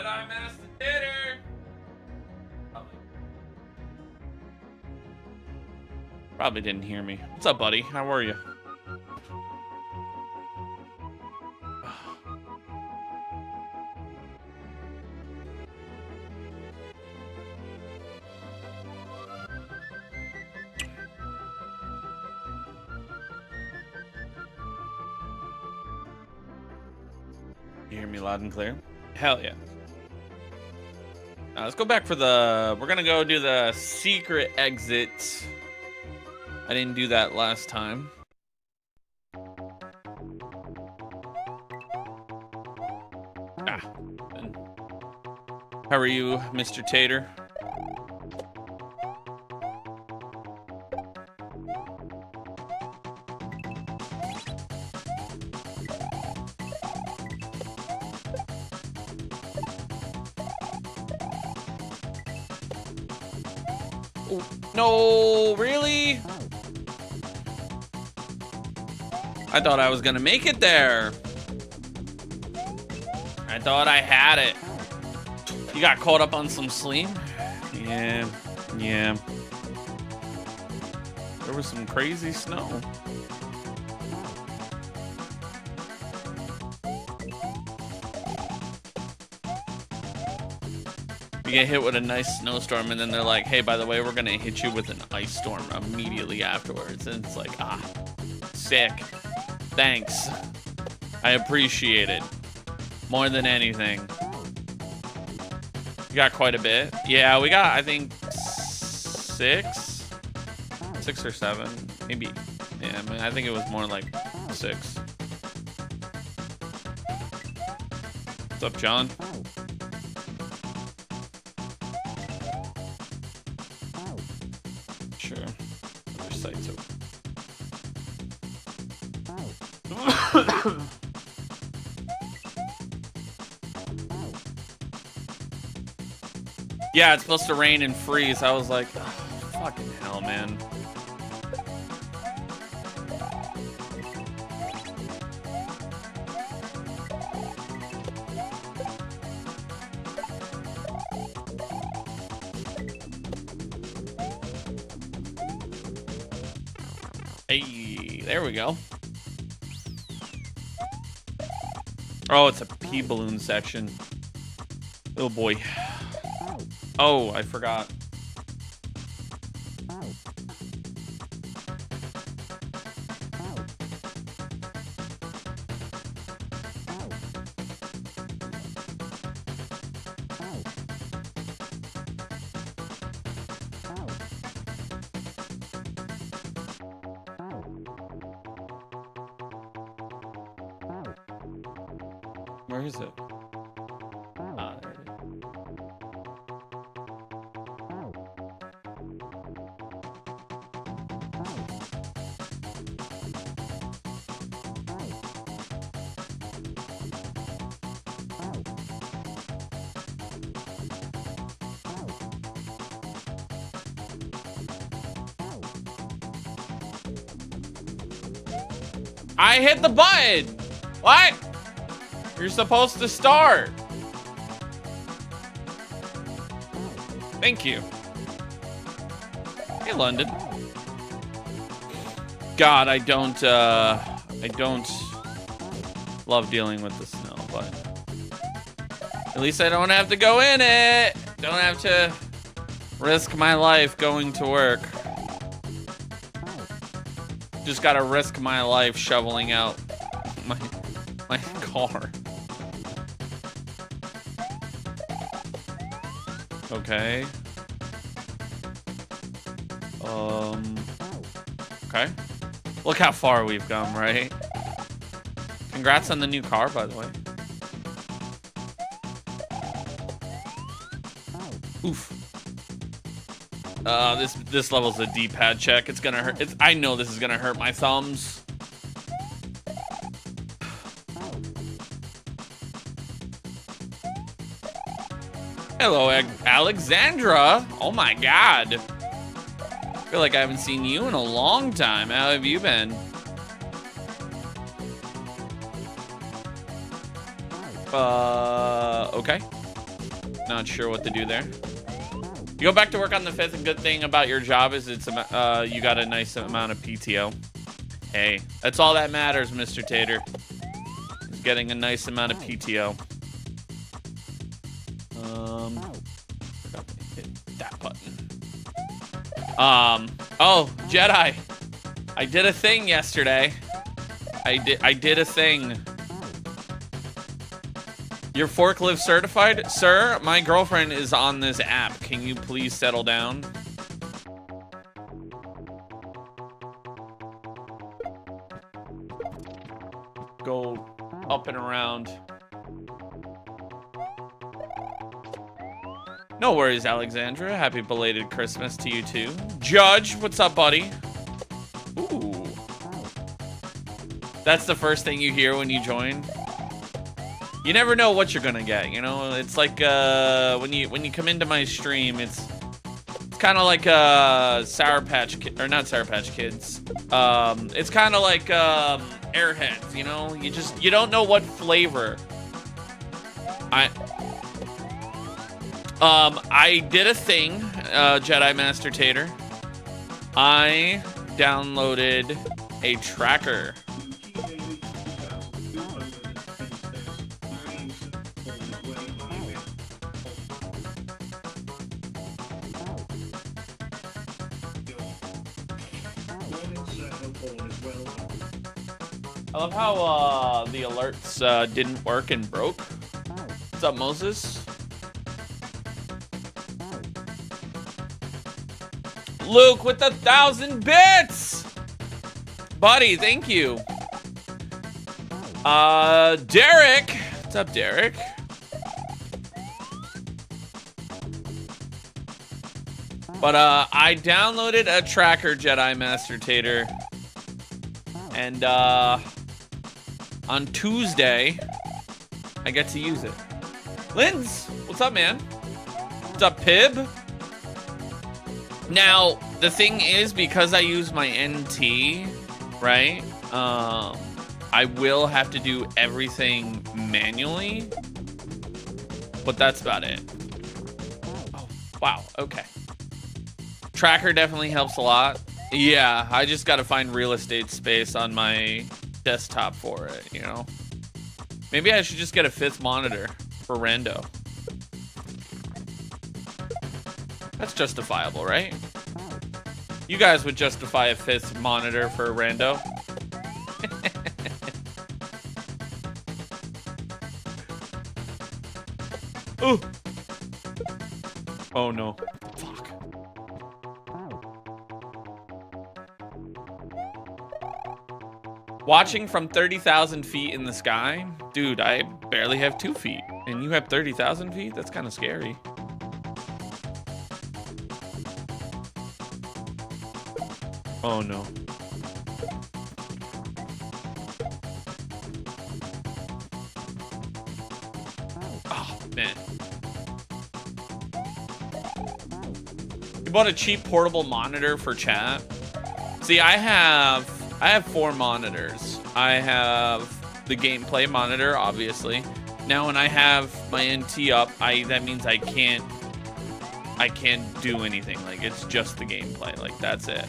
I missed the dinner. Probably didn't hear me. What's up, buddy? How are you? You hear me loud and clear? Hell yeah. Let's go back for the... We're gonna go do the secret exit. I didn't do that last time. How are you, Mr. Tater? No, really? I thought I was gonna make it there. I thought I had it. You got caught up on some sleep? Yeah. There was some crazy snow. You get hit with a nice snowstorm and then they're like, hey, by the way, we're gonna hit you with an ice storm immediately afterwards. And it's like, sick. Thanks. I appreciate it. More than anything. We got quite a bit. Yeah, we got, I think, 6 or 7. Maybe. Yeah, I mean, I think it was more like 6. What's up, John? Sure. Other sites open. Yeah, it's supposed to rain and freeze. I was like, oh, fucking hell, man. Hey, there we go. Oh, it's a pea balloon section. Oh boy. Oh, I forgot. Where is it? Ah, there it is. I hit the button! What? You're supposed to start. Thank you. Hey, London. God, I don't love dealing with the snow, but at least I don't have to go in it. Don't have to risk my life going to work. Just gotta risk my life shoveling out my car. Okay. Okay. Look how far we've come, right? Congrats on the new car, by the way. Oof. This level's a D-pad check. It's gonna hurt. I know this is gonna hurt my thumbs. Hello, Alexandra. Oh my God. I feel like I haven't seen you in a long time. How have you been? Okay. Not sure what to do there. You go back to work on the 5th, and good thing about your job is it's you got a nice amount of PTO. Hey, that's all that matters, Mr. Tater. Is getting a nice amount of PTO. Forgot to hit that button. Oh, Jedi. I did a thing yesterday. I did a thing. You're forklift certified? Sir, my girlfriend is on this app. Can you please settle down? Go up and around. No worries, Alexandra. Happy belated Christmas to you too. Judge, what's up, buddy? Ooh. That's the first thing you hear when you join. You never know what you're gonna get, you know? It's like when you come into my stream, it's kind of like Sour Patch or not Sour Patch Kids. It's kind of like Airheads, you know? You don't know what flavor. I did a thing, Jedi Master Tater. I downloaded a tracker. I love how the alerts didn't work and broke. What's up, Moses? Luke with 1,000 bits! Buddy, thank you. Derek. What's up, Derek? But I downloaded a tracker, Jedi Master Tater. And on Tuesday, I get to use it. Linz, what's up, man? What's up, Pib? Now, the thing is, because I use my NT, right? I will have to do everything manually. But that's about it. Oh, wow, okay. Tracker definitely helps a lot. Yeah, I just gotta find real estate space on my desktop for it, you know? Maybe I should just get a 5th monitor for rando. That's justifiable, right? You guys would justify a 5th monitor for rando. Ooh. Oh no. Fuck. Watching from 30,000 feet in the sky? Dude, I barely have 2 feet. And you have 30,000 feet? That's kind of scary. Oh no. Oh man. You bought a cheap portable monitor for chat? See, I have 4 monitors. I have the gameplay monitor, obviously. Now when I have my NT up, that means I can't do anything. Like, it's just the gameplay. Like, that's it.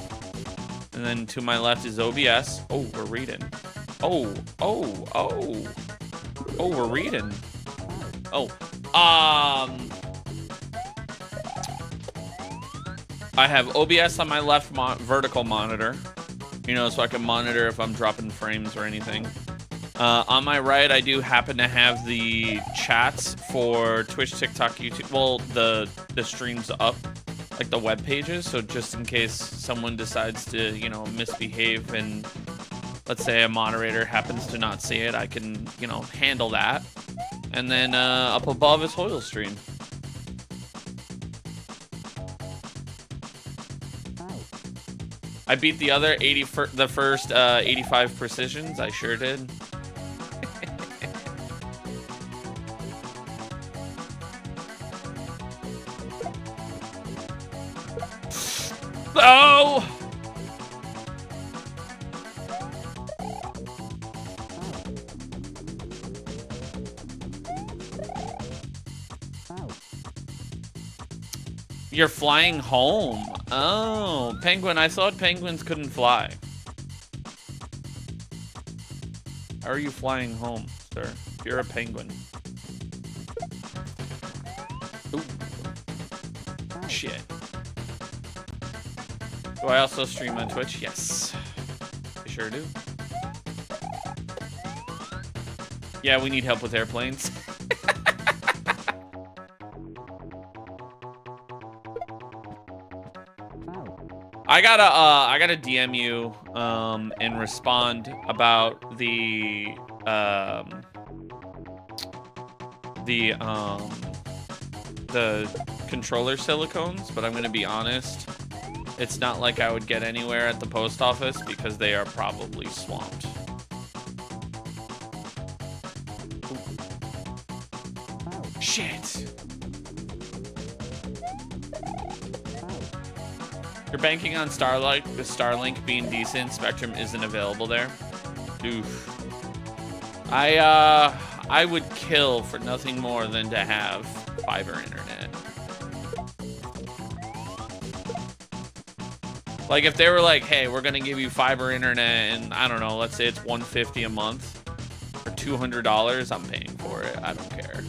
And then to my left is OBS. Oh, we're reading. Oh, we're reading. Oh, I have OBS on my left vertical monitor, you know, so I can monitor if I'm dropping frames or anything. On my right, I do happen to have the chats for Twitch, TikTok, YouTube. Well, the streams up, like the web pages. So just in case someone decides to, you know, misbehave and let's say a moderator happens to not see it, I can, you know, handle that. And then up above is Hoyle Stream. I beat the other the first 85 precisions. I sure did. Oh! You're flying home. Oh, penguin. I thought penguins couldn't fly. How are you flying home, sir? You're a penguin. Ooh. Shit. Do I also stream on Twitch? Yes. I sure do. Yeah, we need help with airplanes. I gotta DM you and respond about the controller silicones, but I'm gonna be honest, it's not like I would get anywhere at the post office because they are probably swamped. Shit. You're banking on Starlink being decent. Spectrum isn't available there. Oof. I would kill for nothing more than to have fiber internet. Like if they were like, hey, we're gonna give you fiber internet and I don't know, let's say it's $150 a month or $200, I'm paying for it. I don't care.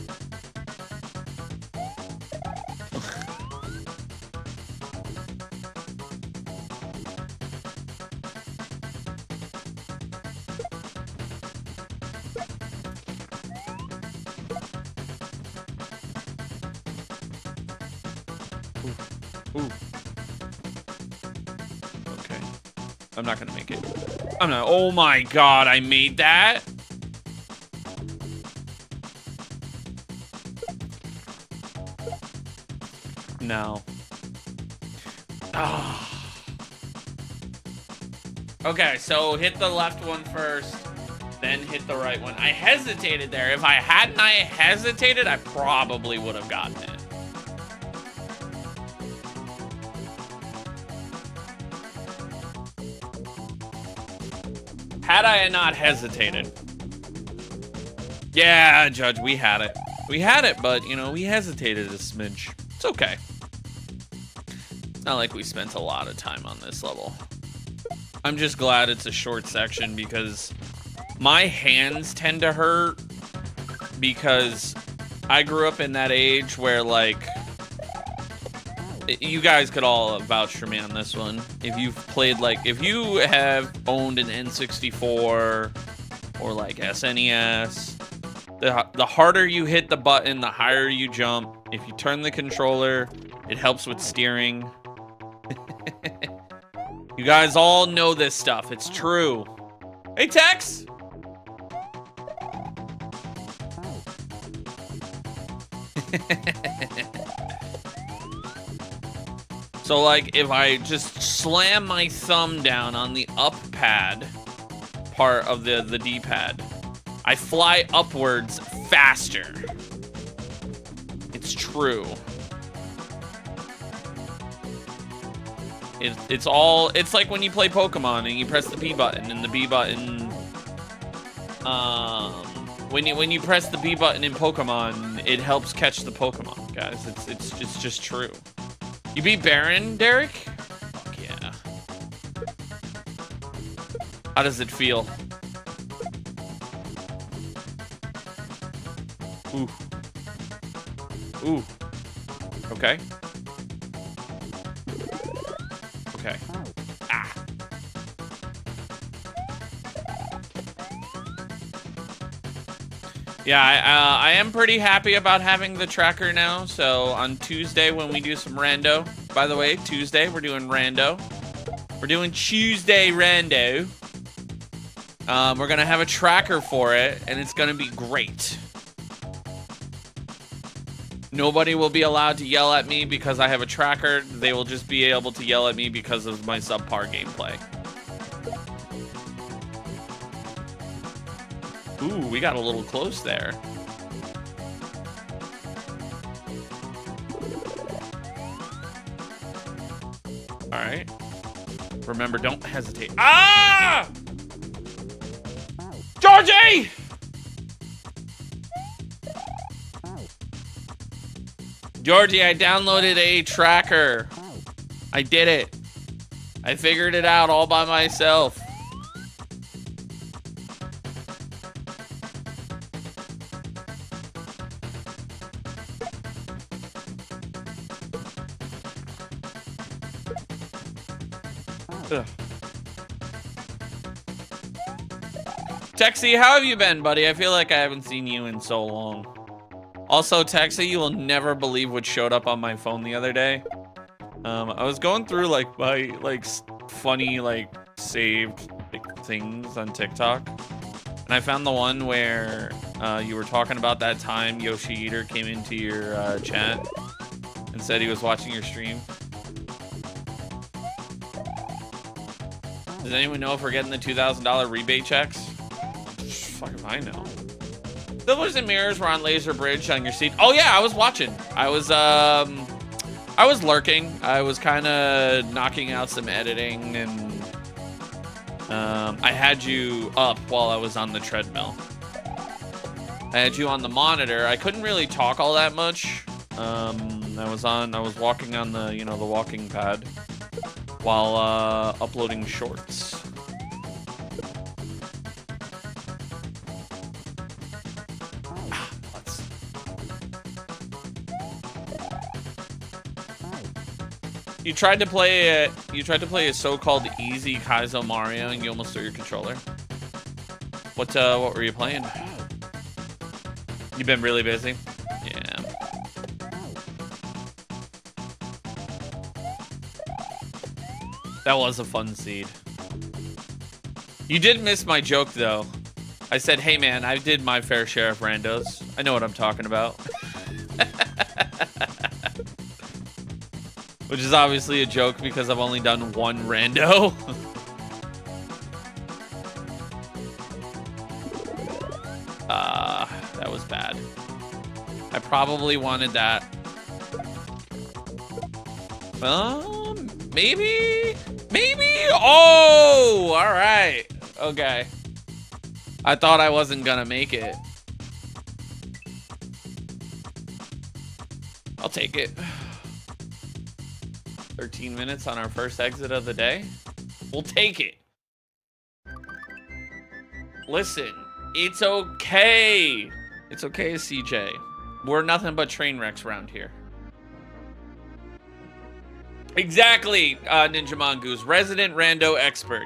Ooh. Okay. I'm not gonna make it. I'm not. Oh my god, I made that? No. Ah. Okay, so hit the left one first, then hit the right one. I hesitated there. If I hadn't hesitated, I probably would have gotten it. Had I not hesitated. Yeah, Judge, we had it. We had it, but, you know, we hesitated a smidge. It's okay. It's not like we spent a lot of time on this level. I'm just glad it's a short section because my hands tend to hurt because I grew up in that age where, like, you guys could all vouch for me on this one. If you've played, like, if you have owned an N64 or like SNES, the harder you hit the button, the higher you jump. If you turn the controller, it helps with steering. You guys all know this stuff. It's true. Hey, Tex! So, like, if I just slam my thumb down on the up pad part of the D-pad, I fly upwards faster. It's true. It's like when you play Pokemon and you press the B button, and the B button, when you press the B button in Pokemon, it helps catch the Pokemon, guys. It's just true. You beat Baron, Derek? Fuck yeah. How does it feel? Ooh. Ooh. Okay. Okay. Ah. Yeah, I am pretty happy about having the tracker now. So on Tuesday when we do some rando, by the way, Tuesday we're doing rando. We're doing Tuesday rando. We're gonna have a tracker for it, and it's gonna be great. Nobody will be allowed to yell at me because I have a tracker. They will just be able to yell at me because of my subpar gameplay. Ooh, we got a little close there. All right. Remember, don't hesitate. Ah! Georgie! Georgie, I downloaded a tracker. I did it. I figured it out all by myself. Ugh. Texie, how have you been, buddy? I feel like I haven't seen you in so long. Also, Texie, you will never believe what showed up on my phone the other day. I was going through like my funny saved things on TikTok, and I found the one where you were talking about that time Yoshi Eater came into your chat and said he was watching your stream. Does anyone know if we're getting the $2,000 rebate checks? Fuck if I know. Silvers and mirrors were on Laser Bridge on your seat. Oh yeah, I was watching. I was lurking. I was kind of knocking out some editing, and I had you up while I was on the treadmill. I had you on the monitor. I couldn't really talk all that much. I was walking on the, the walking pad while uploading shorts. You tried to play a so-called easy Kaizo Mario and you almost threw your controller. What were you playing? You've been really busy? Yeah. That was a fun seed. You did miss my joke though. I said, hey man, I did my fair share of randos. I know what I'm talking about. Which is obviously a joke because I've only done one rando. That was bad. I probably wanted that. Maybe? Oh, all right. Okay. I thought I wasn't gonna make it. I'll take it. 13 minutes on our first exit of the day. We'll take it. Listen, it's okay. It's okay, CJ. We're nothing but train wrecks around here. Exactly, Ninja Mongoose. Resident rando expert,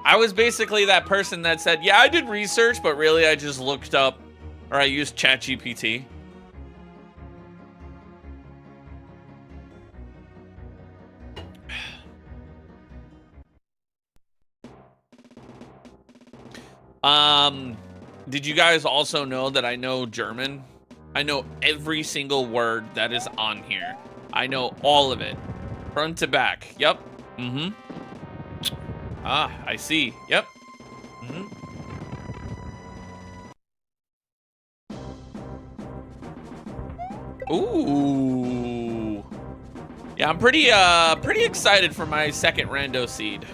I was basically that person that said, yeah, I did research, but really I just looked up, or I used ChatGPT. Did you guys also know that I know German? I know every single word that is on here. I know all of it. Front to back. Yep. Mm-hmm. Ah, I see. Yep. Mm-hmm. Ooh. Yeah, I'm pretty excited for my second rando seed.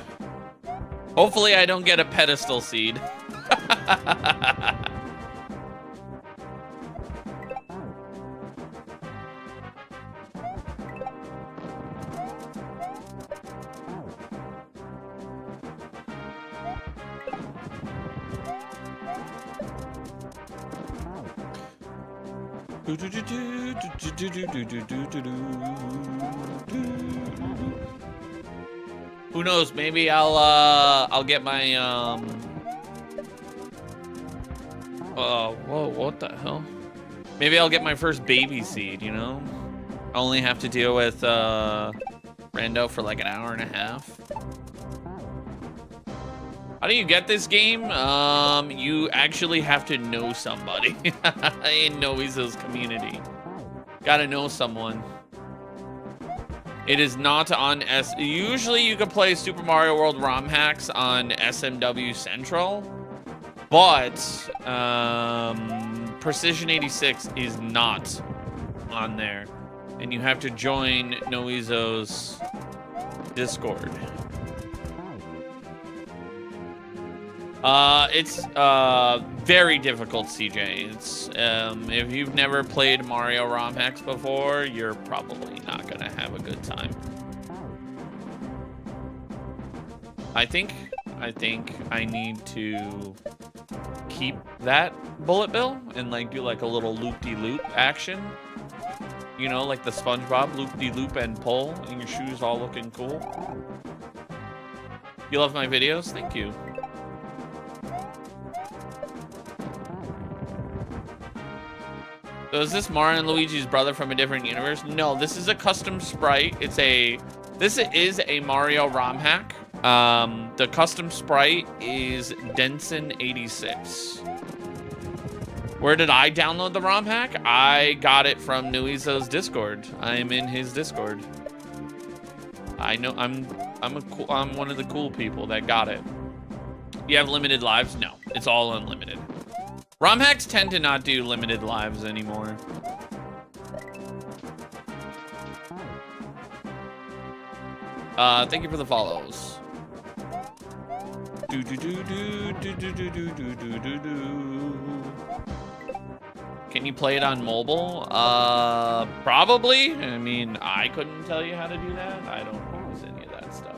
Hopefully I don't get a pedestal seed. Who knows? Maybe I'll get my whoa, what the hell? Maybe I'll get my first baby seed, I only have to deal with rando for like an hour and a half. How do you get this game? You actually have to know somebody in Nowieso's community. Gotta know someone. It is not on usually you can play Super Mario World ROM hacks on SMW Central, but Precision 86 is not on there, and you have to join Nowieso's Discord. It's very difficult, CJ. It's if you've never played Mario Romhacks before, you're probably not gonna have a good time. I think I need to keep that bullet bill and like do like a little loop-de-loop action. You know, like the SpongeBob loop-de-loop and pull, and your shoes all looking cool. You love my videos? Thank you. So is this Mario and Luigi's brother from a different universe? No, this is a custom sprite. This is a Mario ROM hack. The custom sprite is Denson86. Where did I download the ROM hack? I got it from Nowieso's Discord. I'm in his Discord. I know I'm one of the cool people that got it. You have limited lives? No, it's all unlimited. ROM hacks tend to not do limited lives anymore. Thank you for the follows. Can you play it on mobile? Probably. I mean, I couldn't tell you how to do that. I don't use any of that stuff.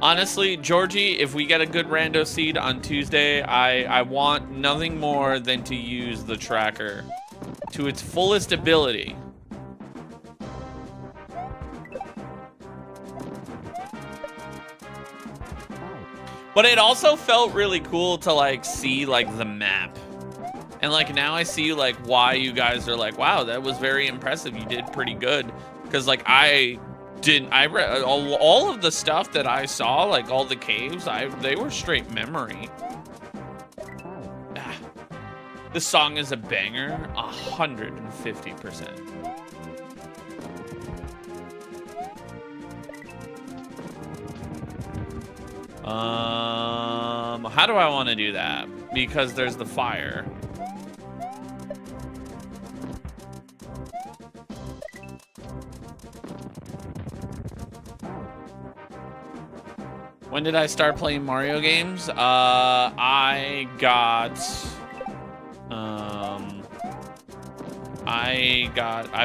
Honestly, Georgie, if we get a good rando seed on Tuesday, I want nothing more than to use the tracker to its fullest ability. But it also felt really cool to like see like the map. And like now I see like why you guys are like, wow, that was very impressive. You did pretty good. Because like I read all of the stuff that I saw, like all the caves, they were straight memory. This song is a banger, 150%. How do I want to do that? Because there's the fire. When did I start playing Mario games? I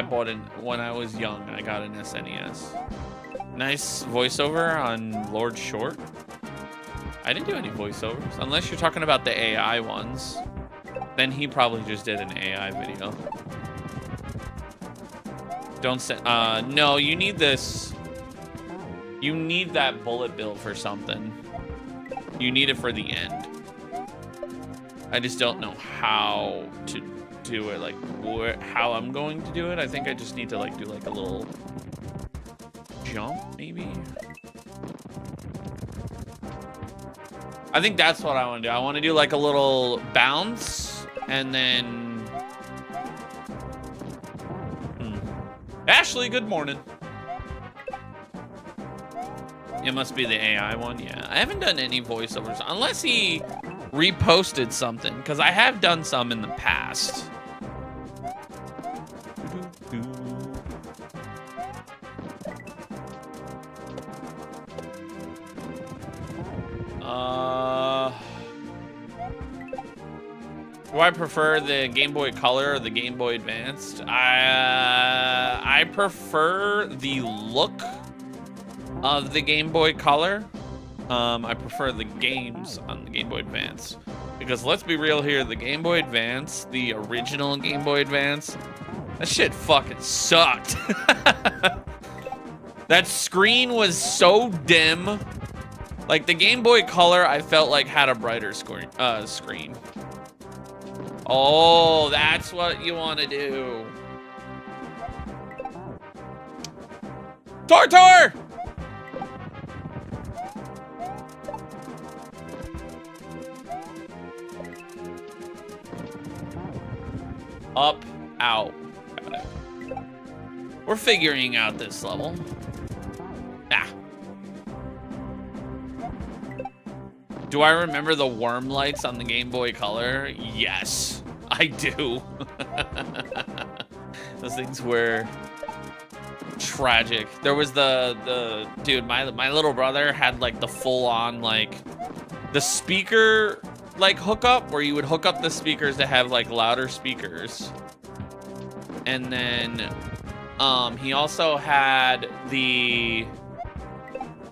bought it when I was young. I got an SNES. Nice voiceover on Lord Short. I didn't do any voiceovers, unless you're talking about the AI ones. Then he probably just did an AI video. Don't say, no, you need this. You need that bullet bill for something. You need it for the end. I just don't know how to do it, like how I'm going to do it. I think I just need to like do like a little jump, maybe. I think that's what I want to do. I want to do like a little bounce and then. Ashley, good morning. It must be the AI one. Yeah, I haven't done any voiceovers unless he reposted something, because I have done some in the past. Do I prefer the Game Boy Color or the Game Boy Advanced? I prefer the look of the Game Boy Color. I prefer the games on the Game Boy Advance. Because let's be real here, the Game Boy Advance, the original Game Boy Advance, that shit fucking sucked. That screen was so dim. Like the Game Boy Color, I felt like had a brighter screen. Oh, that's what you want to do. Tortor! Up, out. Got it. We're figuring out this level. Ah. Do I remember the worm lights on the Game Boy Color? Yes, I do. Those things were tragic. There was the dude, my little brother had like the full-on like the speaker like hookup where you would hook up the speakers to have like louder speakers. And then he also had the,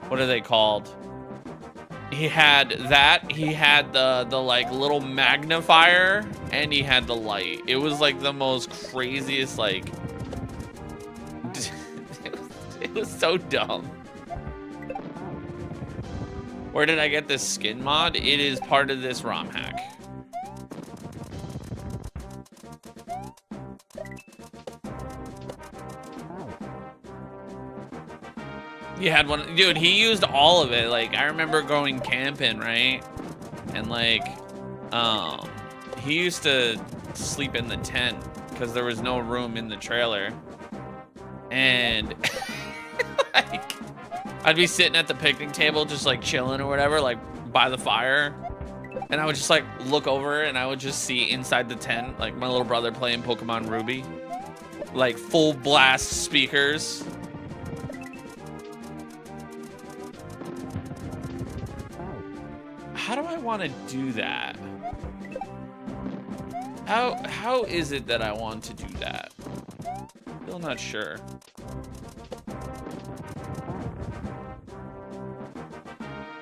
what are they called? He had that, he had the like little magnifier, and he had the light. It was like the most craziest, like, it was so dumb. Where did I get this skin mod? It is part of this Romhack. He had one, dude, he used all of it. Like, I remember going camping, right? And like, he used to sleep in the tent because there was no room in the trailer. And like, I'd be sitting at the picnic table, just like chilling or whatever, like by the fire. And I would just like look over and I would just see inside the tent, like my little brother playing Pokemon Ruby, like full blast speakers. How do I want to do that? How is it that I want to do that? Still not sure.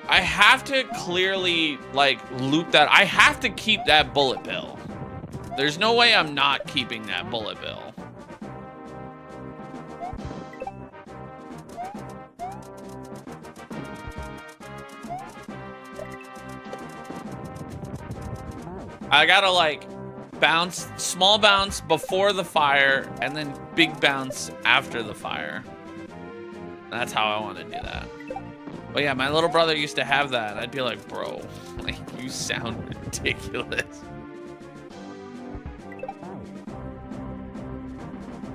I have to clearly like loop that. I have to keep that bullet bill. There's no way I'm not keeping that bullet bill. I gotta like bounce, small bounce before the fire, and then big bounce after the fire. That's how I want to do that. But yeah, my little brother used to have that. I'd be like, bro, like, you sound ridiculous.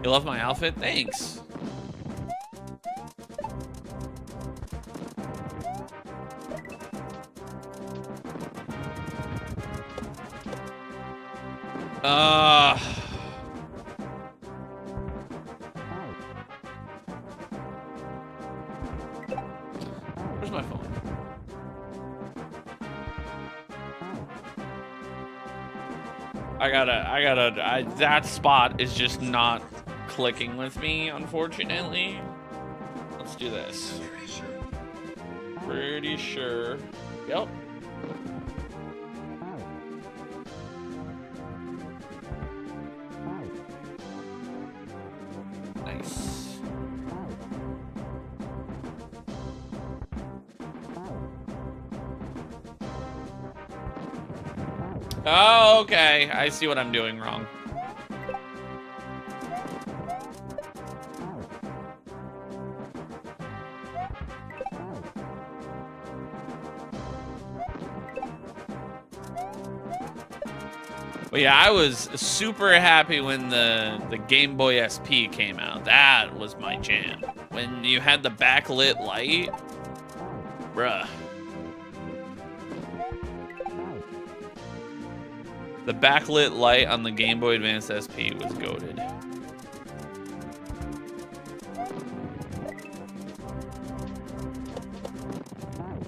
You love my outfit? Thanks. Where's my phone? That spot is just not clicking with me, unfortunately. Let's do this. Pretty sure. Yep. Nice. Oh, okay. I see what I'm doing wrong. But yeah, I was super happy when the Game Boy SP came out. That was my jam. When you had the backlit light, bruh. The backlit light on the Game Boy Advance SP was goated.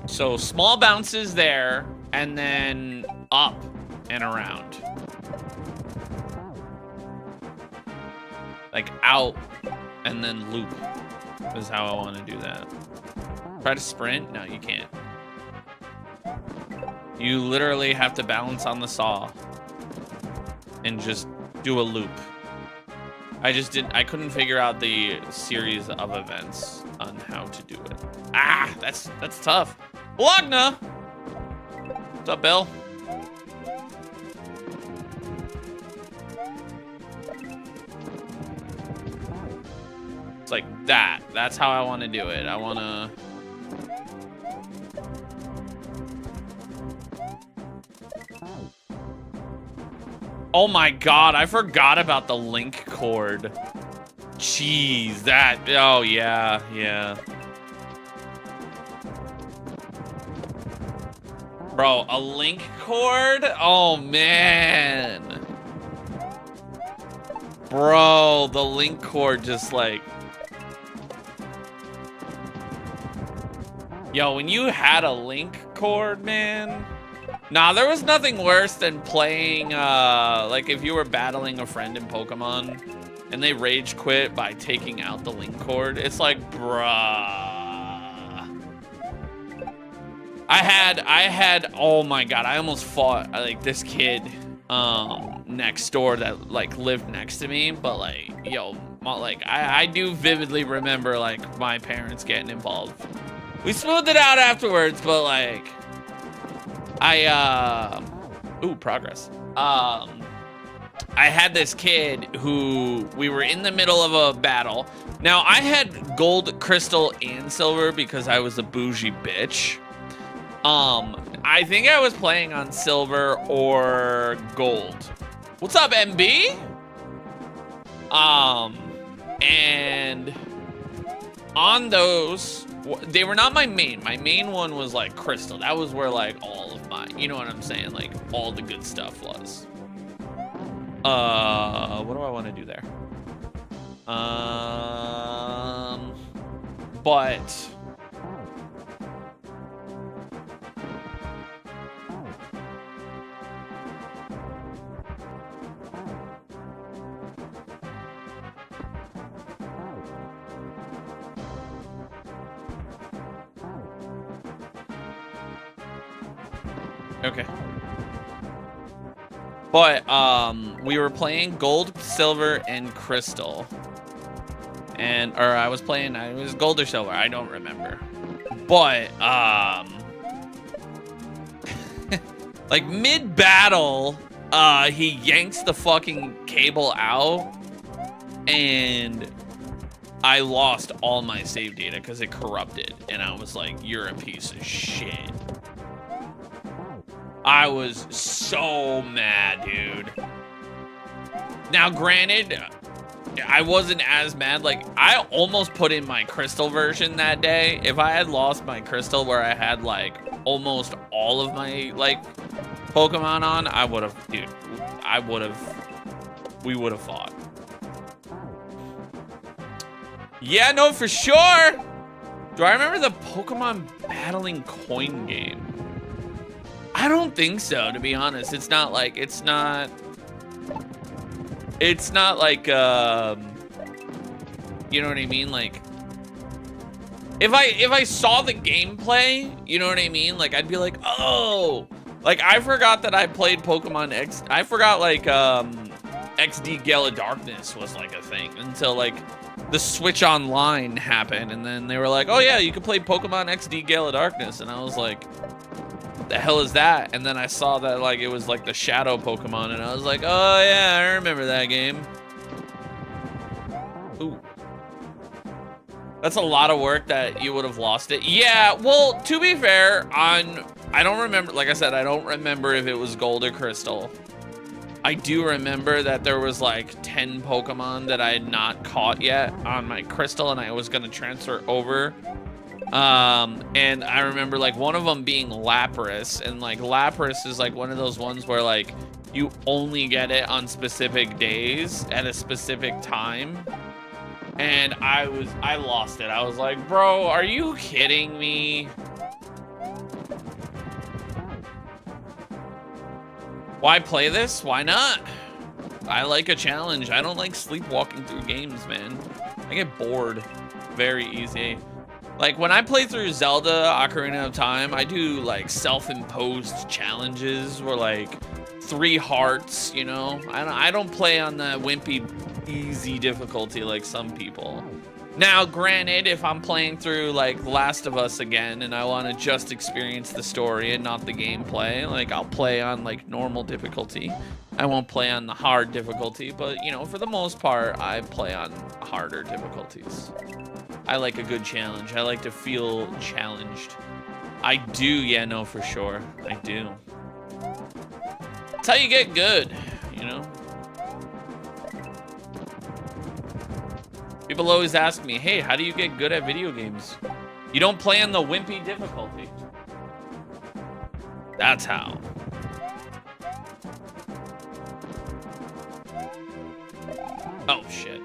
So small bounces there, and then up and around. Like out and then loop is how I want to do that. Try to sprint? No, you can't. You literally have to balance on the saw and just do a loop. I couldn't figure out the series of events on how to do it. Ah, that's tough. Blogna! What's up, Bill? It's like that. That's how I want to do it. I want to... Oh my god, I forgot about the link cord. Jeez, that... Oh, yeah, yeah. Bro, a link cord? Oh, man. Bro, the link cord just like... Yo, when you had a link cord, man... Nah, there was nothing worse than playing, like if you were battling a friend in Pokemon and they rage quit by taking out the link cord. It's like, bruh. I had, oh my God, I almost fought like this kid next door that like lived next to me, but like, yo, like I do vividly remember like my parents getting involved. We smoothed it out afterwards, but like, ooh, progress. I had this kid who we were in the middle of a battle. Now I had gold, crystal, and silver because I was a bougie bitch. I think I was playing on silver or gold. What's up, MB? And on those, they were not my main. My main one was like crystal. That was where like all of my, you know what I'm saying? Like all the good stuff was. What do I want to do there? But okay. But we were playing gold, silver, and crystal. And or I was playing, it was gold or silver, I don't remember. But like mid-battle, he yanks the fucking cable out and I lost all my save data because it corrupted. And I was like, you're a piece of shit. I was so mad, dude. Now, granted, I wasn't as mad. Like, I almost put in my crystal version that day. If I had lost my crystal where I had, like, almost all of my, like, Pokemon on, I would have, dude, we would have fought. Yeah, no, for sure. Do I remember the Pokemon battling coin game? I don't think so, to be honest. It's not like, it's not like, you know what I mean? Like, if I saw the gameplay, you know what I mean? Like, I'd be like, oh, like, I forgot that I played Pokemon X. I forgot, like, XD Gale of Darkness was, like, a thing until, like, the Switch Online happened. And then they were like, oh, yeah, you can play Pokemon XD Gale of Darkness. And I was like, the hell is that? And then I saw that like it was like the shadow Pokemon and I was like, oh yeah, I remember that game. Ooh. That's a lot of work that you would have lost it. Yeah, well, to be fair, I don't remember, like I said, I don't remember if it was gold or crystal. I do remember that there was like 10 Pokemon that I had not caught yet on my crystal and I was gonna transfer over. And I remember like one of them being Lapras, and like Lapras is like one of those ones where like you only get it on specific days at a specific time. And I lost it. I was like, bro, are you kidding me? Why play this? Why not? I like a challenge. I don't like sleepwalking through games, man. I get bored very easy. Like, when I play through Zelda Ocarina of Time, I do, like, self-imposed challenges where, like, 3 hearts, you know? I don't play on the wimpy, easy difficulty like some people. Now, granted, if I'm playing through, like, Last of Us again and I want to just experience the story and not the gameplay, like, I'll play on, like, normal difficulty. I won't play on the hard difficulty, but, you know, for the most part, I play on harder difficulties. I like a good challenge. I like to feel challenged. I do, yeah, no, for sure. I do. That's how you get good, you know? People always ask me, hey, how do you get good at video games? You don't play on the wimpy difficulty. That's how. Oh, shit.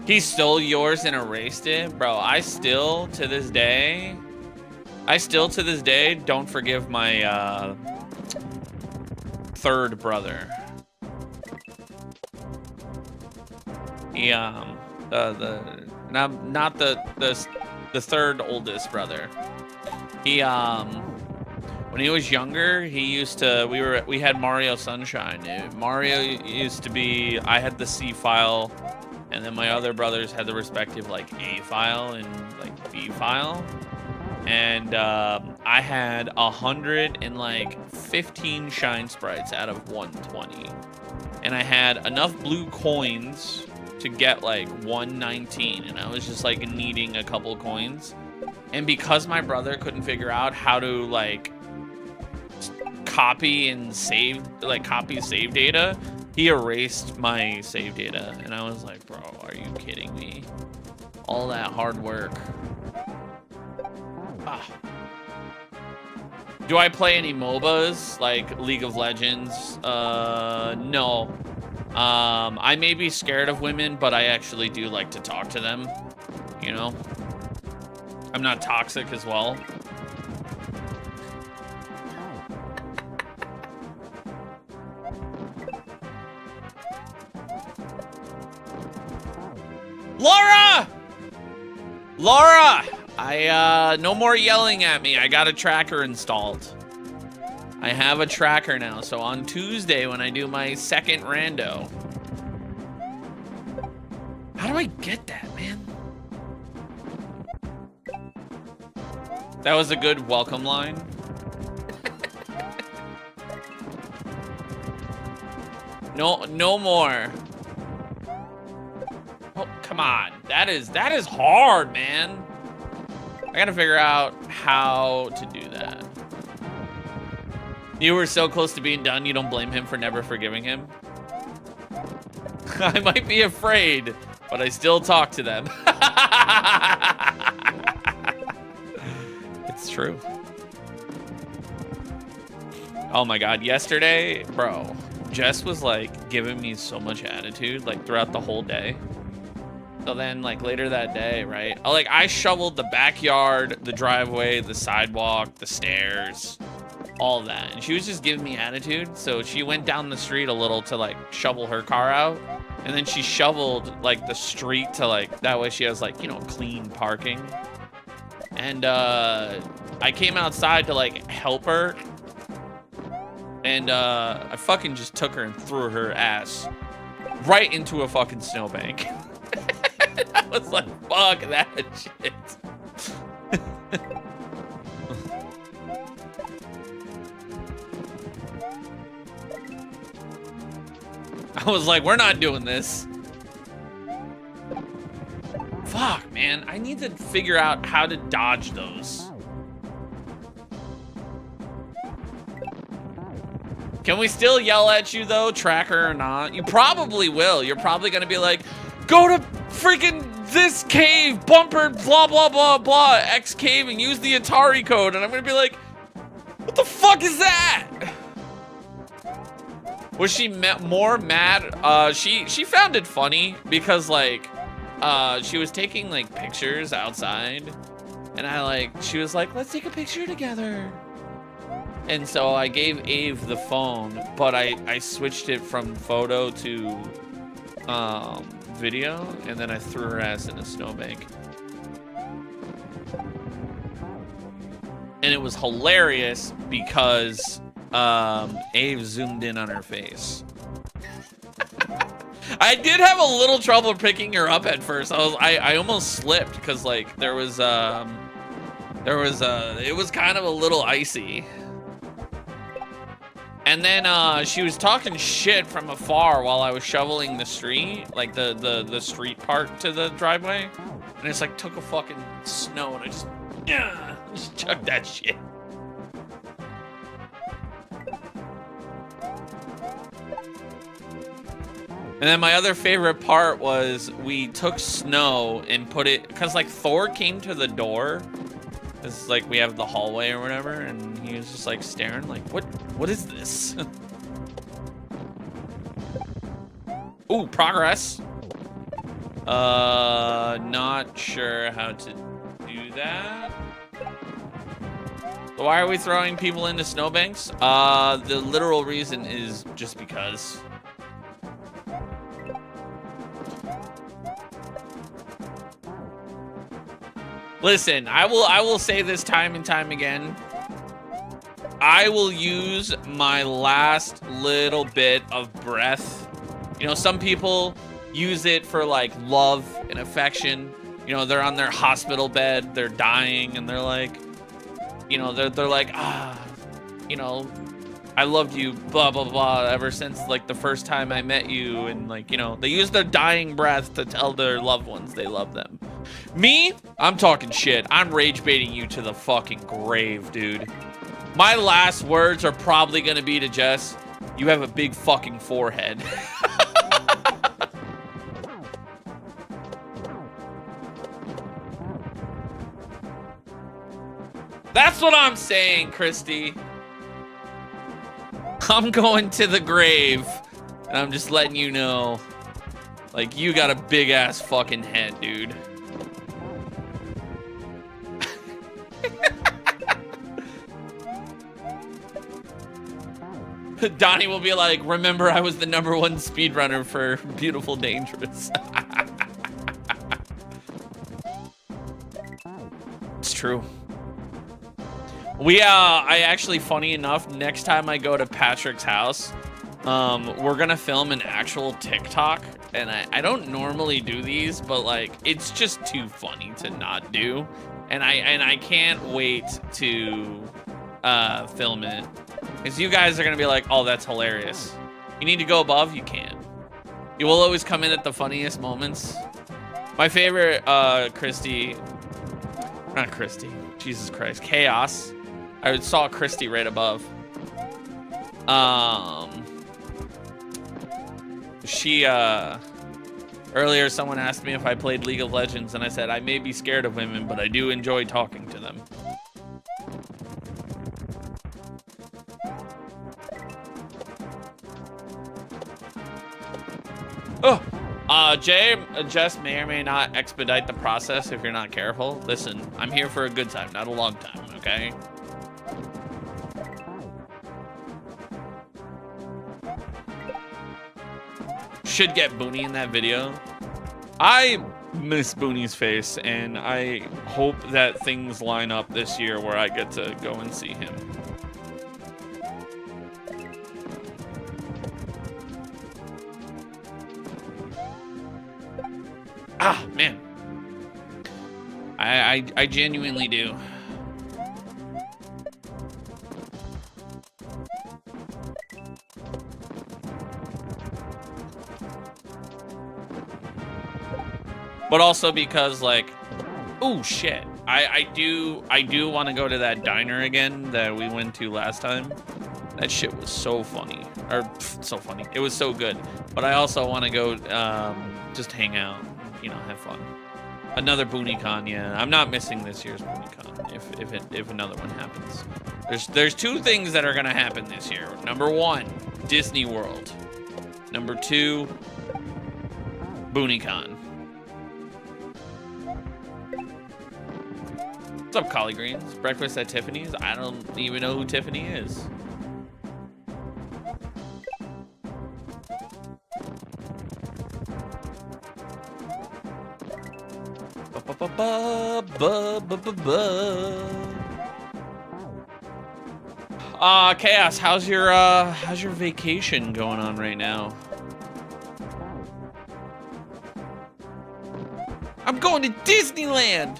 He stole yours and erased it? Bro, I still, to this day, don't forgive my, third brother. He, not the third oldest brother. He, when he was younger, he used to, we had Mario Sunshine. Mario used to be, I had the C file, and then my other brothers had the respective, like, A file and, like, B file. And, I had 115 shine sprites out of 120. And I had enough blue coins to get, like, 119, and I was just, like, needing a couple coins. And because my brother couldn't figure out how to, like, copy save data, he erased my save data. And I was like, bro, are you kidding me? All that hard work. Ah. Do I play any MOBAs, like League of Legends? No. I may be scared of women, but I actually do like to talk to them, you know? I'm not toxic as well. Laura! Laura! No more yelling at me. I got a tracker installed. I have a tracker now, so on Tuesday when I do my second rando. How do I get that, man? That was a good welcome line. No more. Oh, come on. That is hard, man. I gotta figure out how to do that. You were so close to being done, you don't blame him for never forgiving him? I might be afraid, but I still talk to them. It's true. Oh my god, yesterday, bro, Jess was like giving me so much attitude like throughout the whole day. So then like later that day, right? I shoveled the backyard, the driveway, the sidewalk, the stairs, all of that. And she was just giving me attitude. So she went down the street a little to like shovel her car out. And then she shoveled like the street to like, that way she has like, you know, clean parking. And I came outside to like help her. And I fucking just took her and threw her ass right into a fucking snowbank. I was like, fuck that shit. I was like, we're not doing this. Fuck, man. I need to figure out how to dodge those. Can we still yell at you, though, tracker or not? You probably will. You're probably going to be like, go to freaking this cave, bumper, blah, blah, blah, blah, X cave, and use the Atari code. And I'm going to be like, what the fuck is that? Was she more mad? She found it funny because, like, she was taking, like, pictures outside. And she was like, let's take a picture together. And so I gave Ave the phone, but I switched it from photo to video, and then I threw her ass in a snowbank. And it was hilarious because Ave zoomed in on her face. I did have a little trouble picking her up at first. I almost slipped because like it was kind of a little icy. And then she was talking shit from afar while I was shoveling the street, like the street part to the driveway. And it's like took a fucking snow and I just chucked that shit. And then my other favorite part was we took snow and put it, because like Thor came to the door It's like we have the hallway or whatever, and he was just like staring like, what is this? Ooh, progress. Not sure how to do that. Why are we throwing people into snowbanks? The literal reason is just because. Listen, I will say this time and time again. I will use my last little bit of breath. You know, some people use it for like love and affection. You know, they're on their hospital bed, they're dying, and they're like, you know, they're like, you know, I loved you, blah, blah, blah, ever since like the first time I met you. And like, you know, they use their dying breath to tell their loved ones they love them. Me, I'm talking shit. I'm rage baiting you to the fucking grave, dude. My last words are probably gonna be to Jess, you have a big fucking forehead. That's what I'm saying, Christy. I'm going to the grave, and I'm just letting you know, like, you got a big ass fucking head, dude. Donnie will be like, remember I was the #1 speedrunner for Beautiful Dangerous. It's true. I actually, funny enough, next time I go to Patrick's house, we're gonna film an actual TikTok, and I don't normally do these, but like, it's just too funny to not do, and I can't wait to film it, because you guys are gonna be like, oh, that's hilarious. You need to go above, you can. You will always come in at the funniest moments. My favorite, not Christy, Jesus Christ, Chaos. I saw Christy right above. Earlier someone asked me if I played League of Legends, and I said I may be scared of women, but I do enjoy talking to them. Oh, Jess may or may not expedite the process if you're not careful. Listen, I'm here for a good time, not a long time, okay? Should get Booney in that video. I miss Booney's face, and I hope that things line up this year where I get to go and see him. Ah, man. I genuinely do. But also because, like, oh shit, I do want to go to that diner again that we went to last time. That shit was so funny, or so funny. It was so good. But I also want to go just hang out, you know, have fun. Another BoonieCon, yeah. I'm not missing this year's BoonieCon if another one happens. There's two things that are gonna happen this year. #1, Disney World. #2, BoonieCon. What's up, Collie Greens? Breakfast at Tiffany's? I don't even know who Tiffany is. Chaos, how's your vacation going on right now? I'm going to Disneyland.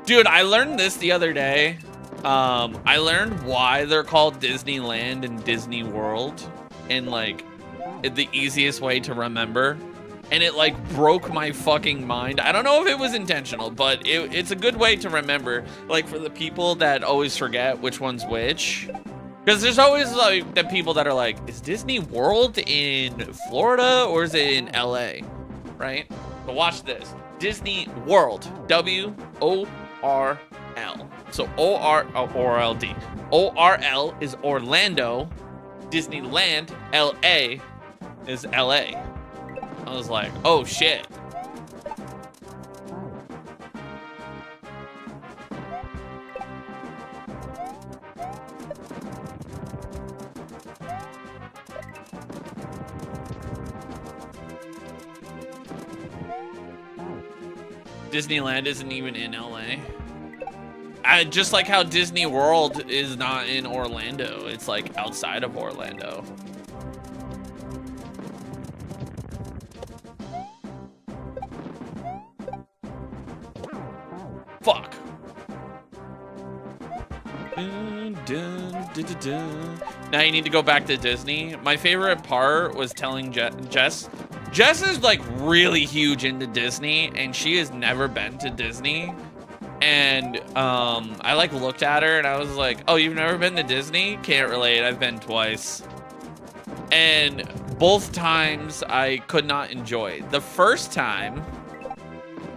Dude, I learned this the other day. I learned why they're called Disneyland and Disney World, and like the easiest way to remember. And it like broke my fucking mind. I don't know if it was intentional, but it's a good way to remember, like for the people that always forget which one's which. Because there's always like the people that are like, is Disney World in Florida or is it in LA? Right? But watch this. Disney World, W-O-R-L. So O-R-L-D. O-R-L is Orlando. Disneyland, L-A, is L-A. I was like, oh shit. Disneyland isn't even in LA. Just like how Disney World is not in Orlando. It's like outside of Orlando. Fuck. Now you need to go back to Disney. My favorite part was telling Jess. Jess is like really huge into Disney and she has never been to Disney. And I like looked at her and I was like, oh, you've never been to Disney? Can't relate. I've been twice. And both times I could not enjoy. The first time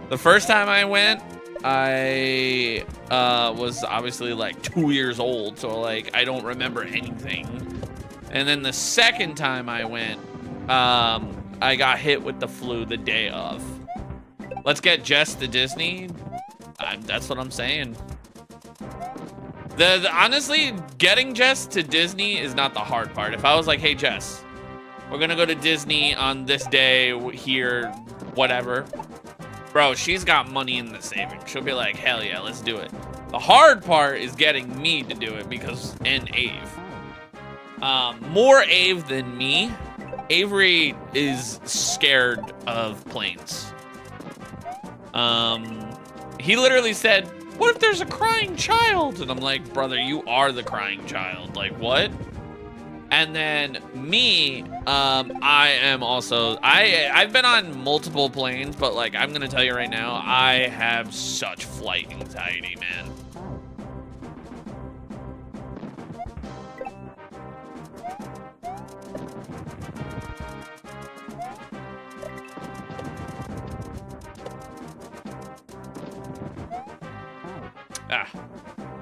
I went, I was obviously like 2 years old. So like, I don't remember anything. And then the second time I went, I got hit with the flu the day of. Let's get Jess to Disney. That's what I'm saying. Honestly, getting Jess to Disney is not the hard part. If I was like, hey, Jess, we're gonna go to Disney on this day here, whatever. Bro, she's got money in the savings. She'll be like, hell yeah, let's do it. The hard part is getting me to do it and Ave. More Ave than me. Avery is scared of planes. He literally said, what if there's a crying child? And I'm like, brother, you are the crying child. Like, what? And then me, I am also, I've been on multiple planes, but like, I'm gonna tell you right now, I have such flight anxiety, man.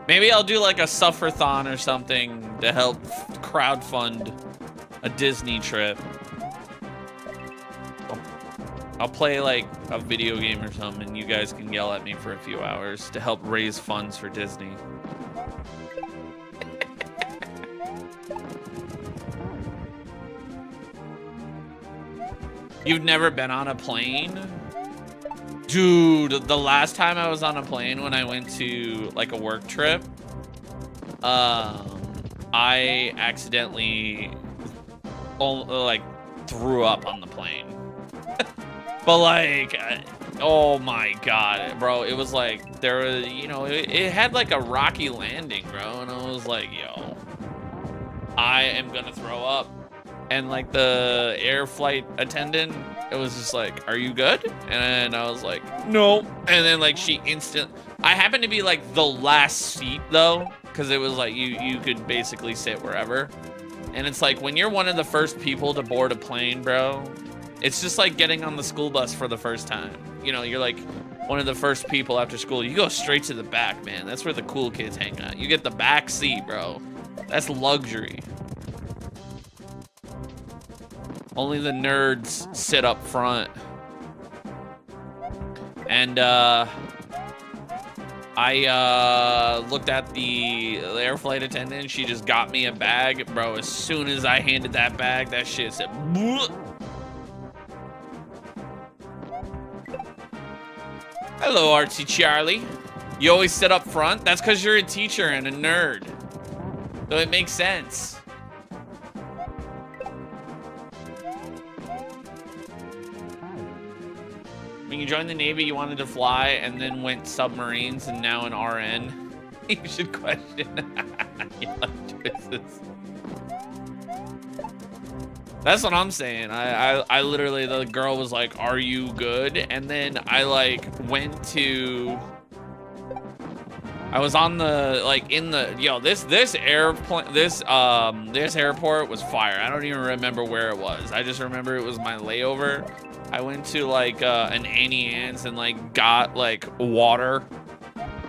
Maybe I'll do like a sufferthon or something to help crowdfund a Disney trip. I'll play like a video game or something and you guys can yell at me for a few hours to help raise funds for Disney. You've never been on a plane? Dude, the last time I was on a plane when I went to like a work trip, I accidentally like threw up on the plane. But like, oh my God, bro, it was like, there was, you know, it had like a rocky landing, bro. And I was like, yo, I am gonna throw up. And like the air flight attendant, it was just like, are you good? And I was like, no. And then like I happened to be like the last seat though, because it was like you could basically sit wherever. And it's like when you're one of the first people to board a plane, bro, it's just like getting on the school bus for the first time. You know, you're like one of the first people after school. You go straight to the back, man. That's where the cool kids hang out. You get the back seat, bro. That's luxury. Only the nerds sit up front. And I looked at the air flight attendant. She just got me a bag. Bro, as soon as I handed that bag, that shit said, bleh. Hello, Artsy Charlie. You always sit up front? That's because you're a teacher and a nerd. So it makes sense. When you joined the Navy, you wanted to fly and then went submarines and now an RN. You should question your life choices. That's what I'm saying. I literally, the girl was like, are you good? And then I like went to, I was on the, like in the, yo, this airplane, this airport was fire. I don't even remember where it was. I just remember it was my layover. I went to like an Annie Ann's and like got like water.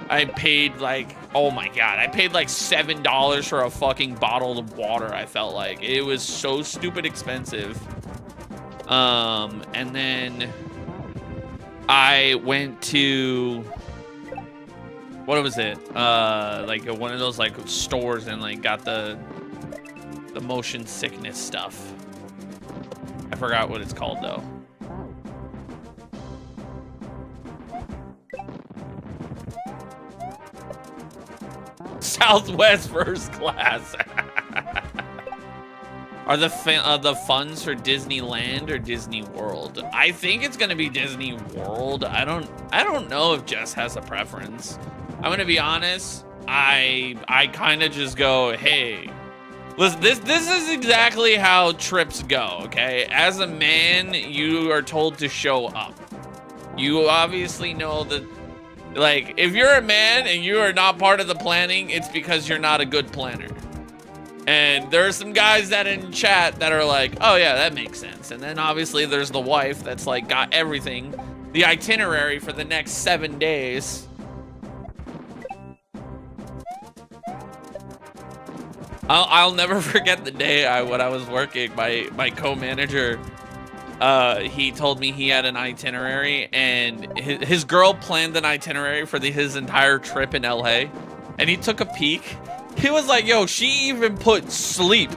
I paid like, oh my God, I paid like $7 for a fucking bottle of water. I felt like it was so stupid expensive. And then I went to, what was it? Like one of those like stores and like got the motion sickness stuff. I forgot what it's called though. Southwest first class. Are the funds for Disneyland or Disney World? I think it's gonna be Disney World. I don't know if Jess has a preference. I'm gonna be honest. I kind of just go, hey, listen, this is exactly how trips go. Okay, as a man, you are told to show up. You obviously know that. Like, if you're a man and you are not part of the planning, it's because you're not a good planner. And there are some guys that in chat that are like, oh yeah, that makes sense. And then obviously there's the wife that's like got everything, the itinerary for the next 7 days. I'll never forget the day when I was working, my co-manager, he told me he had an itinerary and his girl planned an itinerary for his entire trip in LA, and he took a peek. He was like, yo, she even put sleep.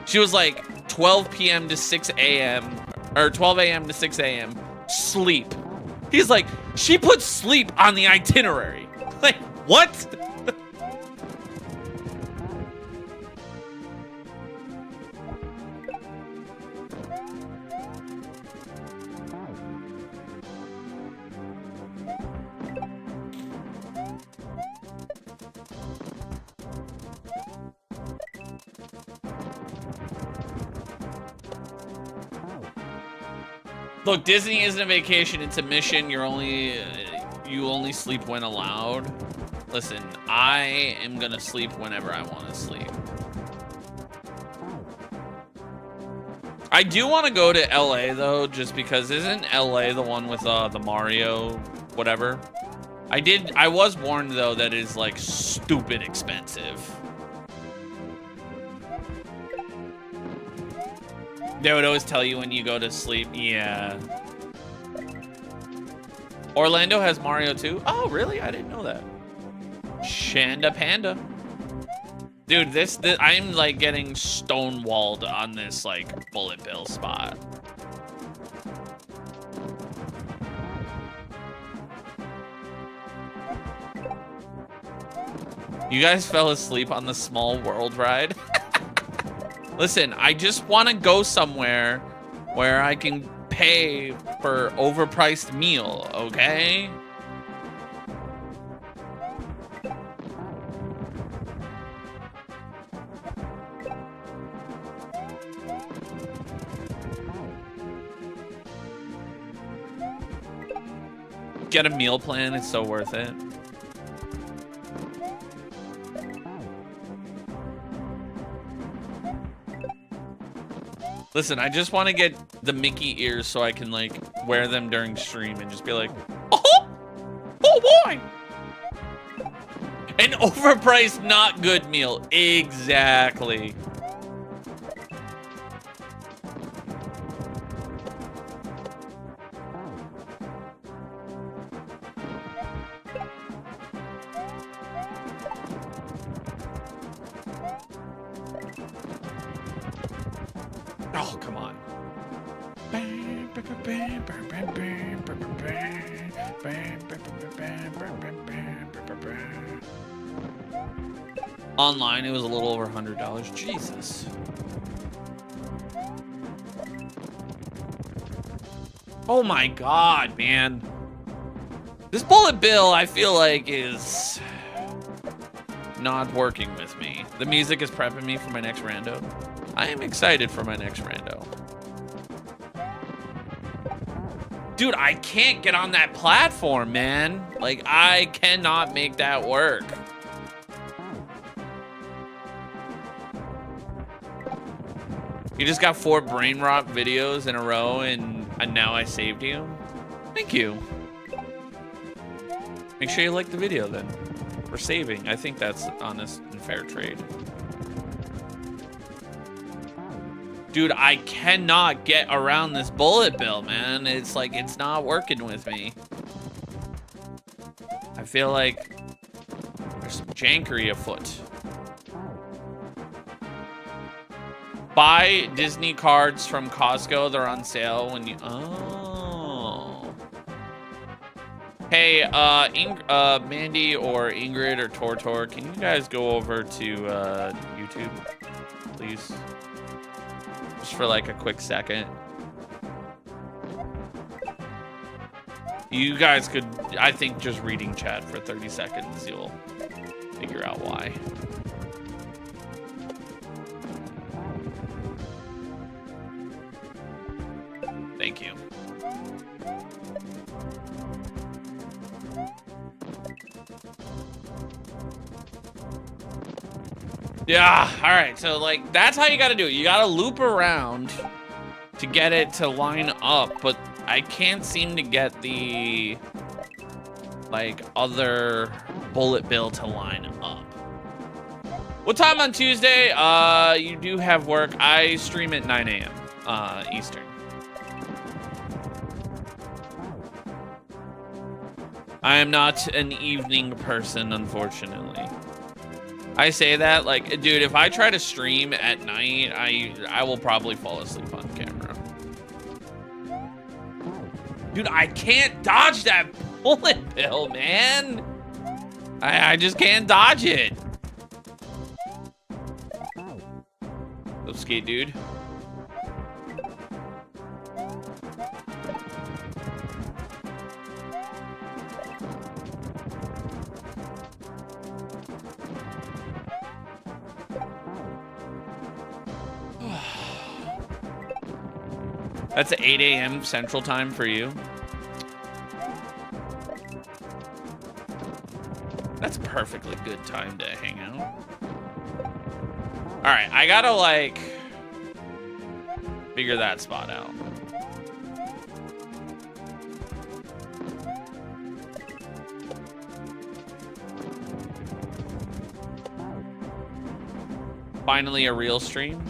She was like 12 p.m. to 6 a.m. or 12 a.m. to 6 a.m. sleep. He's like, she put sleep on the itinerary. Like, what? Look, Disney isn't a vacation, it's a mission. You only sleep when allowed. Listen, I am gonna sleep whenever I want to sleep. I do want to go to LA though, just because isn't LA the one with the Mario whatever? I was warned though that it is like stupid expensive. They would always tell you when you go to sleep. Yeah. Orlando has Mario too? Oh, really? I didn't know that. Shanda Panda. Dude, this I'm like getting stonewalled on this like bullet bill spot. You guys fell asleep on the Small World ride? Listen, I just want to go somewhere where I can pay for overpriced meal, okay? Get a meal plan, it's so worth it. Listen, I just want to get the Mickey ears so I can like wear them during stream and just be like, oh boy! An overpriced, not good meal. Exactly. Oh, come on. Online, it was a little over $100. Jesus. Oh my God, man. This bullet bill, I feel like, is not working with me. The music is prepping me for my next rando. I am excited for my next rando. Dude, I can't get on that platform, man. Like, I cannot make that work. You just got 4 brain rot videos in a row and And now I saved you. Thank you. Make sure you like the video then. For saving. I think that's honest and fair trade. Dude, I cannot get around this bullet bill, man. It's like, it's not working with me. I feel like there's some jankery afoot. Buy Disney cards from Costco. They're on sale when you... Oh. Hey, Mandy or Ingrid or Tortor, can you guys go over to YouTube, please? Just for like a quick second. You guys could, I think, just reading chat for 30 seconds, you'll figure out why. Thank you. Yeah, all right, so like, that's how you gotta do it. You gotta loop around to get it to line up, but I can't seem to get the, like, other bullet bill to line up. What time on Tuesday? You do have work. I stream at 9 a.m. Eastern. I am not an evening person, unfortunately. I say that, like, dude, if I try to stream at night, I will probably fall asleep on camera. Dude, I can't dodge that bullet bill, man. I just can't dodge it. Go skate, dude. That's 8 a.m. Central Time for you. That's perfectly good time to hang out. All right, I gotta like figure that spot out. Finally a real stream.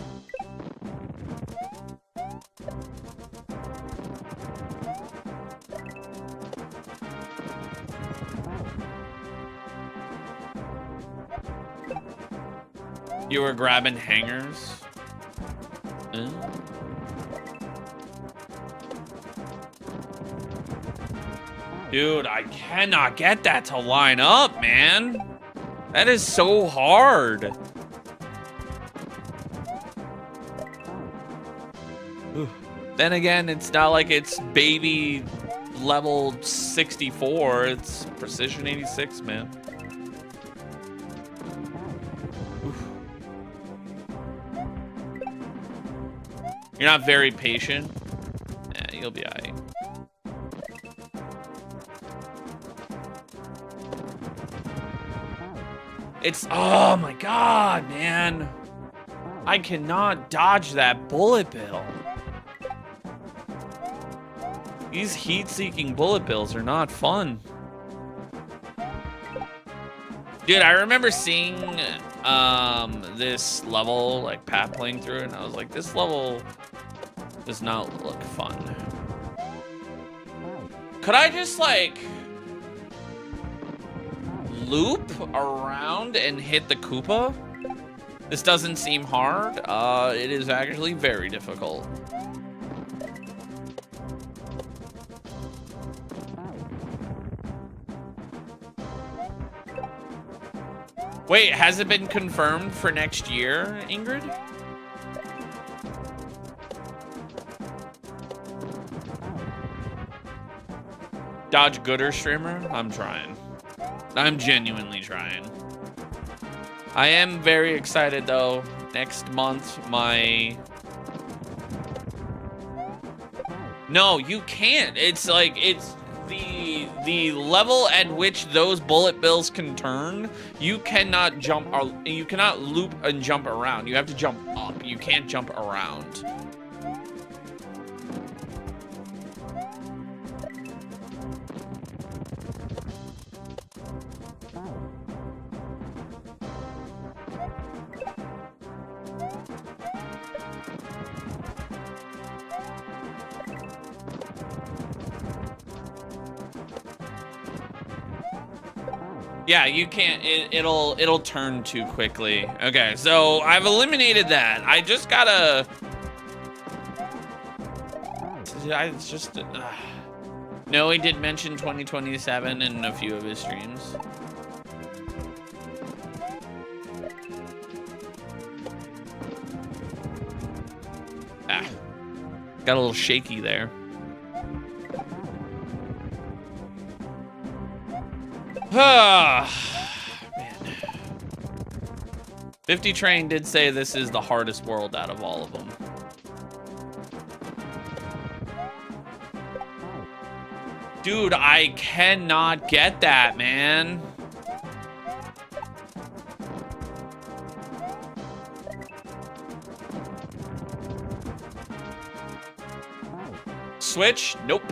You were grabbing hangers. Dude, I cannot get that to line up, man. That is so hard. Then again, it's not like it's baby level 64. It's precision 86, man. You're not very patient. Yeah, you'll be all right. It's, oh my God, man. I cannot dodge that bullet bill. These heat-seeking bullet bills are not fun. Dude, I remember seeing this level, like Pat playing through it, and I was like, this level does not look fun. Could I just like loop around and hit the Koopa? This doesn't seem hard. It is actually very difficult. Wait, has it been confirmed for next year, Ingrid? Dodge Gooder streamer? I'm trying. I'm genuinely trying. I am very excited though. Next month, my... No, you can't. It's like, it's the level at which those bullet bills can turn. You cannot jump, or you cannot loop and jump around. You have to jump up. You can't jump around. Yeah, you can't, it'll turn too quickly. Okay, so I've eliminated that. I just gotta, it's just, no, he did mention 2027 in a few of his streams. Got a little shaky there. Man. 50 Train did say this is the hardest world out of all of them. Dude, I cannot get that, man. Switch? Nope.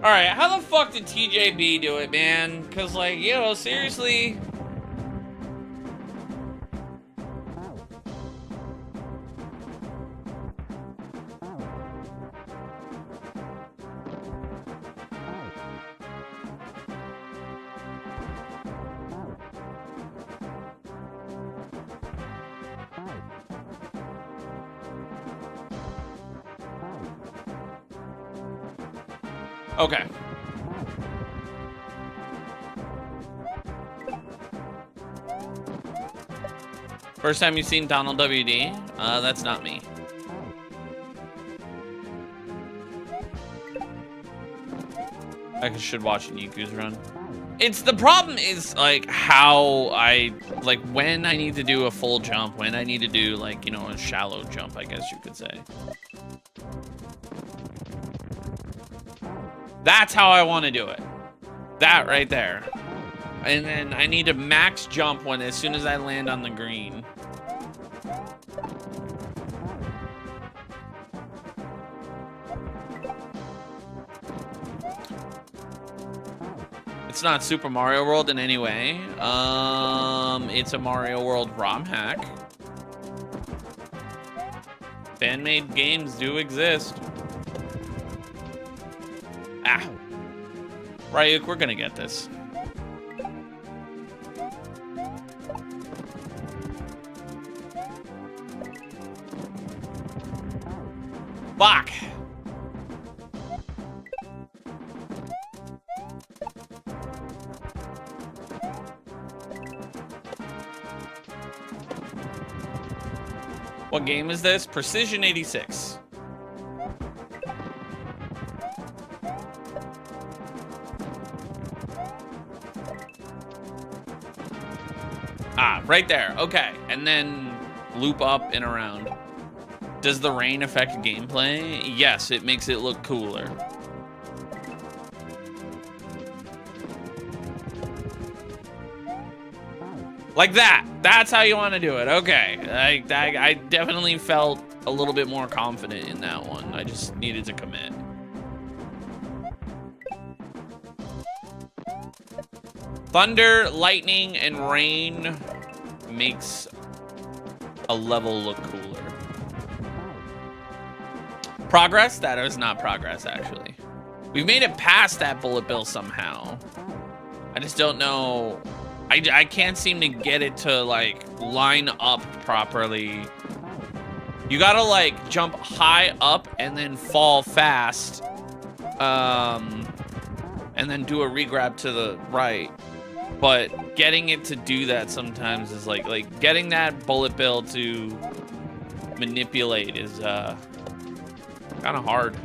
All right, how the fuck did TJB do it, man? Cause like, you know, seriously. Okay. First time you've seen Donald WD? That's not me. I should watch Niku's run. It's the problem is like how I like when I need to do a full jump, when I need to do like, you know, a shallow jump, I guess you could say. That's how I want to do it. That right there. And then I need to max jump when as soon as I land on the green. It's not Super Mario World in any way. It's a Mario World Romhack. Fan-made games do exist. Ryuk, we're gonna get this. Fuck. What game is this? Precision 86. Right there. Okay. And then loop up and around. Does the rain affect gameplay? Yes, it makes it look cooler. Like that. That's how you want to do it. Okay. I definitely felt a little bit more confident in that one. I just needed to commit. Thunder, lightning, and rain makes a level look cooler. Progress? That is not progress, actually. We've made it past that bullet bill somehow. I just don't know. I can't seem to get it to, like, line up properly. You gotta, like, jump high up and then fall fast. And then do a regrab to the right. But getting it to do that sometimes is like getting that bullet bill to manipulate is kind of hard.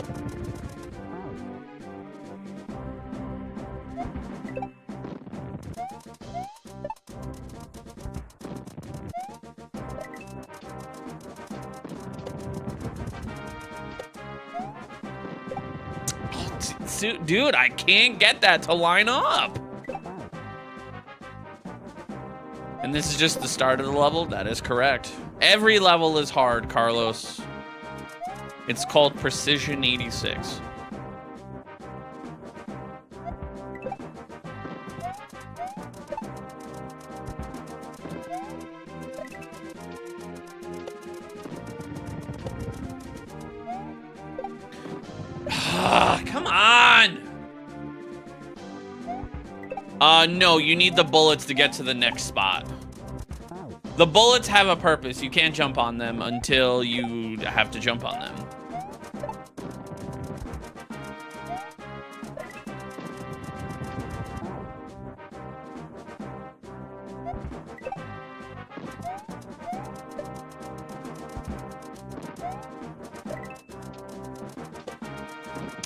Dude, I can't get that to line up. And this is just the start of the level? That is correct. Every level is hard, Carlos. It's called Precision 86. No, you need the bullets to get to the next spot. The bullets have a purpose. You can't jump on them until you have to jump on them.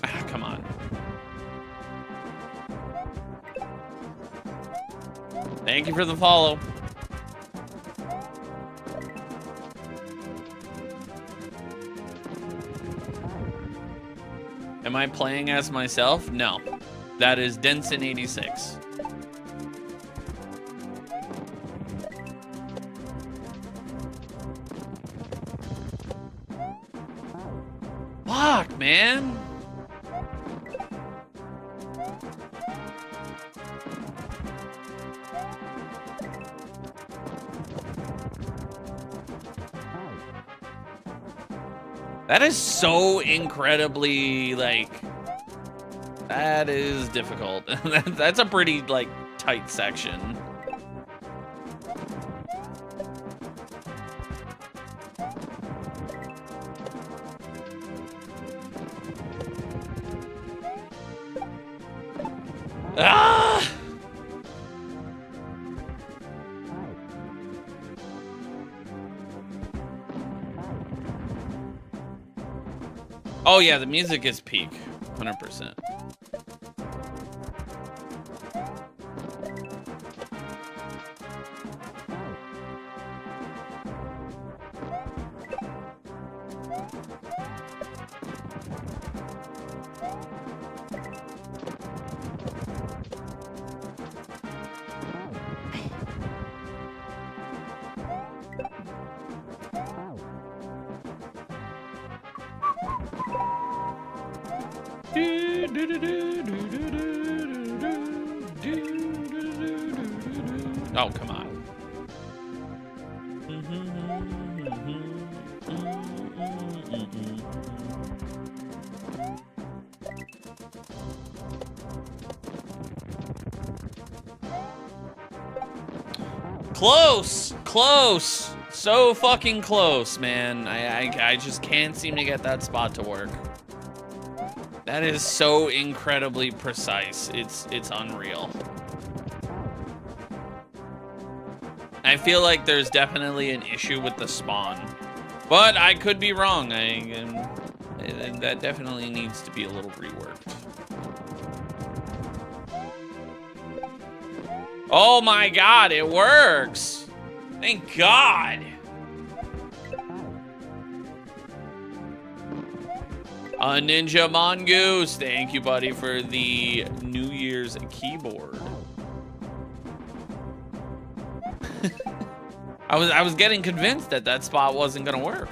Ah, come on. Thank you for the follow. Am I playing as myself? No. That is Denson86. Fuck, man. That is so incredibly, like, that is difficult. That's a pretty, like, tight section. Ah! Oh yeah, the music is peak, 100%. Oh, come on. Close, close, so fucking close, man. I just can't seem to get that spot to work. That is so incredibly precise. It's unreal. I feel like there's definitely an issue with the spawn, but I could be wrong. That definitely needs to be a little reworked. Oh my God, it works! Thank God. Ninja Mongoose, thank you, buddy, for the New Year's keyboard. I was getting convinced that that spot wasn't gonna work.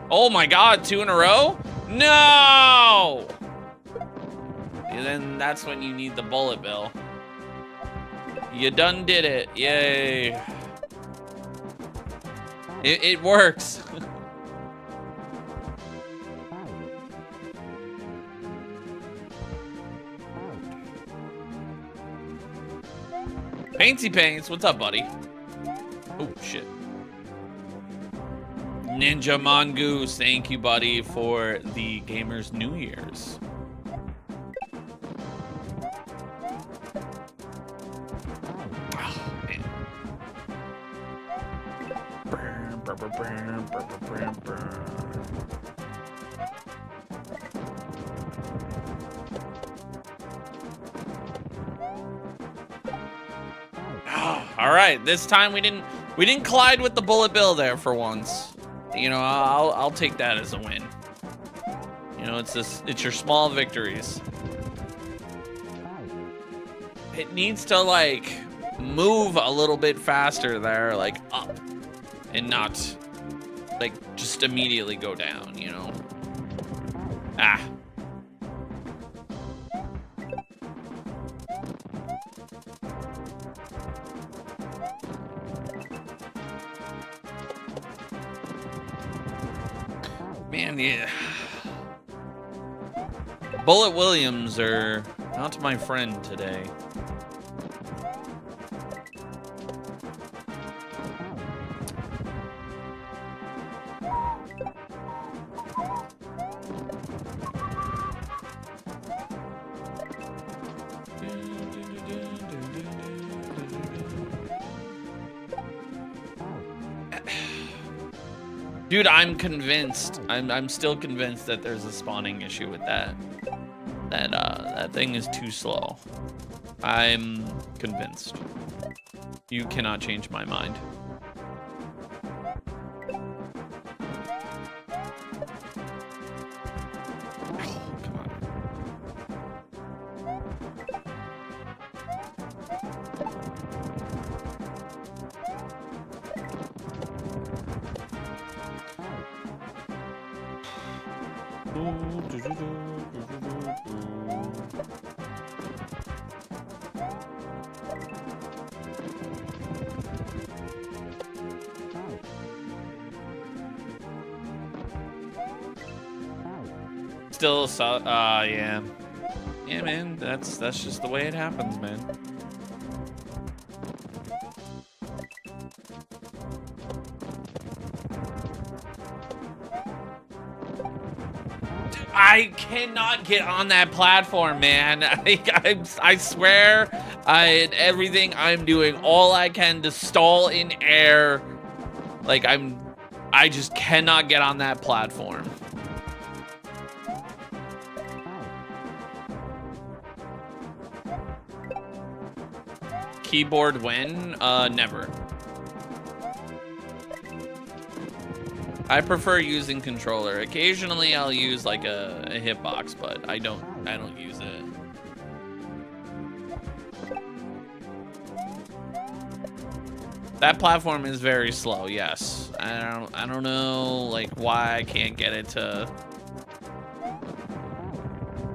Oh my God, 2 in a row? No! And then that's when you need the bullet bill. You done did it. Yay. It works. Paintsy Paints, what's up, buddy? Oh, shit. Ninja Mongoose, thank you, buddy, for the Gamers New Year's. All right, this time we didn't collide with the bullet bill there for once. You know, I'll take that as a win. You know, it's your small victories. It needs to like move a little bit faster there, like up, and not like just immediately go down, you know. Ah. Man, yeah. Bullet Williams are not my friend today. Dude, I'm convinced. I'm still convinced that there's a spawning issue with that. That thing is too slow. I'm convinced. You cannot change my mind. Oh, come on. Still, yeah. Yeah, man, that's just the way it happens, man. I cannot get on that platform, man. I swear, everything I'm doing, all I can to stall in air. Like, I just cannot get on that platform. Keyboard win? Never. I prefer using controller. Occasionally I'll use like a hitbox, but I don't use it. That platform is very slow, yes. I don't know like why I can't get it to,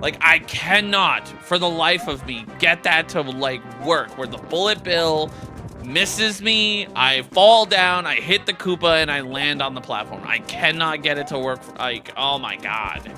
like, I cannot for the life of me get that to like work where the bullet bill misses me, I fall down, I hit the Koopa, and I land on the platform. I cannot get it to work. Like, oh my god.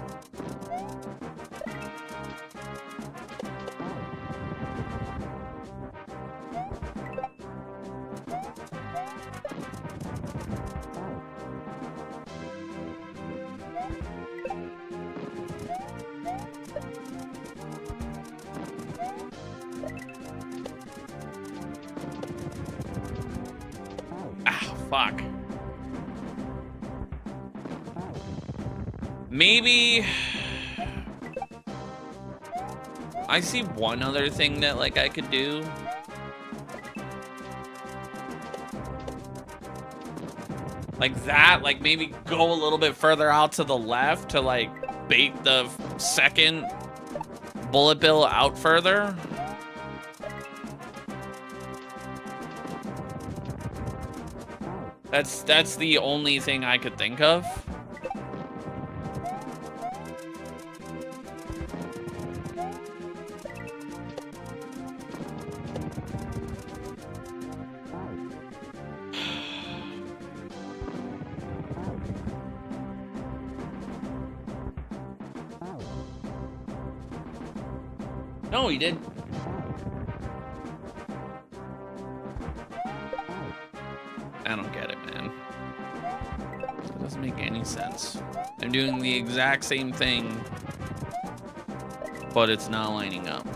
Fuck. Maybe I see one other thing that like I could do. Like that, like maybe go a little bit further out to the left to like bait the second bullet bill out further. That's the only thing I could think of. No, he did. I don't get it, man. It doesn't make any sense. They're doing the exact same thing, but it's not lining up.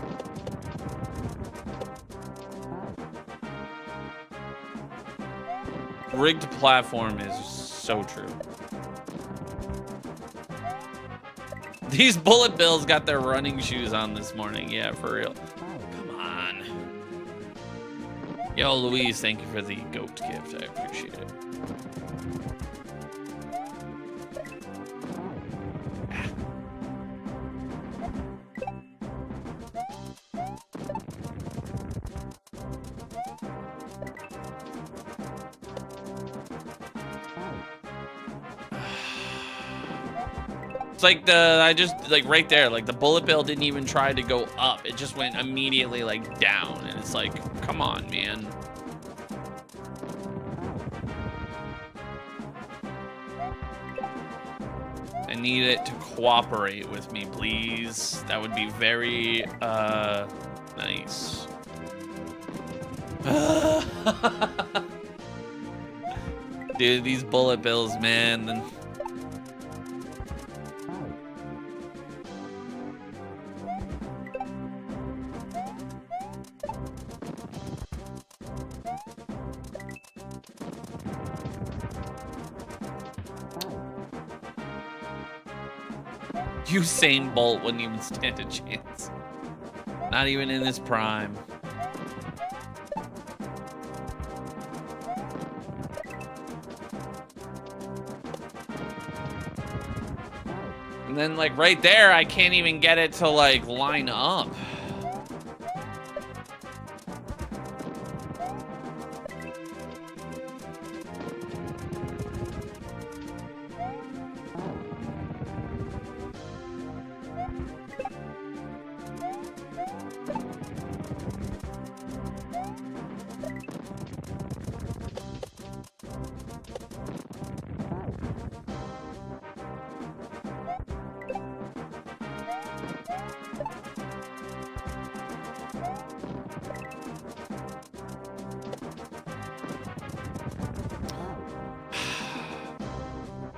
Rigged platform is so true. These bullet bills got their running shoes on this morning. Yeah, for real. Come on. Yo, Louise, thank you for the goat gift. I appreciate it. It's like right there, like the bullet bill didn't even try to go up. It just went immediately like down. And it's like, come on, man. I need it to cooperate with me, please. That would be very, nice. Dude, these bullet bills, man. Usain Bolt wouldn't even stand a chance. Not even in his prime. And then, like, right there, I can't even get it to, like, line up.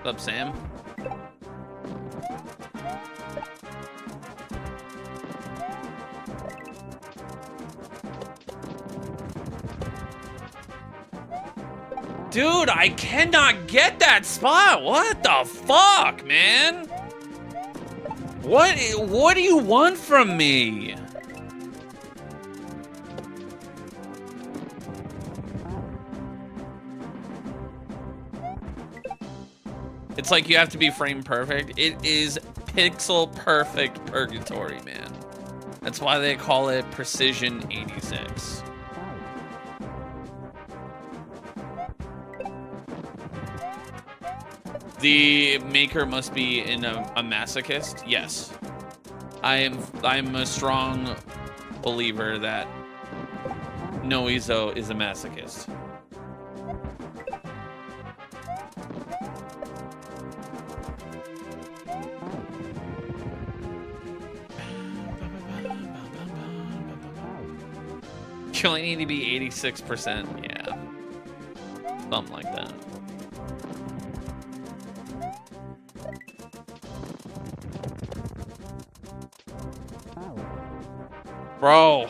What's up, Sam? Dude, I cannot get that spot. What the fuck, man? What do you want from me? It's like you have to be frame perfect. It is pixel perfect purgatory, man. That's why they call it Precision 86. The maker must be a masochist. Yes, I'm a strong believer that Nowieso is a masochist. You only need to be 86%. Yeah. Something like that. Bro.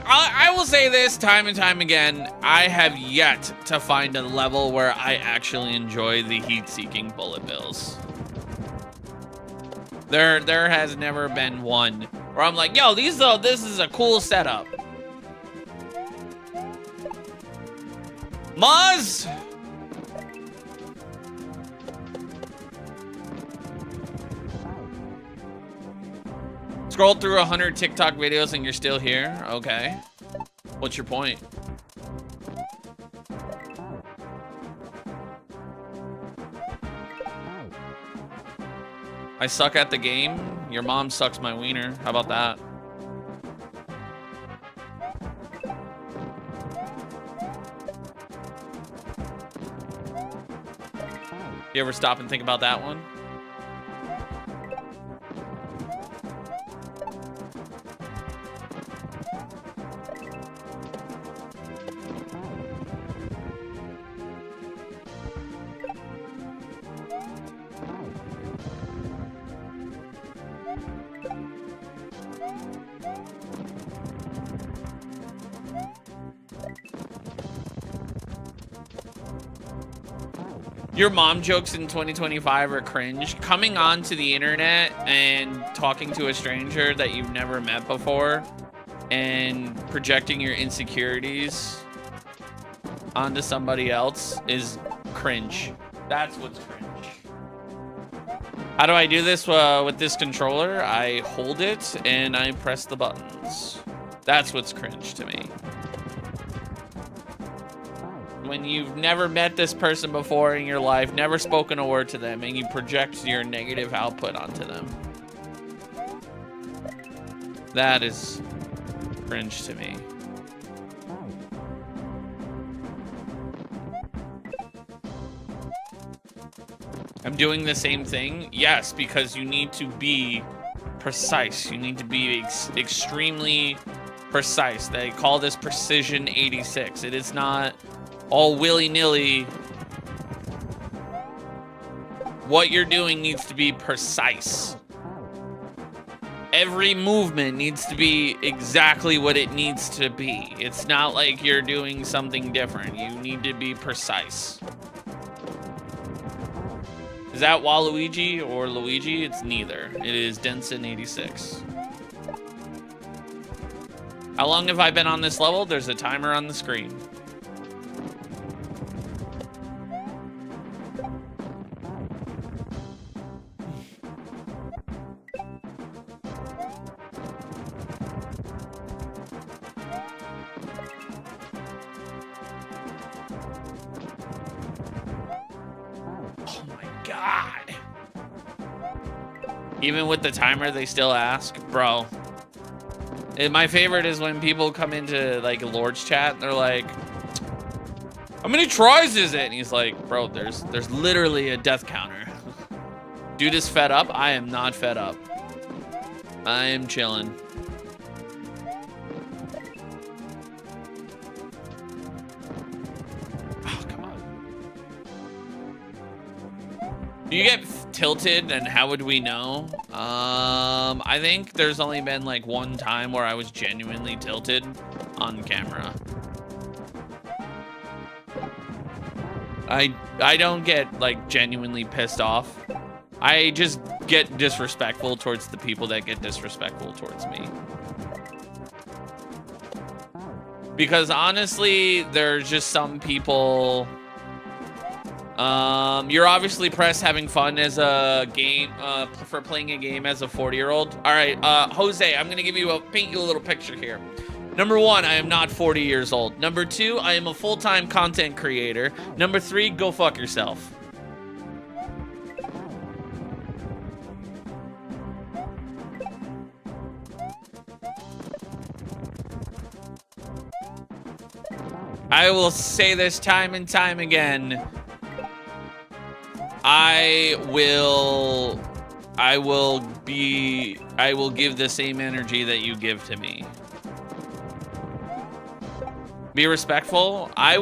I will say this time and time again, I have yet to find a level where I actually enjoy the heat-seeking bullet bills. There has never been one where I'm like, yo, this is a cool setup. Muzz! Scrolled through 100 TikTok videos and you're still here? Okay. What's your point? I suck at the game. Your mom sucks my wiener. How about that? You ever stop and think about that one? Your mom jokes in 2025 are cringe. Coming onto the internet and talking to a stranger that you've never met before and projecting your insecurities onto somebody else is cringe. That's what's cringe. How do I do this with this controller? I hold it and I press the buttons. That's what's cringe to me. When you've never met this person before in your life, never spoken a word to them, and you project your negative output onto them. That is cringe to me. I'm doing the same thing? Yes, because you need to be precise. You need to be extremely precise. They call this precision 86. It is not all willy-nilly. What you're doing needs to be precise. Every movement needs to be exactly what it needs to be. It's not like you're doing something different. You need to be precise. Is that Waluigi or Luigi? It's neither. It is Denson 86. How long have I been on this level? There's a timer on the screen. Even with the timer, they still ask, bro. My favorite is when people come into like Lord's chat and they're like, how many tries is it? And he's like, bro, there's literally a death counter. Dude is fed up. I am not fed up. I am chilling. Oh, come on. Do you get tilted, and how would we know? I think there's only been like one time where I was genuinely tilted on camera. I don't get like genuinely pissed off. I just get disrespectful towards the people that get disrespectful towards me. Because honestly, there's just some people. You're obviously pressed having fun as a game, for playing a game as a 40-year-old. All right, Jose, I'm gonna paint you a little picture here. Number 1, I am not 40 years old. Number 2, I am a full-time content creator. Number 3, go fuck yourself. I will say this time and time again. I will give the same energy that you give to me. Be respectful. I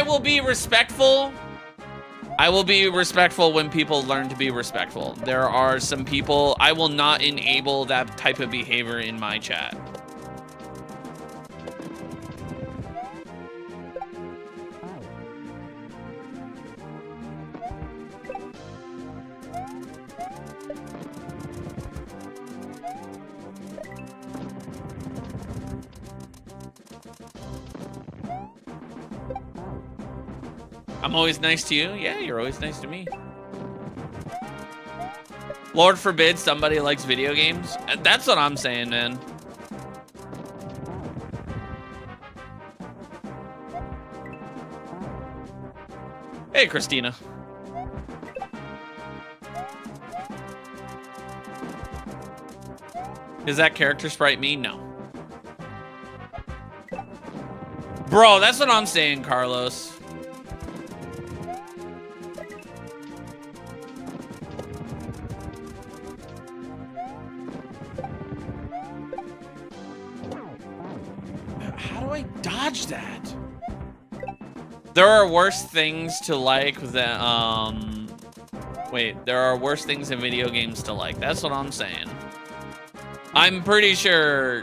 will be respectful. I will be respectful when people learn to be respectful. There are some people, I will not enable that type of behavior in my chat. I'm always nice to you. Yeah, you're always nice to me. Lord forbid somebody likes video games. That's what I'm saying, man. Hey, Christina. Is that character sprite me? No. Bro, that's what I'm saying, Carlos. How do I dodge that? There are worse things to like than, wait, there are worse things in video games to like. That's what I'm saying. I'm pretty sure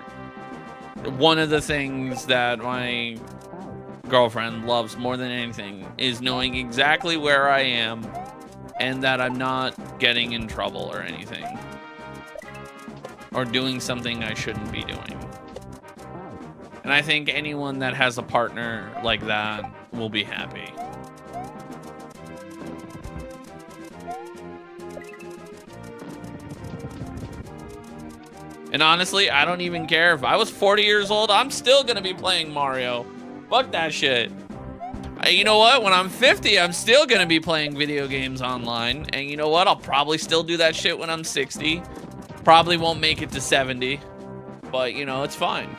one of the things that my girlfriend loves more than anything is knowing exactly where I am and that I'm not getting in trouble or anything. Or doing something I shouldn't be doing. And I think anyone that has a partner like that will be happy. And honestly, I don't even care. If I was 40 years old, I'm still gonna be playing Mario. Fuck that shit. You know what? When I'm 50, I'm still gonna be playing video games online. And you know what? I'll probably still do that shit when I'm 60. Probably won't make it to 70. But, you know, it's fine.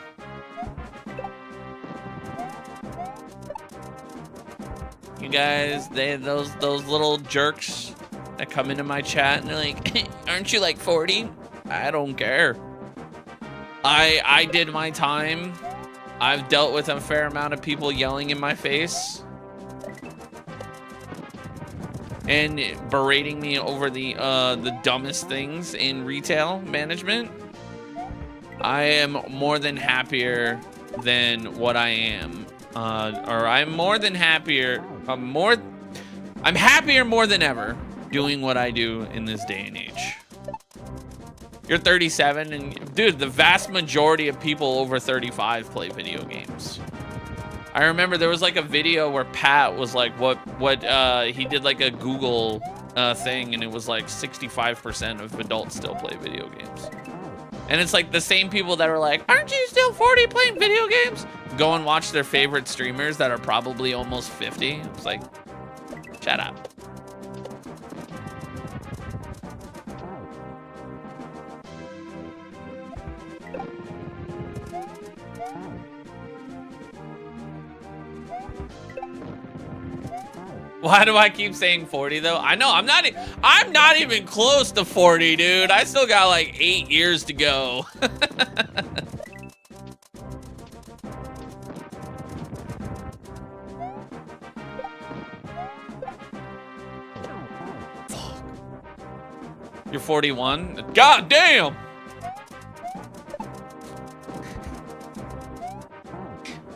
You guys, those little jerks that come into my chat and they're like, aren't you like 40? I don't care. I did my time. I've dealt with a fair amount of people yelling in my face and berating me over the dumbest things in retail management. I am more than happier than what I am, or I'm more than happier. I'm happier more than ever doing what I do in this day and age. You're 37, and dude, the vast majority of people over 35 play video games. I remember there was like a video where Pat was like, he did like a Google thing, and it was like 65% of adults still play video games. And it's like the same people that are like, aren't you still 40 playing video games? Go and watch their favorite streamers that are probably almost 50. It's like, shut up. Why do I keep saying 40 though? I know I'm not even close to 40, dude. I still got like 8 years to go. Fuck. You're 41? God damn.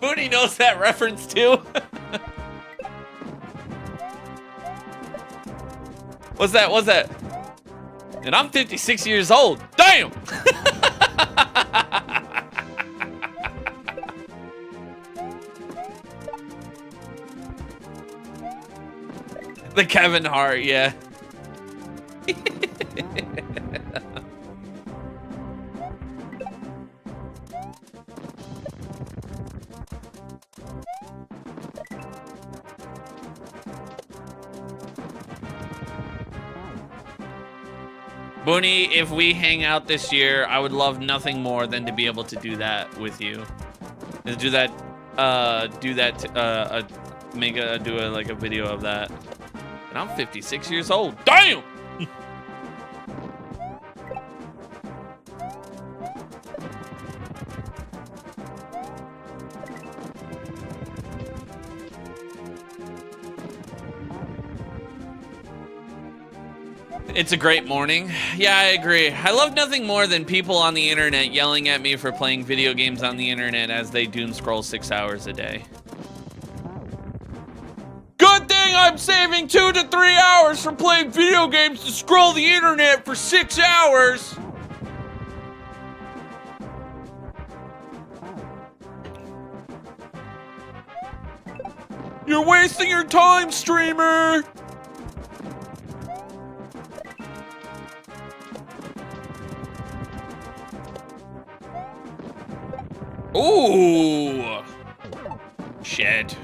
Booty knows that reference too. What's that? And I'm 56 years old. Damn! The Kevin Hart, yeah. Booney, if we hang out this year, I would love nothing more than to be able to do that with you. Do like a video of that. And I'm 56 years old. Damn! It's a great morning. Yeah, I agree. I love nothing more than people on the internet yelling at me for playing video games on the internet as they doom scroll 6 hours a day. Good thing I'm saving 2 to 3 hours from playing video games to scroll the internet for 6 hours. You're wasting your time, streamer. Ooh! Shit.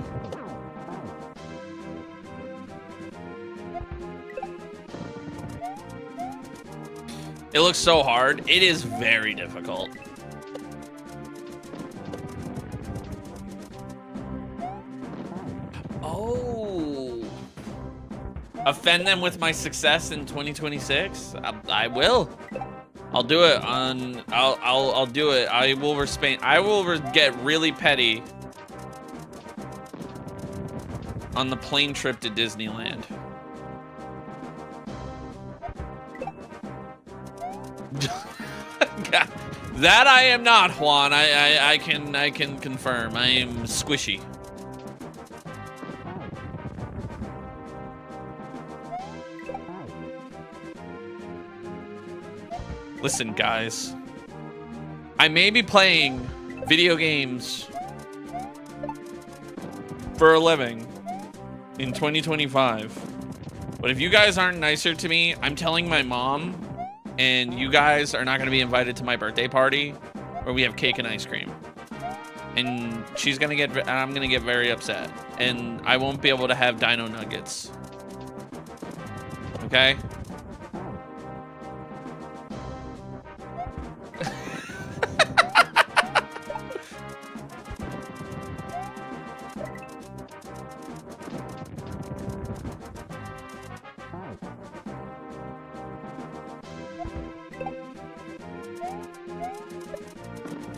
It looks so hard. It is very difficult. Oh. Offend them with my success in 2026? I will. I'll do it on. I'll do it. I will get really petty on the plane trip to Disneyland. That I am not, Juan. I can confirm. I am squishy. Listen, guys. I may be playing video games for a living in 2025. But if you guys aren't nicer to me, I'm telling my mom, and you guys are not going to be invited to my birthday party where we have cake and ice cream. And she's going to get, and I'm going to get very upset. And I won't be able to have dino nuggets. Okay?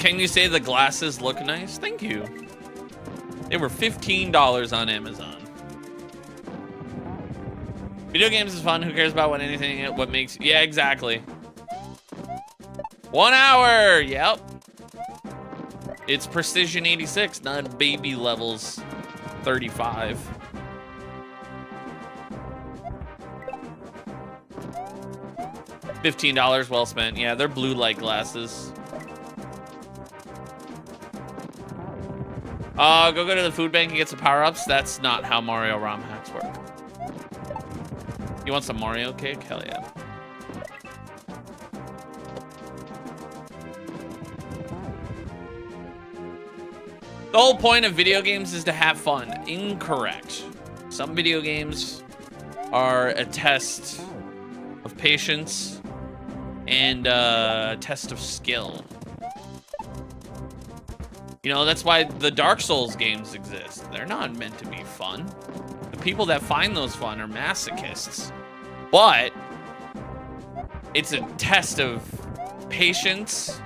Can you say the glasses look nice? Thank you. They were $15 on Amazon. Video games is fun. Who cares about what makes... Yeah, exactly. 1 hour. Yep. It's precision 86, not baby levels 35. $15 well spent. Yeah, they're blue light glasses. Go to the food bank and get some power-ups. That's not how Mario ROM hacks work. You want some Mario cake? Hell yeah. The whole point of video games is to have fun. Incorrect. Some video games are a test of patience and a test of skill. You know, that's why the Dark Souls games exist. They're not meant to be fun. The people that find those fun are masochists. But it's a test of patience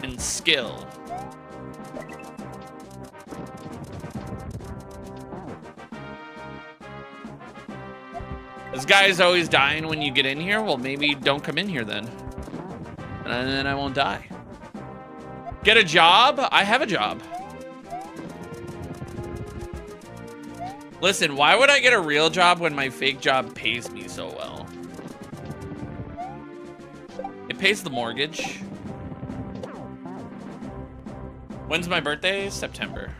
and skill. This guy is always dying when you get in here. Well, maybe don't come in here then. And then I won't die. Get a job? I have a job. Listen, why would I get a real job when my fake job pays me so well? It pays the mortgage. When's my birthday? September.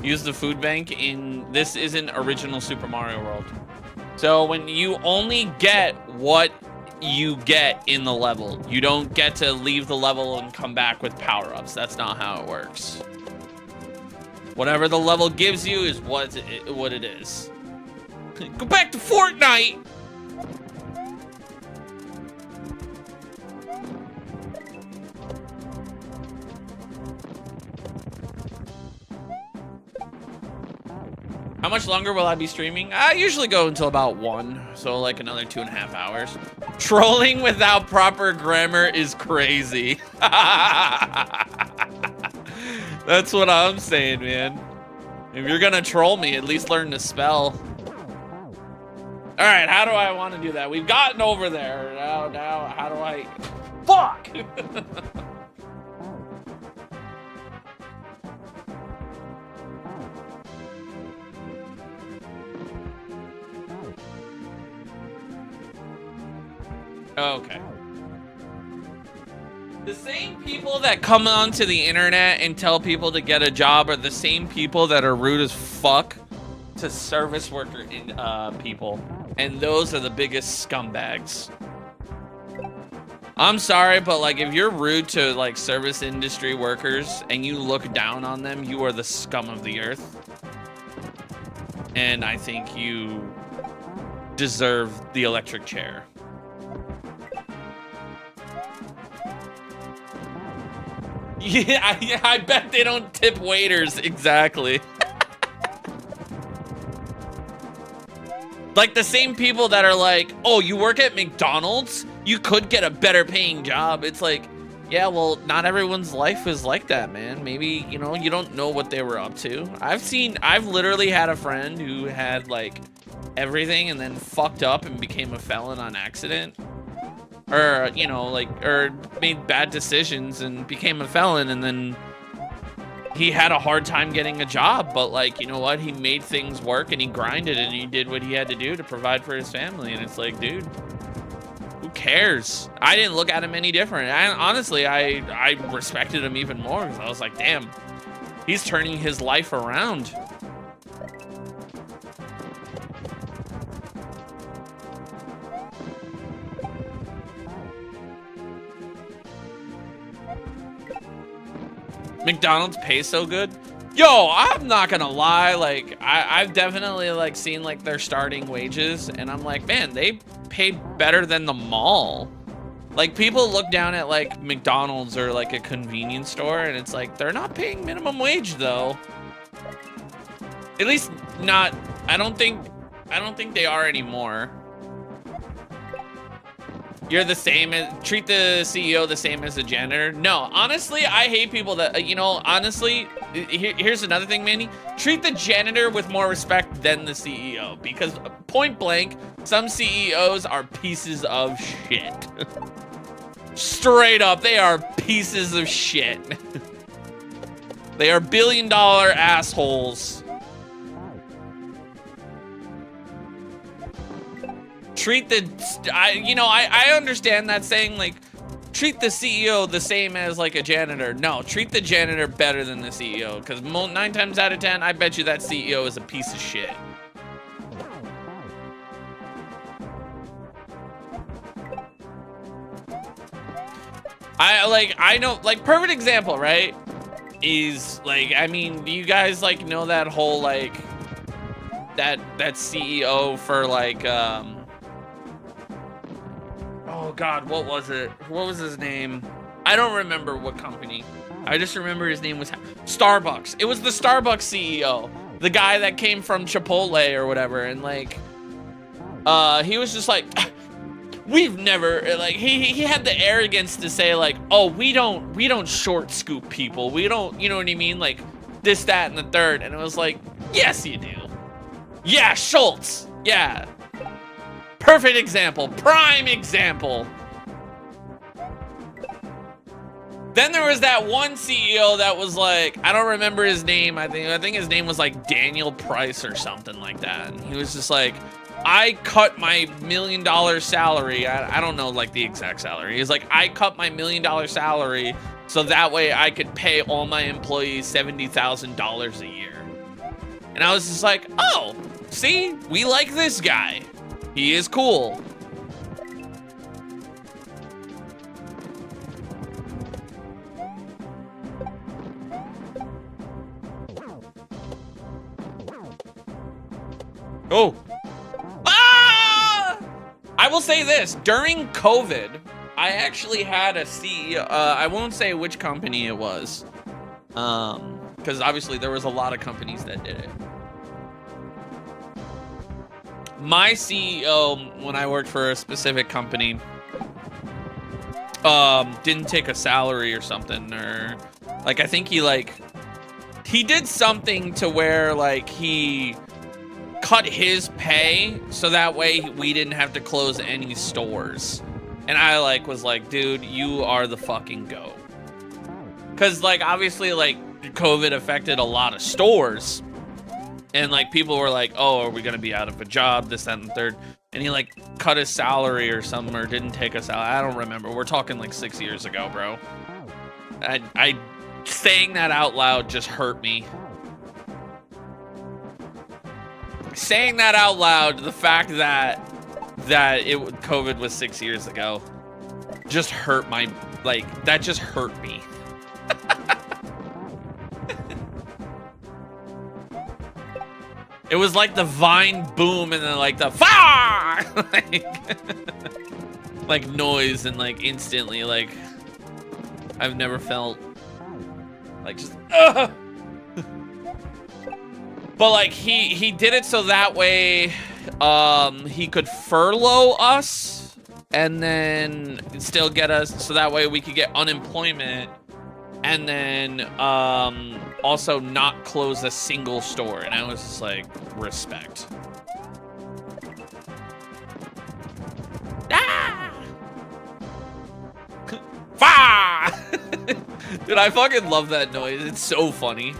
Use the food bank in... This isn't original Super Mario World. So when you only get what you get in the level, you don't get to leave the level and come back with power-ups. That's not how it works. Whatever the level gives you is what it is. Go back to Fortnite! How much longer will I be streaming? I usually go until about 1, so like another 2.5 hours. Trolling without proper grammar is crazy. That's what I'm saying, man. If you're gonna troll me, at least learn to spell. All right, how do I want to do that? We've gotten over there. Now, how do I? Fuck! Okay. The same people that come onto the internet and tell people to get a job are the same people that are rude as fuck to service worker people. And those are the biggest scumbags. I'm sorry, but like if you're rude to like service industry workers and you look down on them, you are the scum of the earth. And I think you deserve the electric chair. Yeah, I bet they don't tip waiters. Exactly. Like the same people that are like, oh, you work at McDonald's? You could get a better paying job. It's like, yeah, well, not everyone's life is like that, man. Maybe, you know, you don't know what they were up to. I've literally had a friend who had like everything and then fucked up and became a felon on accident. Or, you know, like, or made bad decisions and became a felon, and then he had a hard time getting a job, but like, you know what? He made things work and he grinded and he did what he had to do to provide for his family. And it's like, dude, who cares? I didn't look at him any different. Honestly, I respected him even more because I was like, damn, he's turning his life around. McDonald's pays so good. Yo, I'm not gonna lie, like I've definitely like seen like their starting wages and I'm like, man, they pay better than the mall. Like, people look down at, like, McDonald's or, like, a convenience store, and it's like, they're not paying minimum wage, though. At least not, I don't think they are anymore. You're the same as, treat the CEO the same as a janitor. No, honestly, I hate people that, you know, honestly, here's another thing, Manny. Treat the janitor with more respect than the CEO, because point blank, some CEOs are pieces of shit. Straight up, they are pieces of shit. They are billion-dollar assholes. Treat the, I understand that saying, like, treat the CEO the same as, like, a janitor. No, treat the janitor better than the CEO, because 9 times out of 10, I bet you that CEO is a piece of shit. I know, like, perfect example, right? Is, like, I mean, do you guys, like, know that whole, like, that CEO for, like, oh God, what was it? What was his name? I don't remember what company. I just remember his name was Starbucks. It was the Starbucks CEO. The guy that came from Chipotle or whatever. And like, he was just like, we've never, like, he had the arrogance to say like, oh, we don't short scoop people. We don't, you know what I mean? Like this, that, and the third. And it was like, yes, you do. Yeah, Schultz. Yeah. Perfect example, prime example. Then there was that one CEO that was like, I don't remember his name. I think his name was like Daniel Price or something like that. And he was just like, I cut my $1 million salary. I don't know like the exact salary. He's like, I cut my $1 million salary so that way I could pay all my employees $70,000 a year. And I was just like, oh, see, we like this guy. He is cool. Oh. Ah! I will say this. During COVID, I actually had a CEO. I won't say which company it was. Because obviously there was a lot of companies that did it. My CEO, when I worked for a specific company, didn't take a salary or something, or like, I think he did something to where like he cut his pay so that way we didn't have to close any stores. And I like was like, dude, you are the fucking GOAT. Cause like, obviously like COVID affected a lot of stores. And like people were like, oh, are we gonna be out of a job, this, that, and the third. And he like cut his salary or something, or didn't take a salary. I don't remember. We're talking like 6 years ago, bro. I saying that out loud just hurt me. Saying that out loud, the fact that COVID was 6 years ago just hurt my, like, that just hurt me. It was like the Vine boom and then like the fire, like noise, and like instantly, like I've never felt like just but like he did it so that way he could furlough us and then still get us, so that way we could get unemployment, and then also not close a single store. And I was just like, respect. Ah! Dude, I fucking love that noise. It's so funny.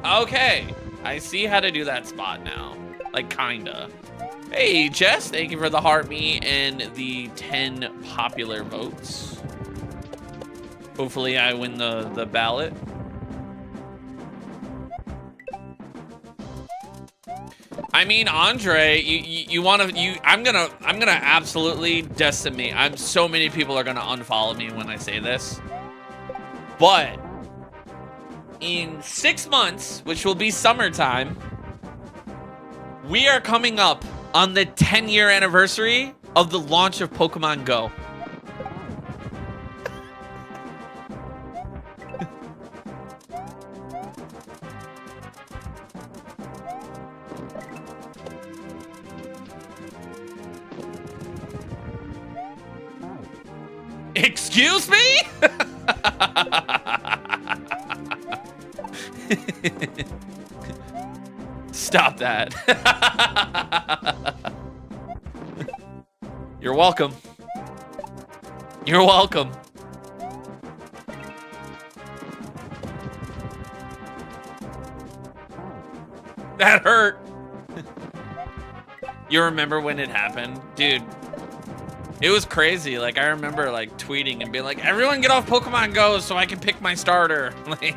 Okay, I see how to do that spot now. Like, kinda. Hey, Jess, thank you for the heart me and the 10 popular votes. Hopefully I win the ballot. I mean, Andre, I'm gonna absolutely decimate. So many people are gonna unfollow me when I say this. But in 6 months, which will be summertime, We are coming up on the 10-year anniversary of the launch of Pokemon Go. Excuse me? Stop that. You're welcome. You're welcome. That hurt. You remember when it happened? Dude, it was crazy. Like, I remember, like, tweeting and being like, everyone get off Pokemon Go so I can pick my starter. Like,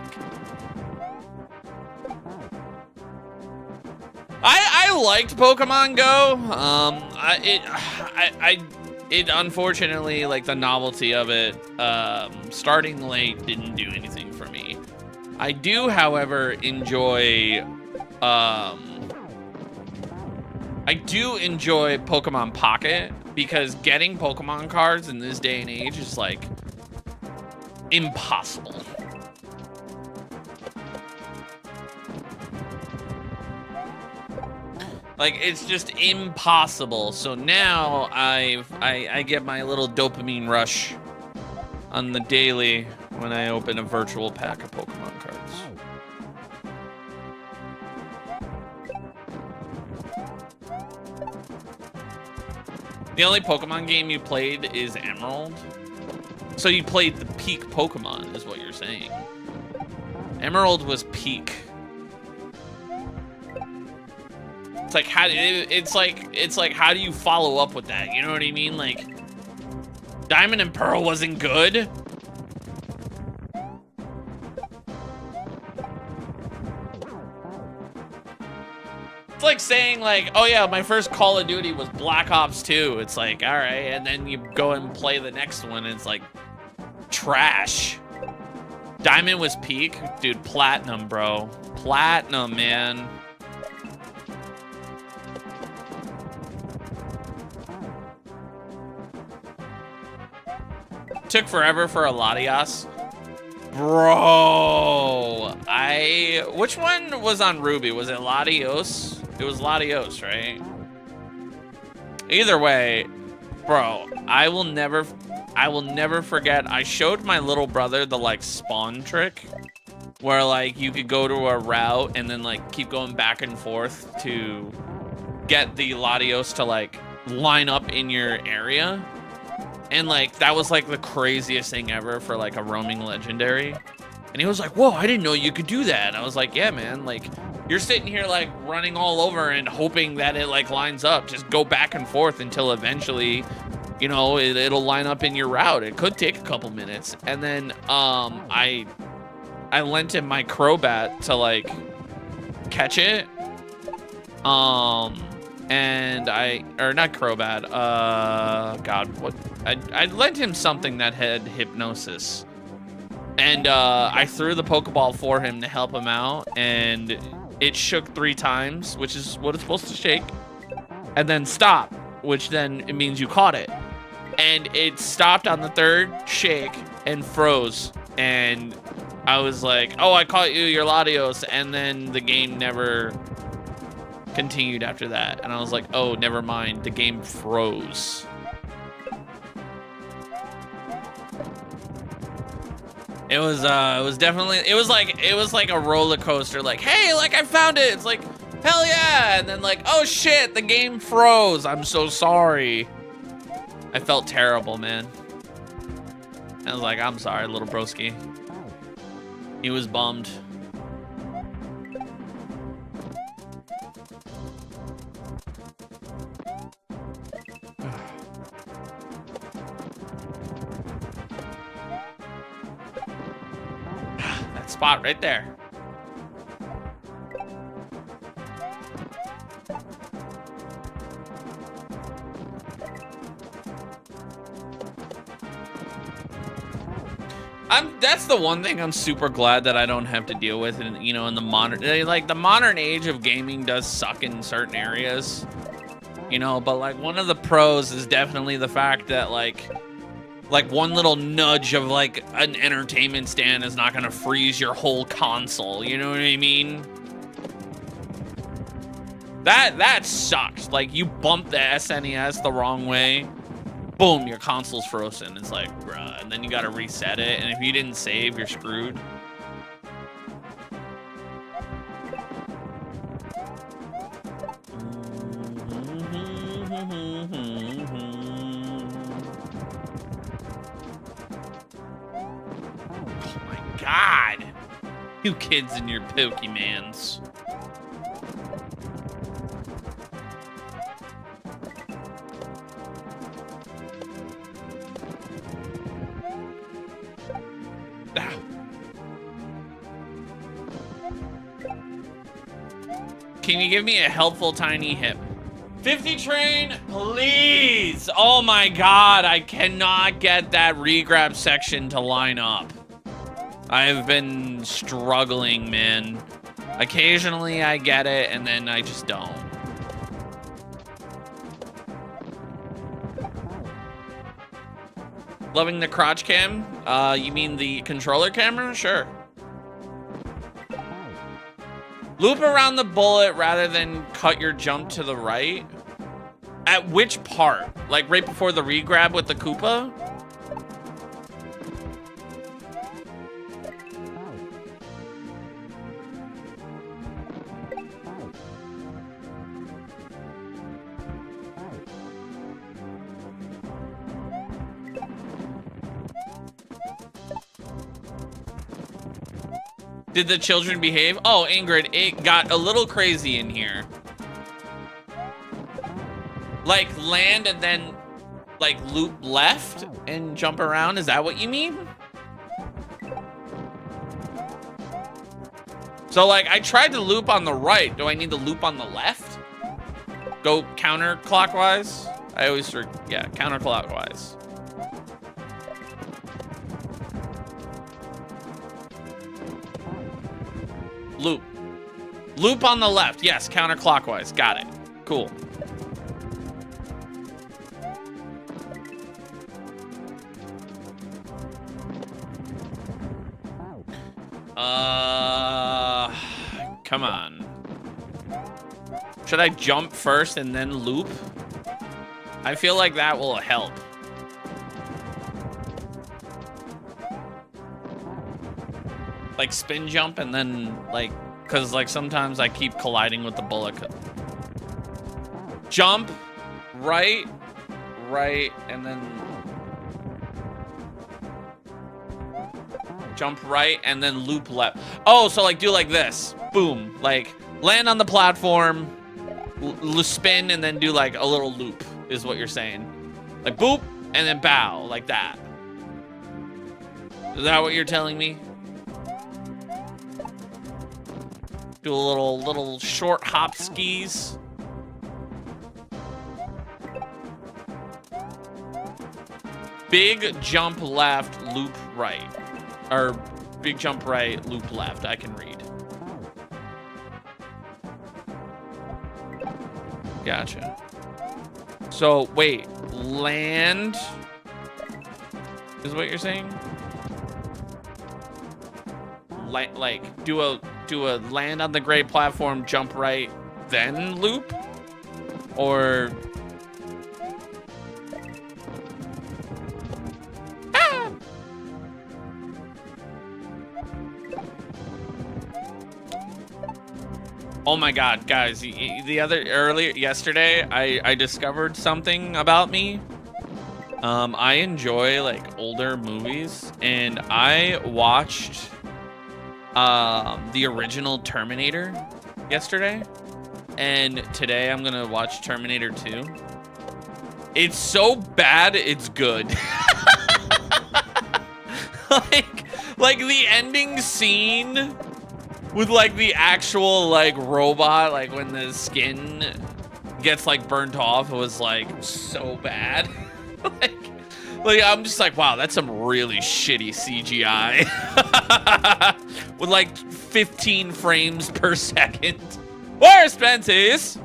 I liked Pokemon Go. It unfortunately, like, the novelty of it, starting late didn't do anything for me. I do, however, enjoy, Pokemon Pocket, because getting Pokemon cards in this day and age is, like, impossible. Like, it's just impossible. So now I get my little dopamine rush on the daily when I open a virtual pack of Pokemon cards. The only Pokemon game you played is Emerald? So you played the peak Pokemon, is what you're saying. Emerald was peak. It's like how do you follow up with that? You know what I mean? Like, Diamond and Pearl wasn't good. It's like saying, like, oh yeah, my first Call of Duty was Black Ops 2. It's like, all right, and then you go and play the next one, and it's like trash. Diamond was peak, dude. Platinum, bro. Platinum, man. Took forever for a Latias. Bro, which one was on Ruby? Was it Latios? It was Latios, right? Either way, bro, I will never forget. I showed my little brother the, like, spawn trick where, like, you could go to a route and then, like, keep going back and forth to get the Latios to, like, line up in your area. And, like, that was, like, the craziest thing ever for, like, a roaming legendary. And he was like, whoa, I didn't know you could do that. I was like, yeah, man, like, you're sitting here, like, running all over and hoping that it, like, lines up. Just go back and forth until eventually, you know, it'll line up in your route. It could take a couple minutes. And then I lent him my Crobat to, like, catch it. And not Crobat, God, what? I lent him something that had hypnosis. And I threw the Pokeball for him to help him out, and it shook 3 times, which is what it's supposed to shake, and then stop, which then it means you caught it. And it stopped on the 3rd shake and froze. And I was like, oh, I caught you, your Latios, and then the game never continued after that. And I was like, oh, never mind, the game froze. It was definitely, it was like a roller coaster. Like, hey, like, I found it. It's like, hell yeah. And then, like, oh shit, the game froze. I'm so sorry. I felt terrible, man. I was like, I'm sorry, little broski. He was bummed. Spot right there. That's the one thing I'm super glad that I don't have to deal with. And you know, in the modern, like the modern age of gaming does suck in certain areas, you know. But like one of the pros is definitely the fact that like one little nudge of like an entertainment stand is not gonna freeze your whole console. You know what I mean? That sucks. Like you bump the SNES the wrong way. Boom, your console's frozen. It's like, bruh, and then you gotta reset it, and if you didn't save, you're screwed. Oh my god! You kids and your Pokemons. Can you give me a helpful tiny hip? 50 train, please. Oh my god, I cannot get that regrab section to line up. I've been struggling, man. Occasionally I get it, and then I just don't. Loving the crotch cam? You mean the controller camera? Sure. Loop around the bullet rather than cut your jump to the right. At which part? Like right before the regrab with the Koopa? Did the children behave? Oh, Ingrid, it got a little crazy in here. Like land and then like loop left and jump around. Is that what you mean? So like I tried to loop on the right. Do I need to loop on the left? Go counterclockwise? I always, yeah, counterclockwise. Loop. Loop on the left. Yes, counterclockwise. Got it. Cool. Come on. Should I jump first and then loop? I feel like that will help. Like spin jump and then like, cause like sometimes I keep colliding with the bullet. Jump, right, and then jump right and then loop left. Oh, so like do like this, boom, like land on the platform, spin and then do like a little loop is what you're saying. Like boop and then bow like that. Is that what you're telling me? Do a little short hop skis. Big jump left, loop right. Or big jump right, loop left. I can read. Gotcha. So wait, land is what you're saying? Like do a land on the gray platform, jump right, then loop? Or oh my god, guys, yesterday I discovered something about me. I enjoy like older movies, and I watched the original Terminator yesterday, and today I'm gonna watch Terminator 2. It's so bad it's good. like the ending scene with like the actual like robot, like when the skin gets like burnt off, it was like so bad. Like, I'm just like, wow, that's some really shitty CGI. With like 15 frames per second. Or Spences.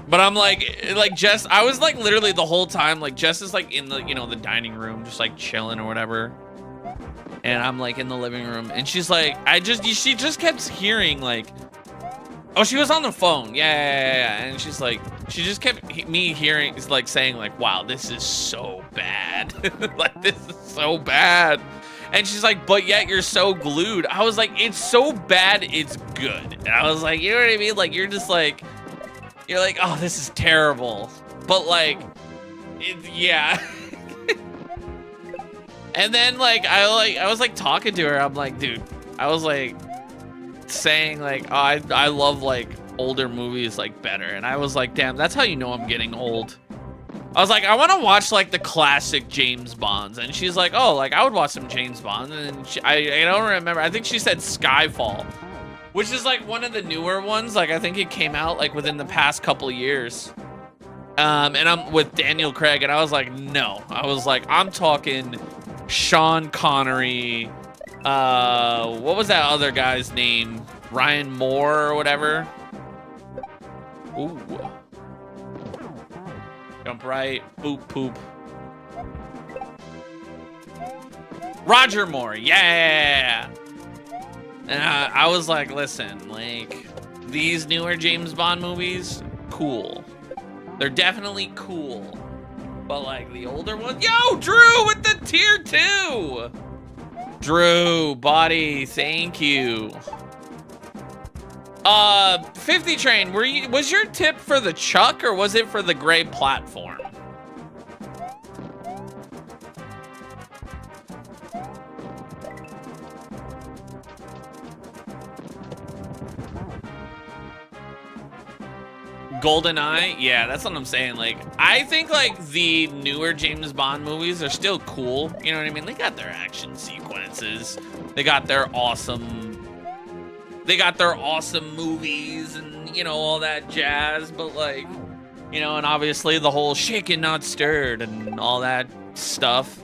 But I'm like Jess, I was like literally the whole time, like Jess is like in the, you know, the dining room, just like chilling or whatever. And I'm like in the living room and she's like, she just kept hearing like, oh, she was on the phone. Yeah. And she's like, she just kept me hearing, like saying like, wow, this is so bad. Like, this is so bad. And she's like, but yet you're so glued. I was like, it's so bad, it's good. And I was like, you know what I mean? Like, you're just like, you're like, oh, this is terrible. But like, yeah. And then like, I was like talking to her. I'm like, dude, I was like saying like, oh, I love like older movies like better. And I was like, damn, that's how you know I'm getting old. I was like, I want to watch like the classic James Bonds. And she's like, oh, like I would watch some James Bond. And I don't remember. I think she said Skyfall, which is like one of the newer ones. Like I think it came out like within the past couple years. And I'm with Daniel Craig. And I was like, no. I was like, I'm talking Sean Connery. What was that other guy's name? Ryan Moore or whatever. Ooh. Jump right, boop, poop. Roger Moore, yeah. And I was like, listen, like, these newer James Bond movies, cool. They're definitely cool. But like the older ones, yo, Drew with the tier 2. Drew, buddy, thank you. 50 Train, was your tip for the Chuck or was it for the gray platform? GoldenEye, yeah, that's what I'm saying. Like, I think like the newer James Bond movies are still cool. You know what I mean? They got their action sequences. They got their awesome movies and, you know, all that jazz. But like, you know, and obviously the whole shaken not stirred and all that stuff.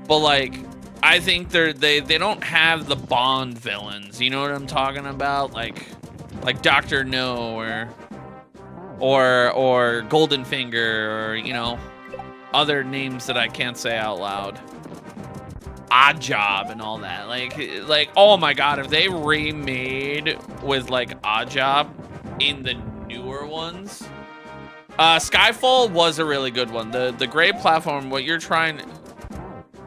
But like, I think they don't have the Bond villains. You know what I'm talking about? Like Dr. No or Goldenfinger, or, you know, other names that I can't say out loud. Odd Job and all that. Like, oh my God, if they remade with like Odd Job in the newer ones. Skyfall was a really good one. The gray platform, what you're trying,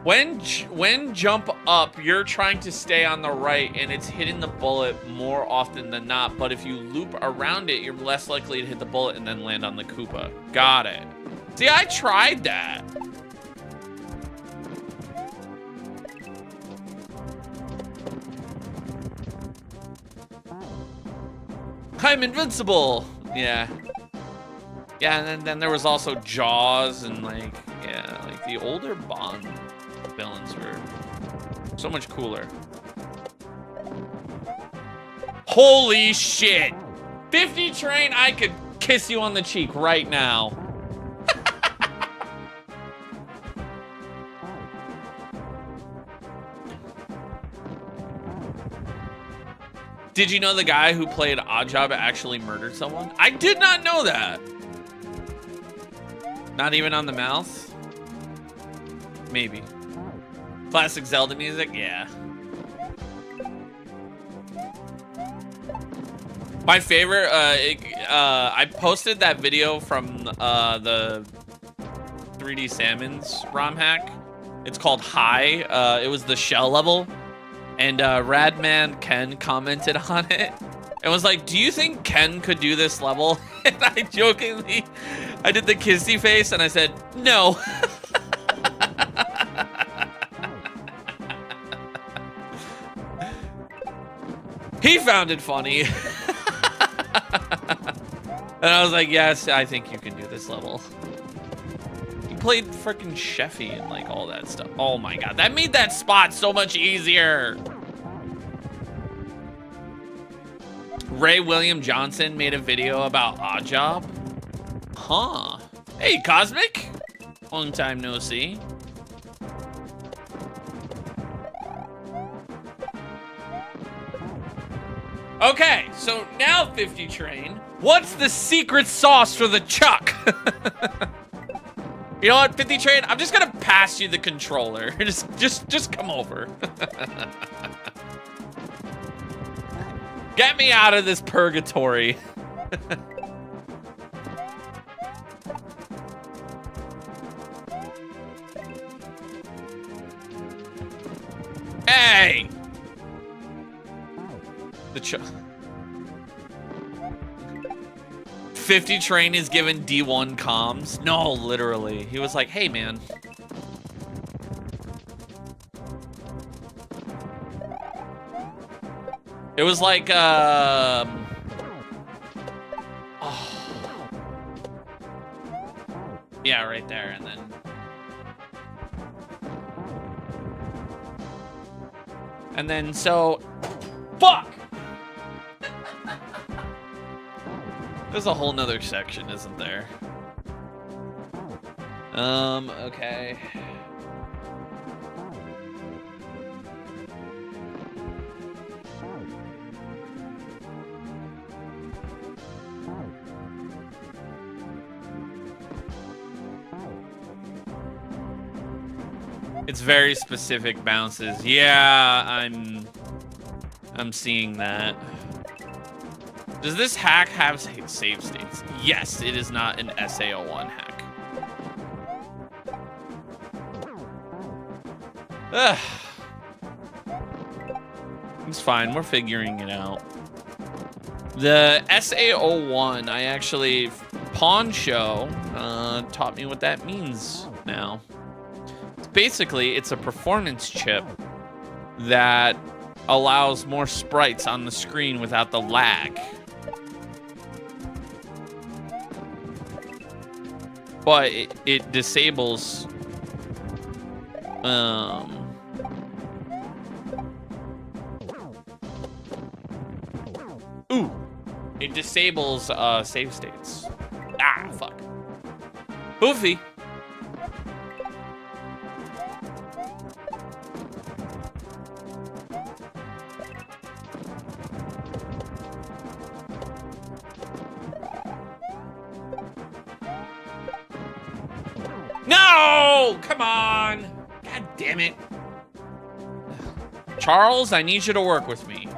when jump up, you're trying to stay on the right and it's hitting the bullet more often than not. But if you loop around it, you're less likely to hit the bullet and then land on the Koopa. Got it. See, I tried that. I'm invincible. Yeah. Yeah, and then there was also Jaws and like, yeah, like the older Bond villains were so much cooler. Holy shit. 50 Train, I could kiss you on the cheek right now. Did you know the guy who played Oddjob actually murdered someone? I did not know that. Not even on the mouth? Maybe. Classic Zelda music? Yeah. My favorite, I posted that video from the 3D Salmons Romhack. It's called High. It was the shell level. And Radman Ken commented on it and was like, do you think Ken could do this level? And I jokingly, I did the kissy face and I said, no. He found it funny. And I was like, yes, I think you can do this level. He played freaking Sheffy and like all that stuff. Oh my God, that made that spot so much easier. Ray William Johnson made a video about Oddjob. Huh. Hey, Cosmic. Long time no see. Okay, so now 50 train. What's the secret sauce for the Chuck? You know what, 50 train? I'm just gonna pass you the controller. Just come over. Get me out of this purgatory. Hey! The Chuck. 50 train is given D1 comms. No, literally. He was like, hey, man. It was like, oh. Yeah, right there, and then. And then, so, fuck! There's a whole nother section, isn't there? Okay. It's very specific bounces. Yeah, I'm seeing that. Does this hack have save states? Yes, it is not an SAO1 hack. Ugh. It's fine, we're figuring it out. The SAO1, I actually, Pawn Show taught me what that means now. Basically, it's a performance chip that allows more sprites on the screen without the lag. But it disables it disables save states. Ah, fuck. Boofy. No! Come on! God damn it. Charles, I need you to work with me.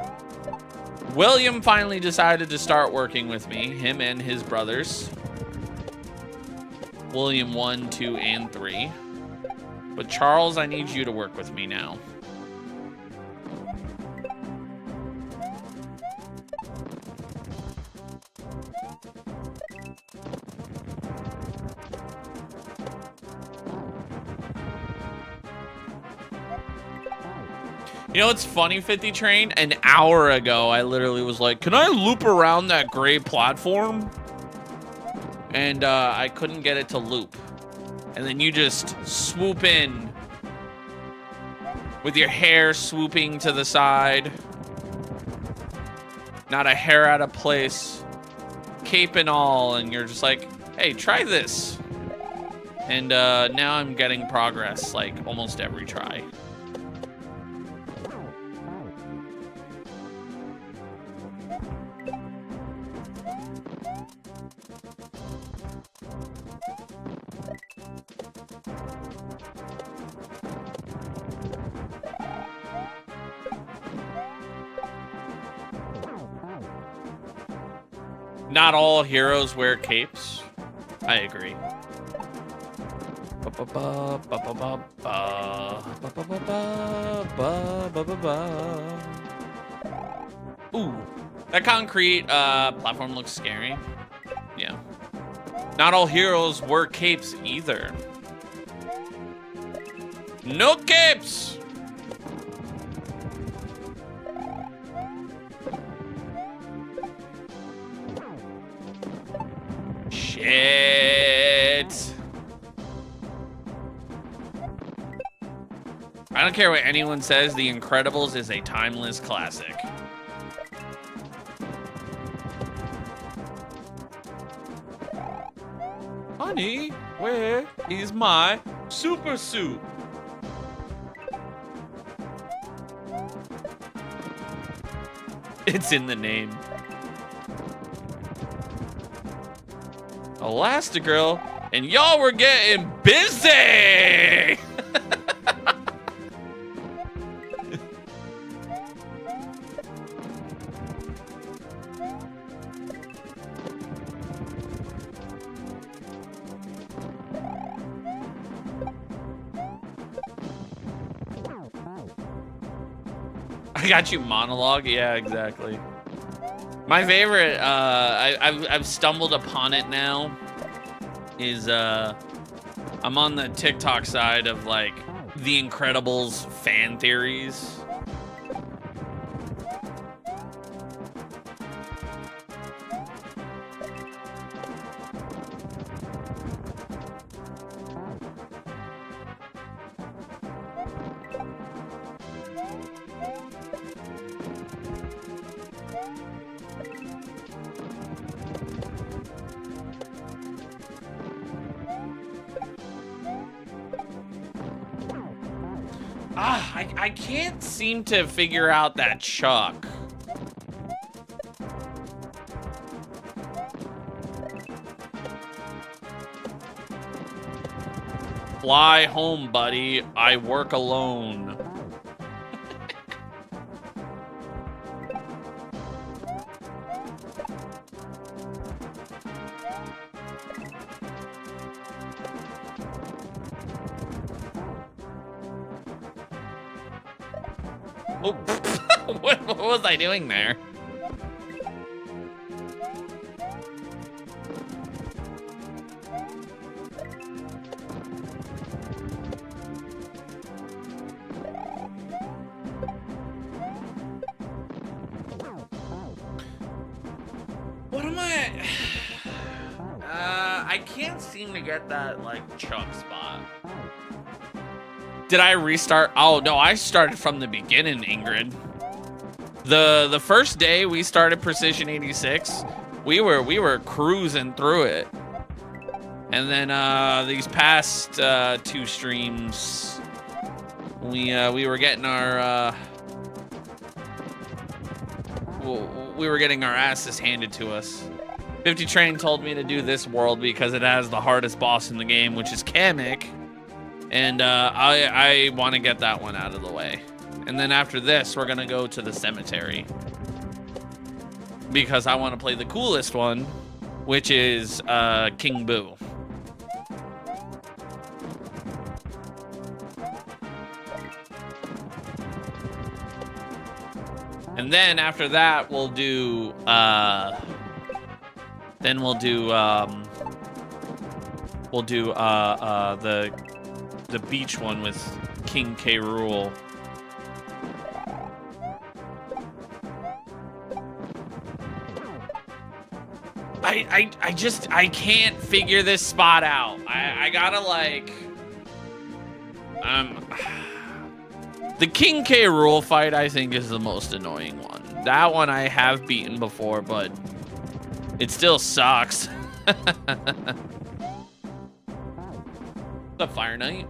William finally decided to start working with me, him and his brothers. William 1, 2, and 3. But Charles, I need you to work with me now. You know what's funny, 50 Train? An hour ago, I literally was like, can I loop around that gray platform? And I couldn't get it to loop. And then you just swoop in with your hair swooping to the side. Not a hair out of place. Cape and all. And you're just like, hey, try this. And now I'm getting progress like almost every try. Not all heroes wear capes. I agree. Ooh, that concrete platform looks scary. Yeah. Not all heroes wear capes either. No capes! Shit. I don't care what anyone says, The Incredibles is a timeless classic. Honey, Where is my super suit? It's in the name. Elastigirl, and y'all were getting busy! I got you monologue? Yeah, exactly. My favorite, I've stumbled upon it now, is I'm on the TikTok side of like The Incredibles fan theories. I can't seem to figure out that Chuck. Fly home, buddy. I work alone. Oh, what was I doing there? What am I? I can't seem to get that, like, Chuck spot. Did I restart? Oh, no, I started from the beginning, Ingrid. The first day we started Precision 86, we were cruising through it. And then these past 2 streams, we were getting our we were getting our asses handed to us. 50 Train told me to do this world because it has the hardest boss in the game, which is Kamek. And I want to get that one out of the way. And then after this, we're going to go to the cemetery. Because I want to play the coolest one, which is King Boo. And then after that, we'll do the beach one with King K. Rool. I can't figure this spot out. I gotta like the King K. Rool fight I think is the most annoying one. That one I have beaten before, but it still sucks. The Fire Knight.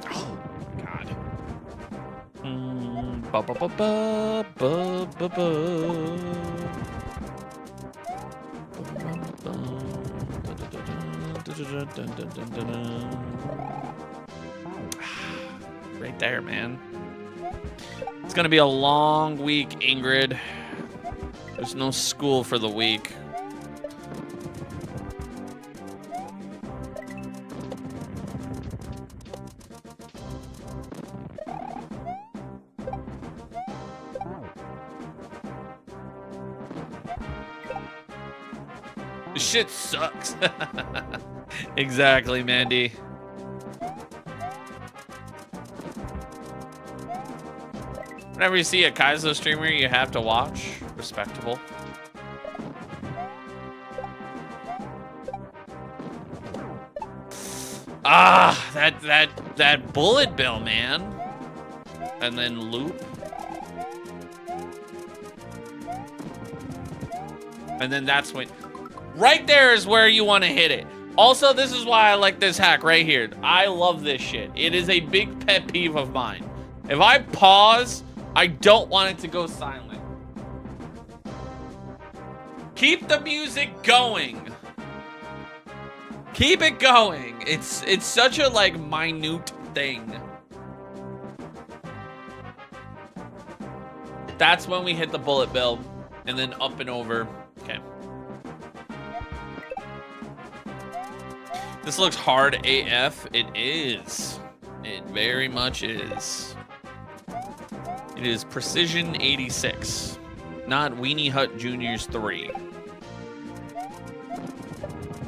Oh God. Ba ba ba ba ba ba ba. Right there, man. It's gonna be a long week, Ingrid. There's no school for the week. This shit sucks. Exactly, Mandy. Whenever you see a Kaizo streamer, you have to watch. Respectable. Ah, that bullet bill, man. And then loop. And then that's when... Right there is where you want to hit it. Also, this is why I like this hack right here. I love this shit. It is a big pet peeve of mine. If I pause, I don't want it to go silent. Keep the music going. Keep it going. It's such a like minute thing. That's when we hit the bullet bill and then up and over. Okay. This looks hard AF. It is. It very much is. It is Precision 86, not Weenie Hut Juniors 3.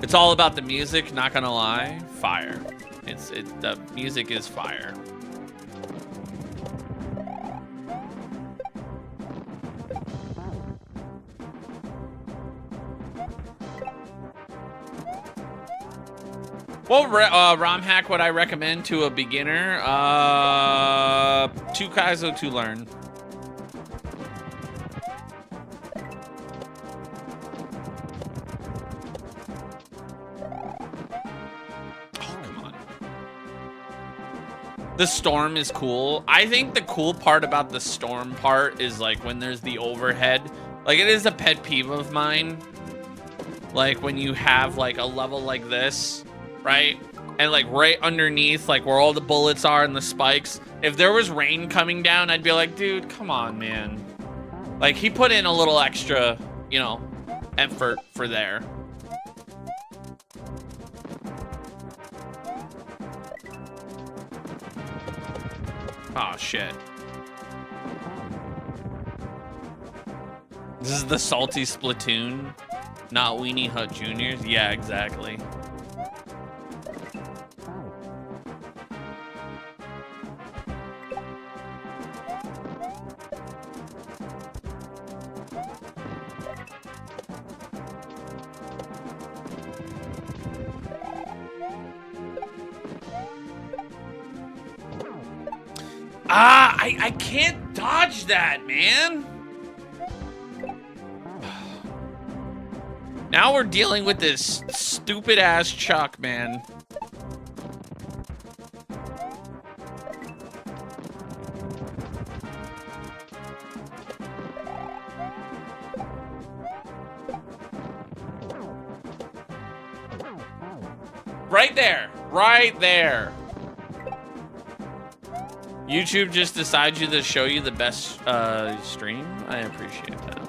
It's all about the music, not gonna lie. Fire. The music is fire. What ROM hack would I recommend to a beginner? Kaizo to learn. The storm is cool. I think the cool part about the storm part is like when there's the overhead. Like it is a pet peeve of mine. Like when you have like a level like this, right? And like right underneath, like where all the bullets are and the spikes. If there was rain coming down, I'd be like, dude, come on, man. Like he put in a little extra, you know, effort for there. Oh, shit. This is the salty Splatoon, not Weenie Hut Juniors. Yeah, exactly. I can't dodge that, man. Now we're dealing with this stupid ass Chuck, man. Right there. Right there. YouTube just decides to show you the best stream. I appreciate that.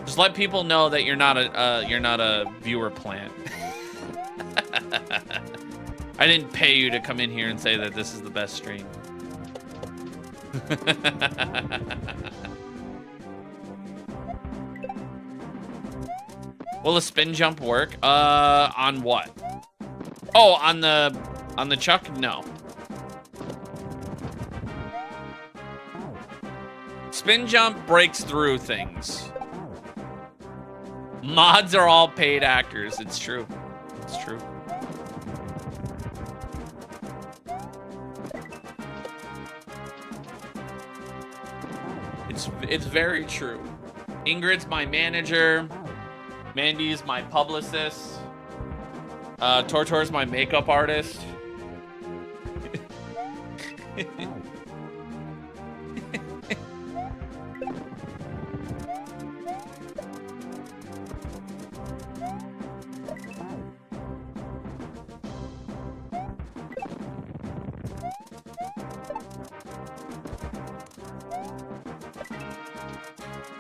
Just let people know that you're not a viewer plant. I didn't pay you to come in here and say that this is the best stream. Will a spin jump work? On what? Oh, on the Chuck? No. Spin jump breaks through things. Mods are all paid actors. It's true. It's true. It's very true. Ingrid's my manager. Mandy's my publicist. Tortor's my makeup artist.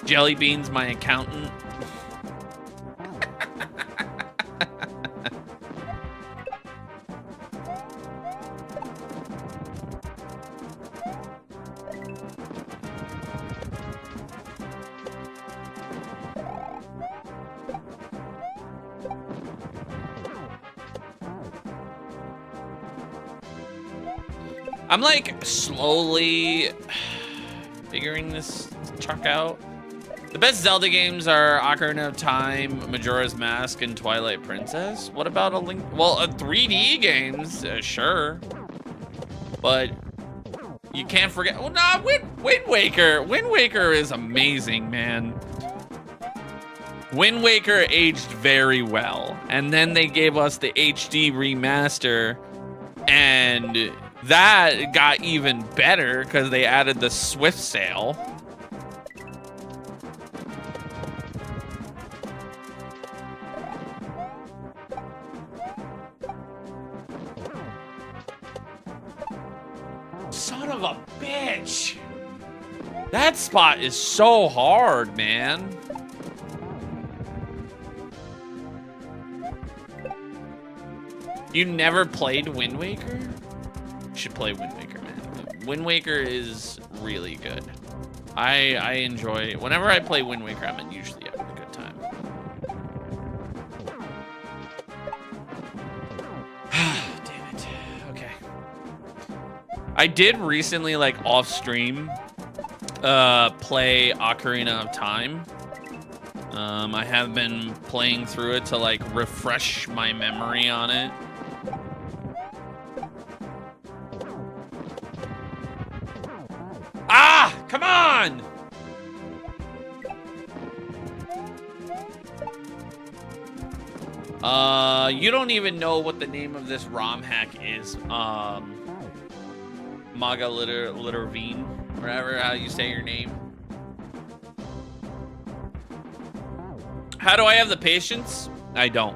Jellybean's my accountant. I'm like slowly figuring this Chuck out. The best Zelda games are Ocarina of Time, Majora's Mask, and Twilight Princess. What about a Link? Well, 3D games, sure. But you can't forget. Well, nah, Wind Waker. Wind Waker is amazing, man. Wind Waker aged very well. And then they gave us the HD remaster. And that got even better because they added the Swift Sail. Son of a bitch. That spot is so hard, man. You never played Wind Waker? You should play Wind Waker, man. Wind Waker is really good. I enjoy, whenever I play Wind Waker, I'm usually having a good time. Damn it. Okay. I did recently, like, off stream, play Ocarina of Time. I have been playing through it to, like, refresh my memory on it. Ah, come on! You don't even know what the name of this Romhack is. Maga Litterveen, whatever how you say your name. How do I have the patience? I don't.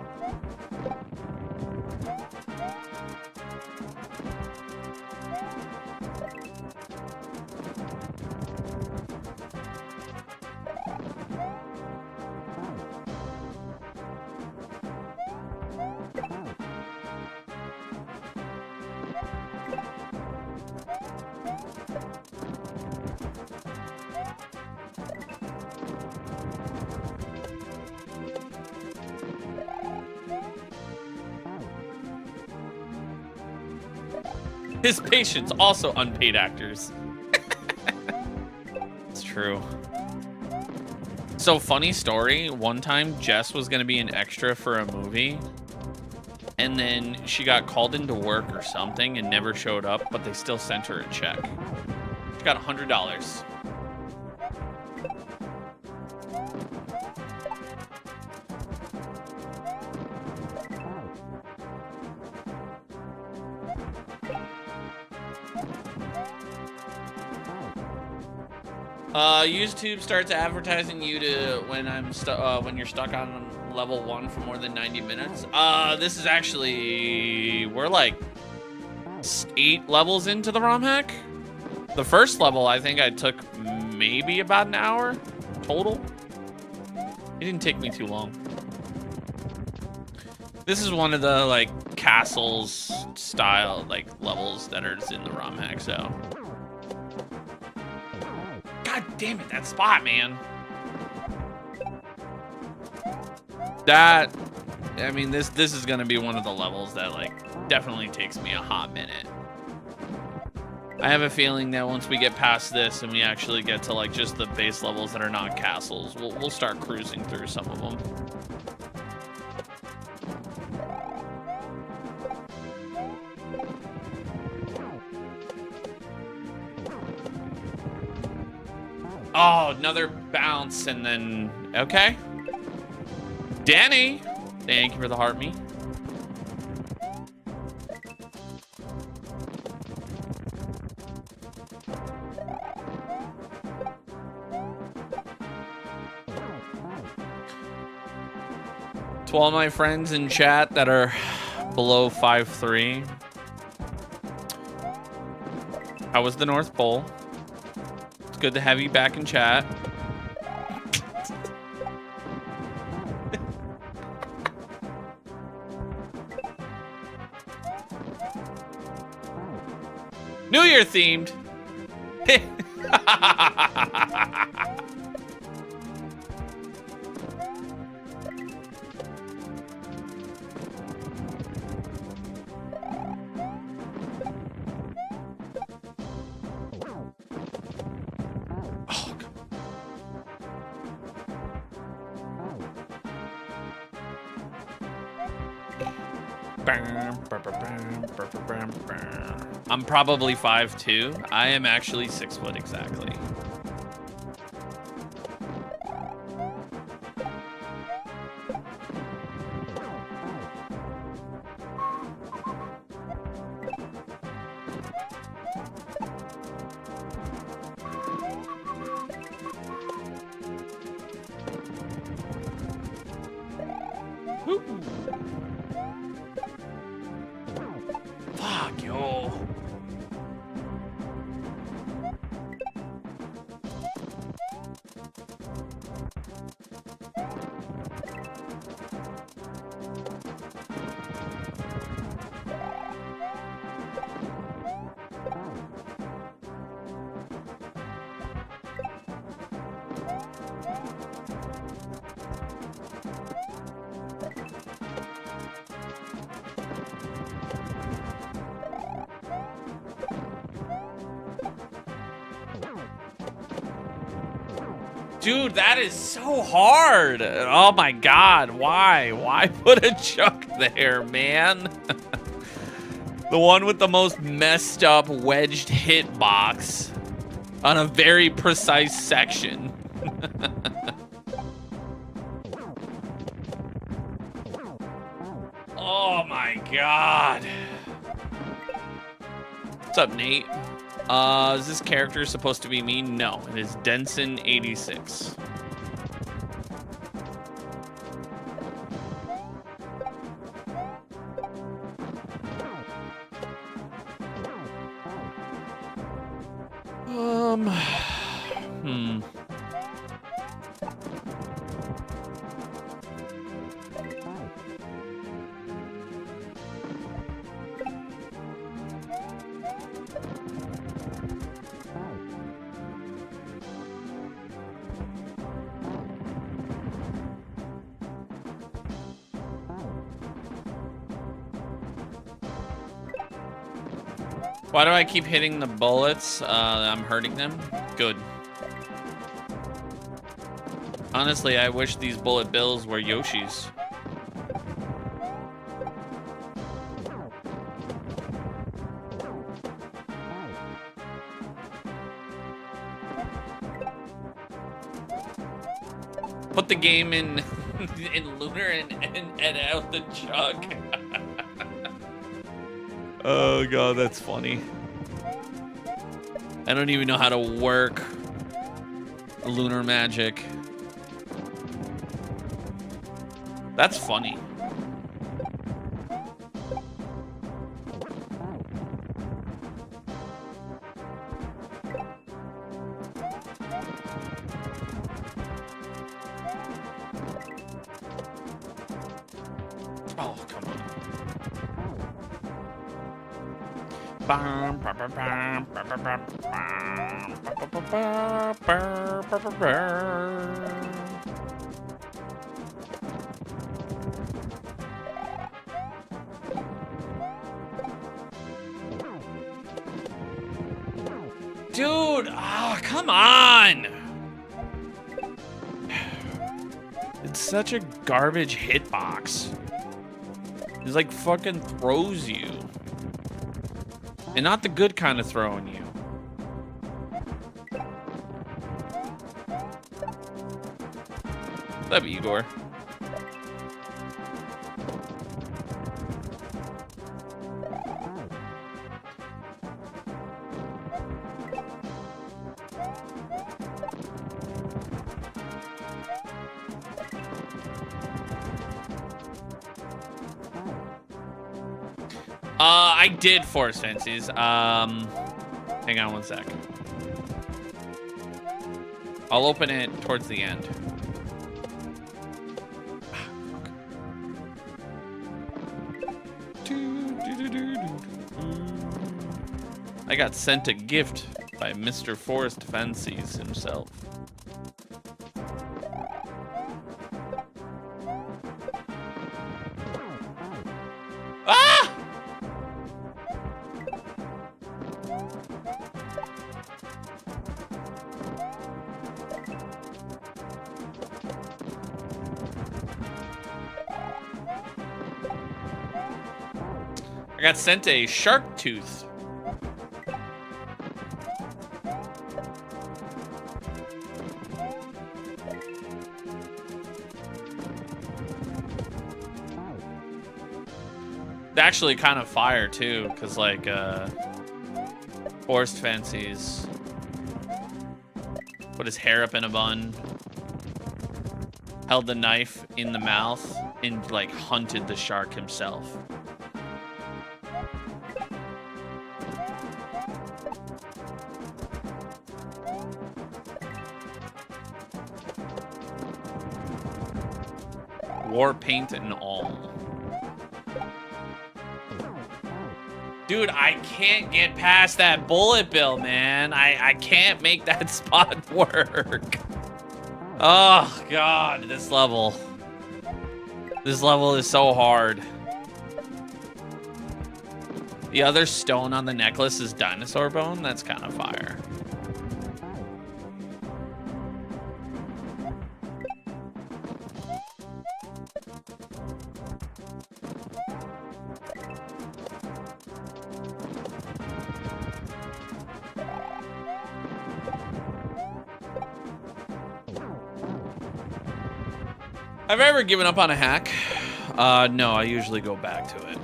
His patients, also unpaid actors. It's true. So, funny story. One time, Jess was going to be an extra for a movie. And then she got called into work or something and never showed up, but they still sent her a check. She got $100. YouTube starts advertising you to when you're stuck on level 1 for more than 90 minutes. This is actually, we're like 8 levels into the ROM hack. The first level, I think I took maybe about an hour total. It didn't take me too long. This is one of the like castles style like levels that are in the ROM hack, so. God damn it, that spot, man. That, I mean, this is gonna be one of the levels that like definitely takes me a hot minute. I have a feeling that once we get past this and we actually get to like just the base levels that are not castles, we'll start cruising through some of them. Oh, another bounce and then, okay. Danny, thank you for the heart me. To all my friends in chat that are below 5'3", how was the North Pole? It's good to have you back in chat. New Year themed. I'm probably 5'2". I am actually 6 foot exactly. Fuck, yo. Dude, that is so hard. Oh my god, why? Why put a chuck there, man? The one with the most messed up wedged hitbox on a very precise section. Oh my god. What's up, Nate? Is this character supposed to be me? No, it is Denson86. Why do I keep hitting the bullets? I'm hurting them? Good. Honestly, I wish these bullet bills were Yoshi's. Put the game in in Lunar and out the chuck. Oh god, that's funny. I don't even know how to work lunar magic. That's funny. Oh, come on. Dude, oh, come on. It's such a garbage hitbox. It's like fucking throws you. And not the good kind of throwing you. What's up, Igor? I did force fences. Hang on one sec. I'll open it towards the end. I got sent a gift by Mr. Forest Fences himself. I got sent a shark tooth. It's actually kind of fire too, because like Forest Fancies put his hair up in a bun, held the knife in the mouth, and like hunted the shark himself. War paint and all. Dude, I can't get past that bullet bill, man. I can't make that spot work. Oh, God, this level. This level is so hard. The other stone on the necklace is dinosaur bone. That's kind of fire. Have I ever given up on a hack? No, I usually go back to it.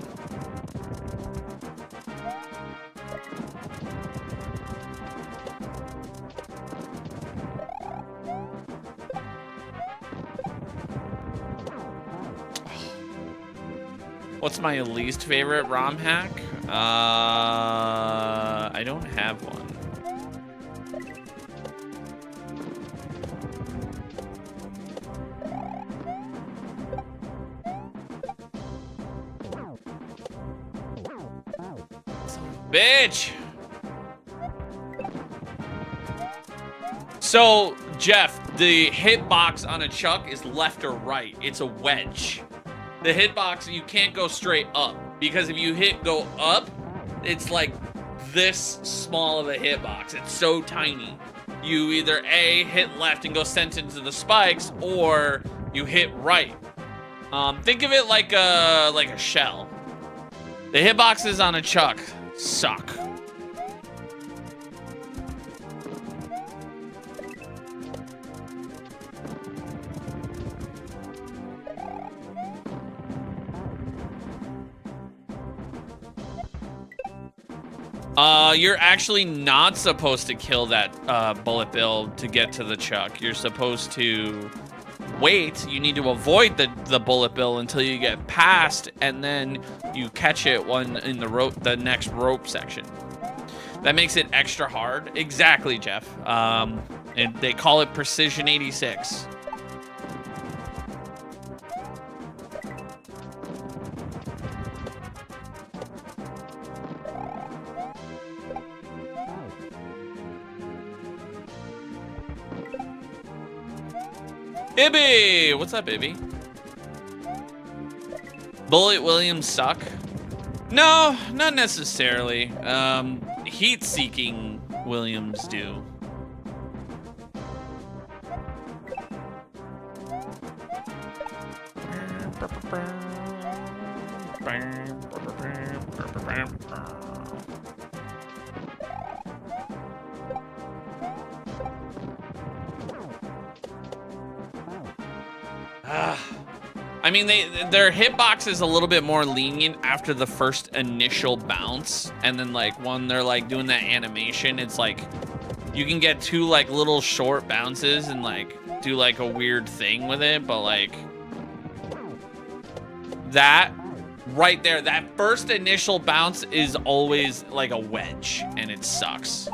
What's my least favorite ROM hack? I don't have one. Bitch! So, Jeff, the hitbox on a chuck is left or right. It's a wedge. The hitbox, you can't go straight up, because if you go up, it's like this small of a hitbox. It's so tiny. You either A, hit left and go sent into the spikes, or you hit right. Think of it like a shell. The hitboxes on a chuck suck. You're actually not supposed to kill that bullet bill to get to the chuck. You're supposed to wait. You need to avoid the bullet bill until you get past, and then you catch it in the next rope section. That makes it extra hard. Exactly, Jeff. And they call it Precision 86. Ibby! What's up, Ibby? Bullet Williams suck? No, not necessarily. Heat-seeking Williams do. I mean, their hitbox is a little bit more lenient after the first initial bounce, and then like when they're like doing that animation, it's like you can get two like little short bounces and like do like a weird thing with it, but like that right there, that first initial bounce is always like a wedge, and it sucks.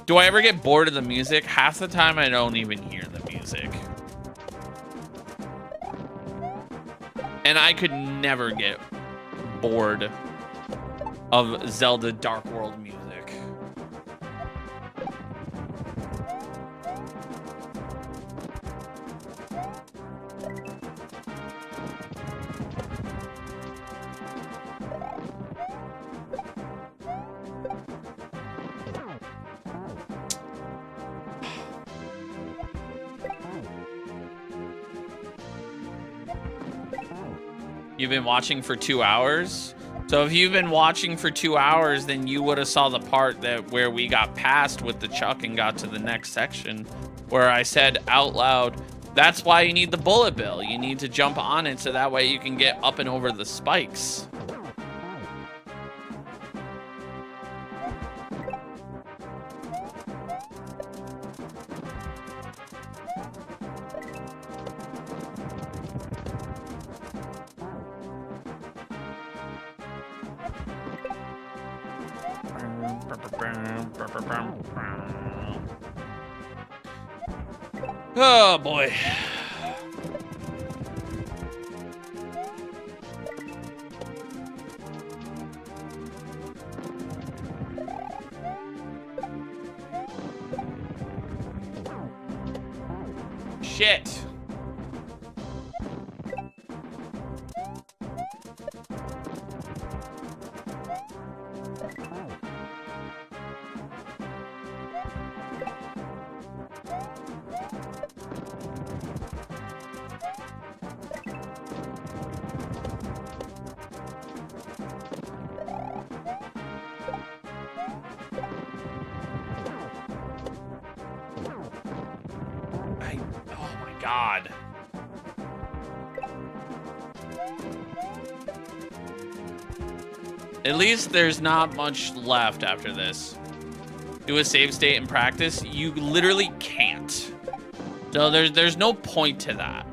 Do I ever get bored of the music? Half the time I don't even hear the music. And I could never get bored of Zelda Dark World music. You've been watching for 2 hours? So if you've been watching for 2 hours, then you would have saw the part where we got past with the Chuck and got to the next section where I said out loud, that's why you need the bullet bill. You need to jump on it so that way you can get up and over the spikes. Oh boy. Shit. Oh my God. At least there's not much left after this. Do a save state in practice? You literally can't. So there's no point to that.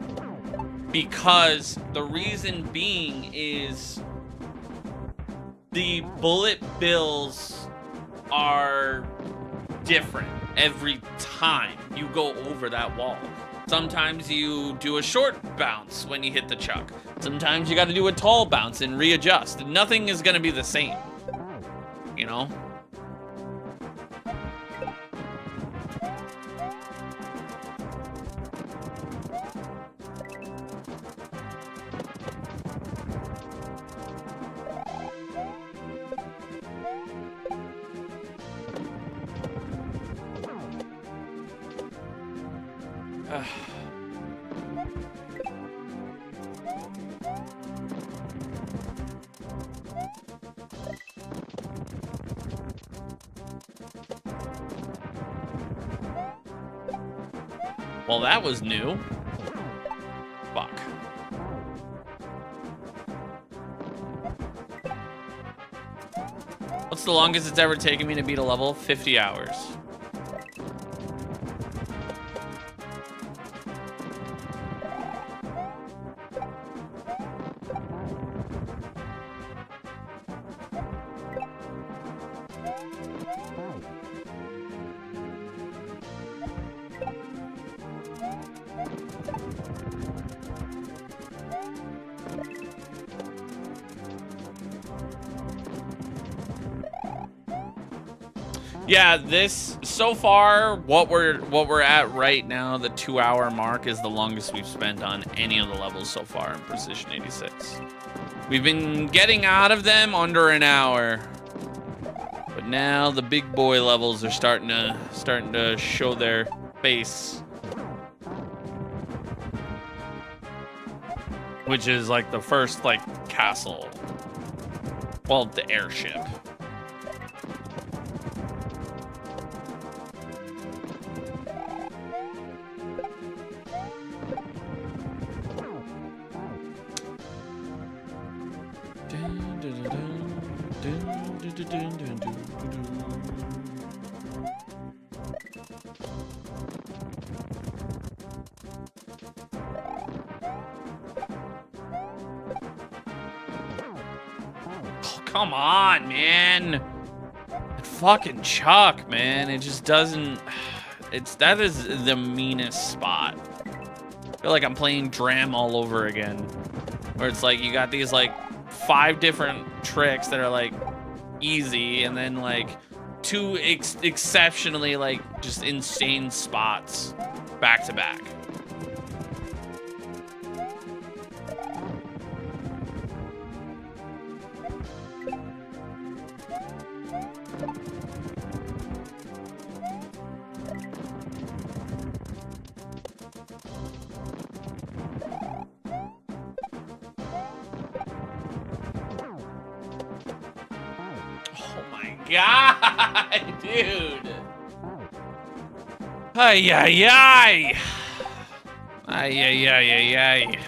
Because the reason being is the bullet bills are different every time you go over that wall. Sometimes you do a short bounce when you hit the Chuck. Sometimes you got to do a tall bounce and readjust. Nothing is going to be the same, you know? Well, that was new. Fuck. What's the longest it's ever taken me to beat a level? 50 hours. Yeah, this so far what we're at right now, the 2 hour mark is the longest we've spent on any of the levels so far in Precision 86. We've been getting out of them under an hour. But now the big boy levels are starting to show their face. Which is like the first like castle. Well, the airship. Oh, come on, man. That fucking Chuck, man. It just doesn't... That is the meanest spot. I feel like I'm playing Dram all over again. Where it's like, you got these, like, 5 different tricks that are, like, easy. And then, like, 2 exceptionally, like, just insane spots back to back. god, dude. Ay, ay, ay. Ay, ay, ay, ay, ay.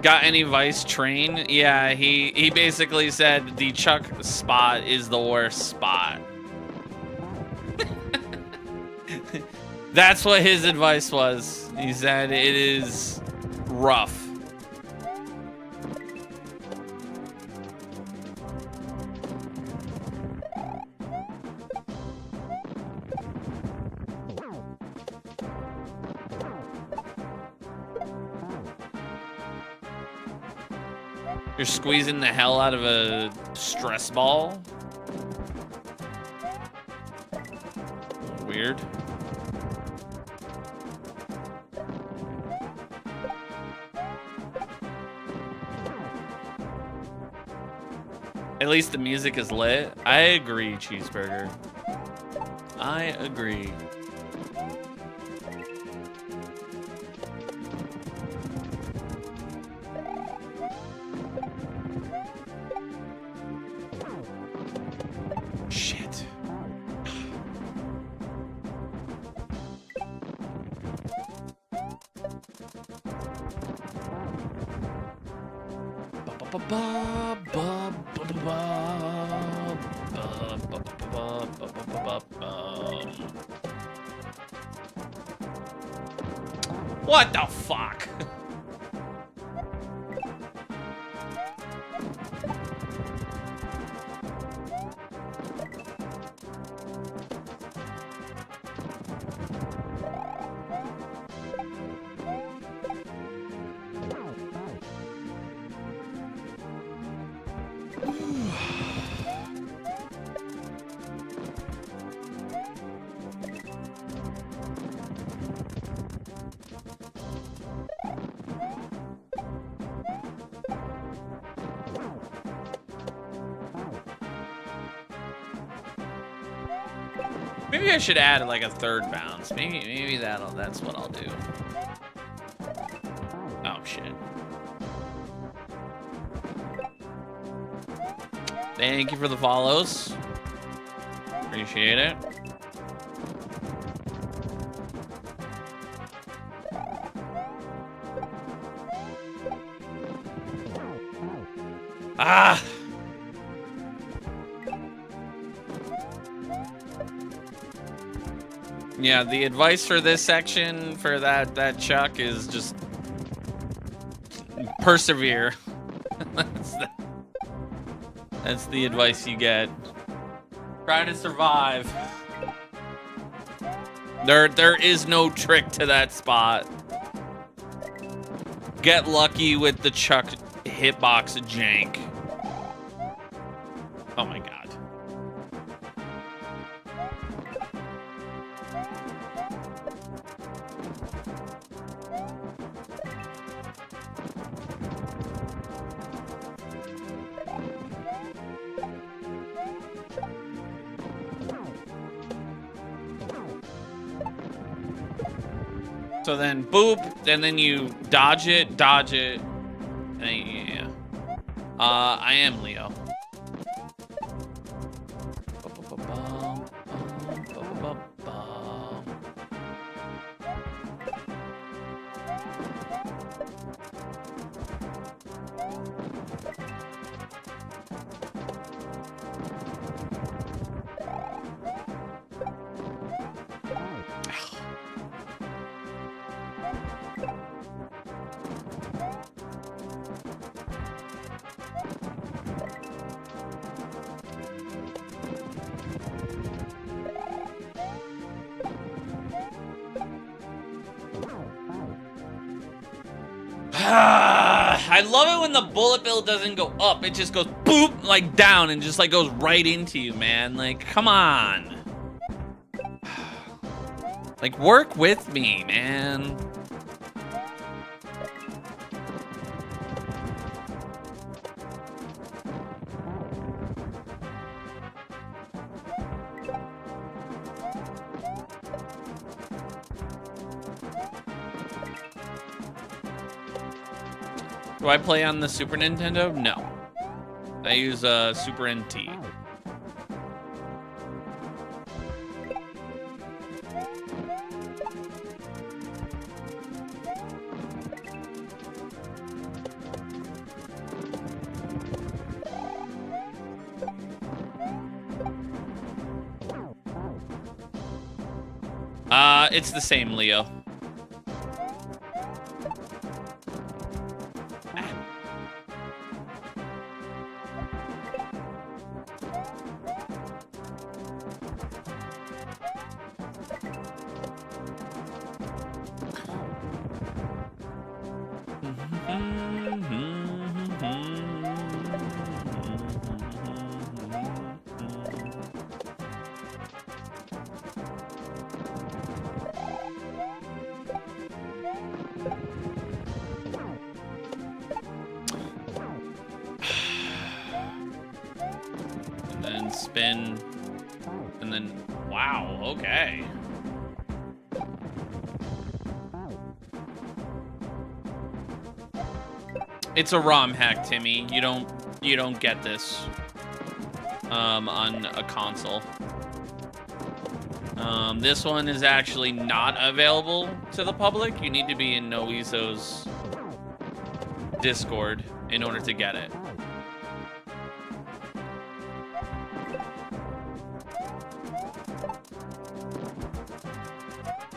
Got any Vice train? Yeah, he basically said the Chuck spot is the worst spot. That's what his advice was. He said it is rough. You're squeezing the hell out of a stress ball? Weird. At least the music is lit. I agree, Cheeseburger. I agree. Shit. What the fuck? Maybe I should add like a third bounce. Maybe that's what I'll do. Oh shit. Thank you for the follows. Appreciate it. Ah! Yeah, the advice for this section for that Chuck is just persevere. That's the advice you get. Try to survive. There is no trick to that spot. Get lucky with the Chuck hitbox jank. Oh my god. So then boop, and then you dodge it, and yeah. I am Leo. I love it when the bullet bill doesn't go up. It just goes boop, like down, and just like goes right into you, man. Like, come on. Like, work with me, man. Do I play on the Super Nintendo? No. I use Super NT. It's the same, Leo. Spin, and then, wow, okay. It's a Romhack, Timmy. You don't get this on a console. This one is actually not available to the public. You need to be in Nowieso's Discord in order to get it.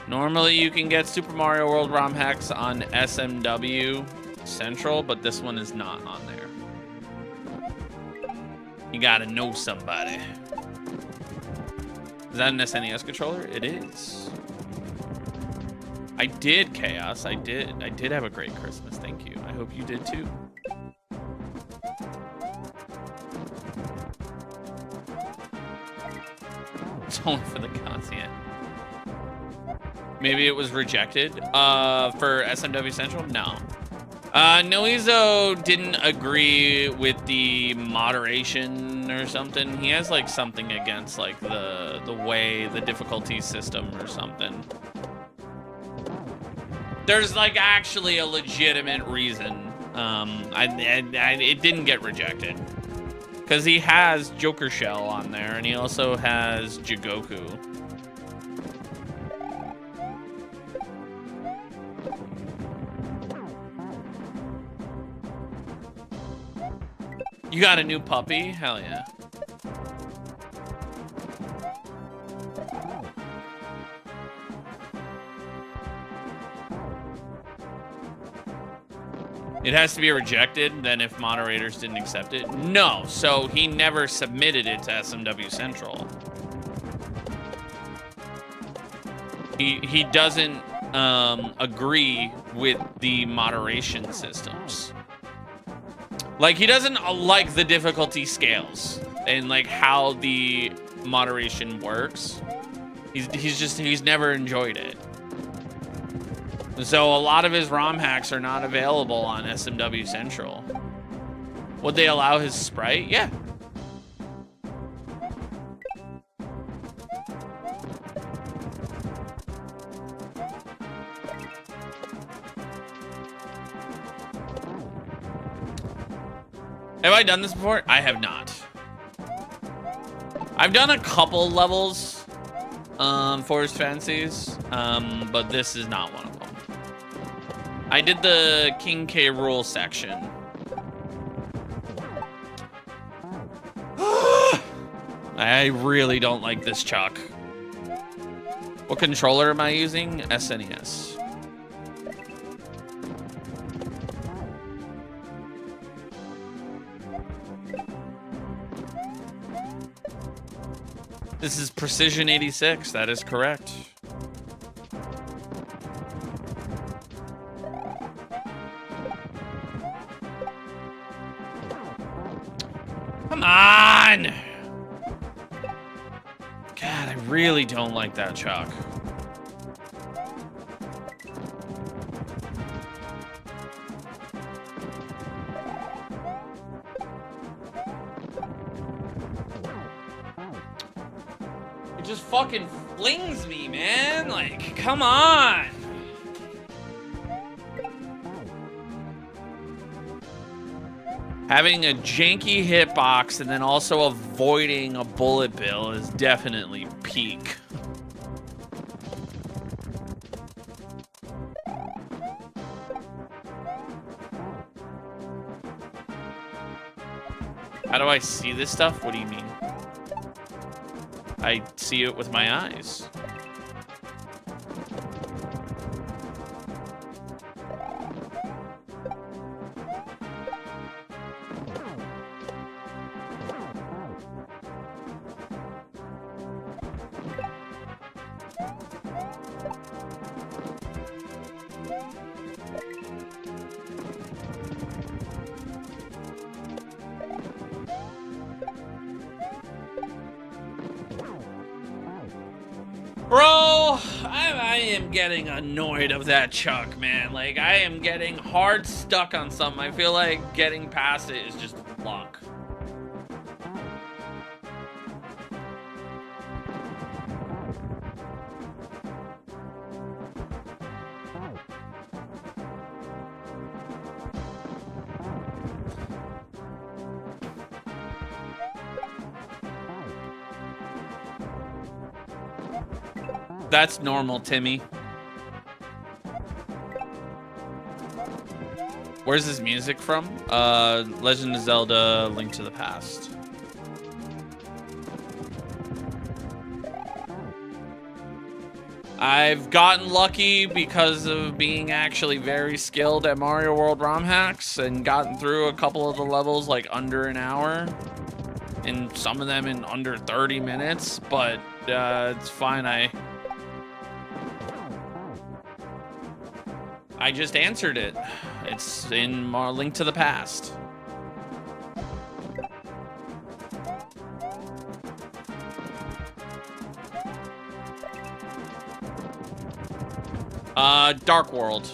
Normally, you can get Super Mario World ROM hacks on SMW Central, but this one is not on there. You gotta know somebody. Is that an SNES controller? It is. I did, Chaos. I did have a great Christmas. Thank you. I hope you did too. It's only for the content. Maybe it was rejected for SMW Central? No. Nowieso didn't agree with the moderation or something. He has like something against like the way the difficulty system or something. There's like actually a legitimate reason. It didn't get rejected because he has Joker Shell on there and he also has Jigoku. You got a new puppy? Hell yeah. It has to be rejected, then if moderators didn't accept it? No, so he never submitted it to SMW Central. He doesn't agree with the moderation systems. Like, he doesn't like the difficulty scales and like how the moderation works. He's never enjoyed it. So a lot of his ROM hacks are not available on SMW Central. Would they allow his sprite? Yeah. Have I done this before? I have not. I've done a couple levels, Forest Fancies, but this is not one of them. I did the King K. Rool section. I really don't like this Chuck. What controller am I using? SNES. This is Precision 86. That is correct. Come on! God, I really don't like that Chuck. It just fucking flings me, man. Like, come on. Having a janky hitbox and then also avoiding a bullet bill is definitely peak. How do I see this stuff? What do you mean? I see it with my eyes. Bro, I am getting annoyed of that chuck, man. Like, I am getting hard stuck on something. I feel like getting past it is just luck. That's normal, Timmy. Where's this music from? Legend of Zelda: Link to the Past. I've gotten lucky because of being actually very skilled at Mario World ROM hacks and gotten through a couple of the levels like under an hour and some of them in under 30 minutes, but it's fine. I just answered it. It's in Link to the Past. Dark World.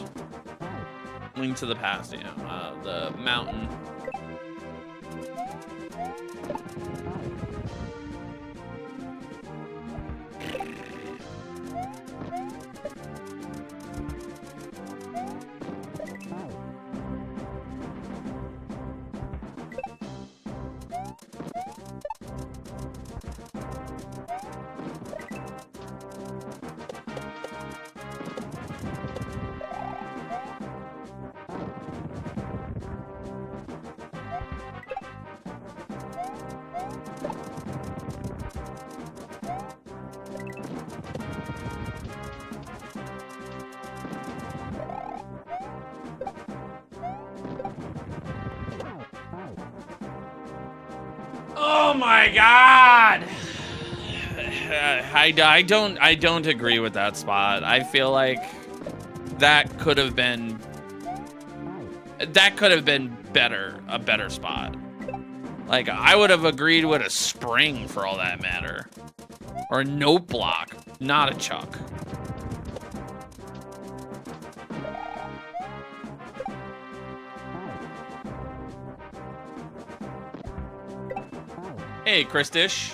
Link to the Past, yeah. The mountain. Oh my God! I don't agree with that spot. I feel like that could have been better, a better spot. Like, I would have agreed with a spring for all that matter, or a note block, not a chuck. Hey, Christish.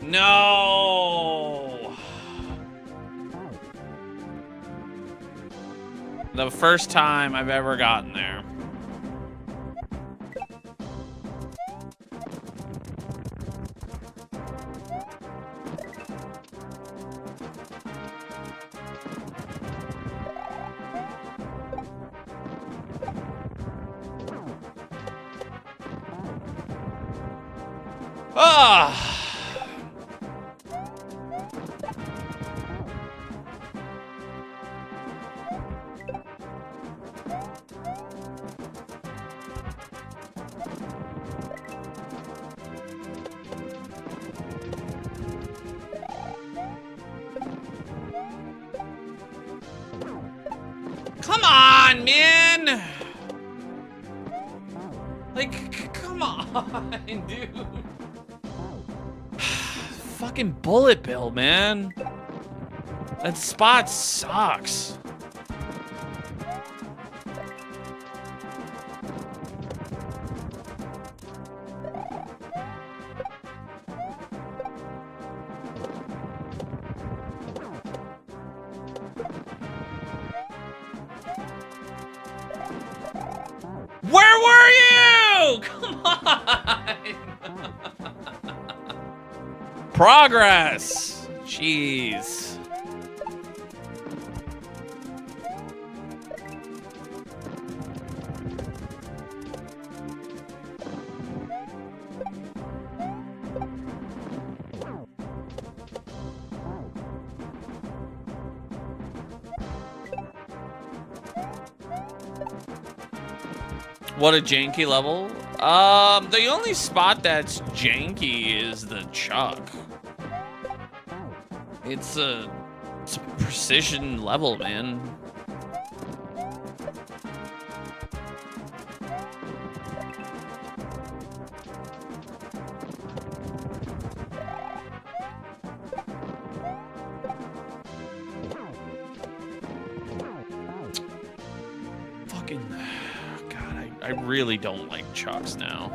No. The first time I've ever gotten there. Ah. Come on, man! Like, come on, dude. Fucking bullet bill, man. That spot sucks. Where were you? Come on. Progress. Jeez. What a janky level. The only spot that's janky is the chuck. It's a precision level, man. Fucking God, I really don't like chucks now.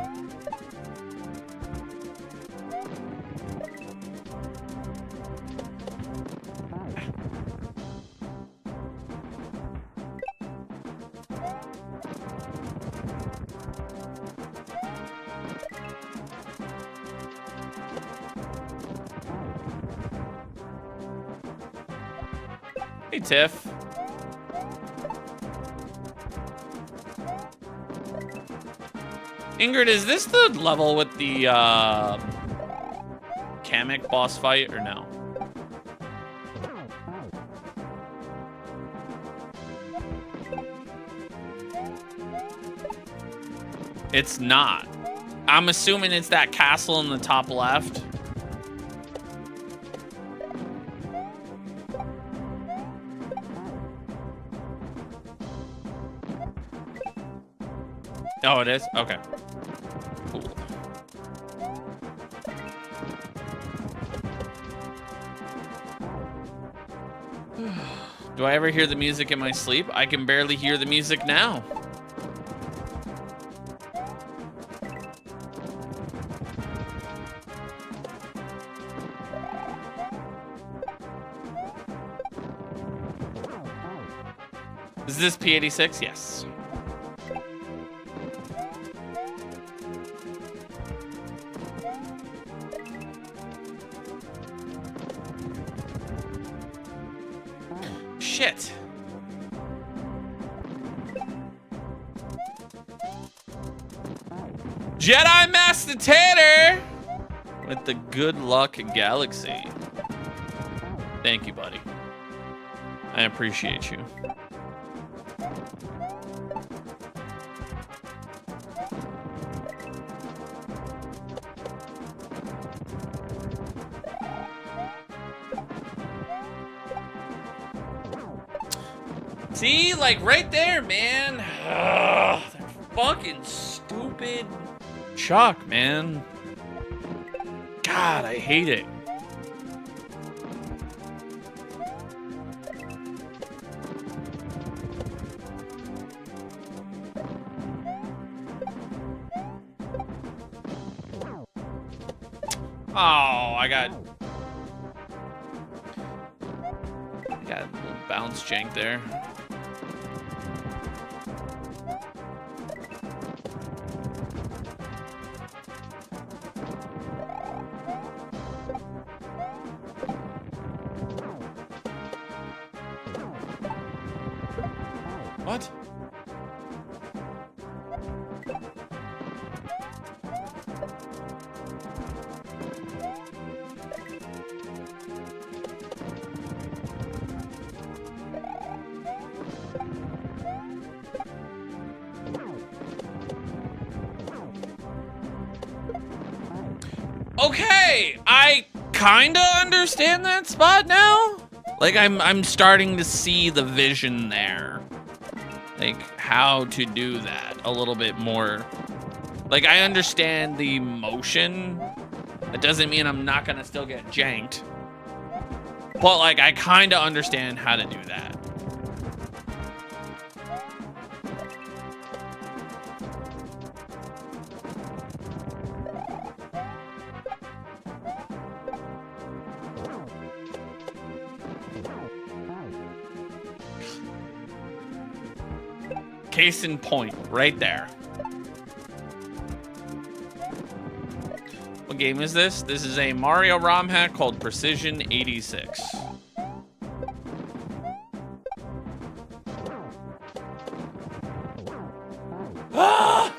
Hey, Tiff. Ingrid, is this the level with the Kamek boss fight or no? It's not. I'm assuming it's that castle in the top left. Oh, it is? Okay. Cool. Do I ever hear the music in my sleep? I can barely hear the music now. Is this P86? Yes. Shit. Jedi Master Tater with the Good Luck Galaxy. Thank you, buddy. I appreciate you. See, like right there, man. Ugh, that fucking stupid chuck, man. God, I hate it. Oh, I got a little bounce jank there. What? Okay, I kinda understand that spot now. Like I'm starting to see the vision there. Like how to do that a little bit more. Like I understand the motion. That doesn't mean I'm not gonna still get janked. But, like, I kind of understand how to do that. Case in point, right there. What game is this? This is a Mario ROM hack called Precision 86. Ah!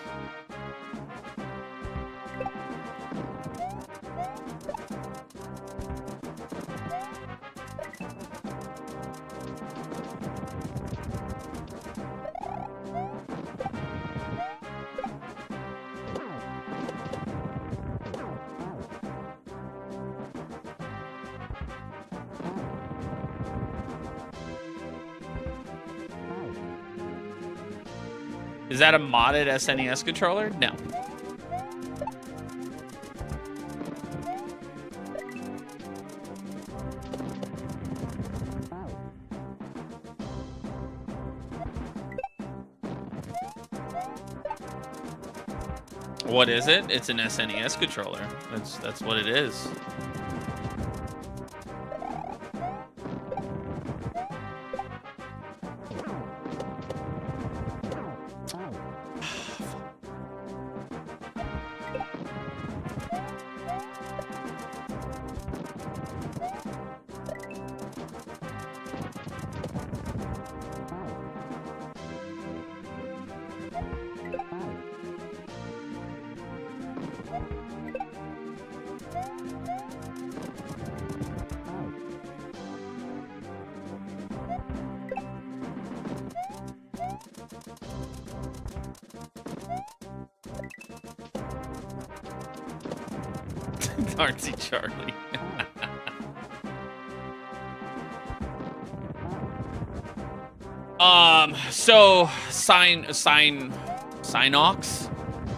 Is that a modded SNES controller? No. What is it? It's an SNES controller. That's what it is. Artsy Charlie. So Synox,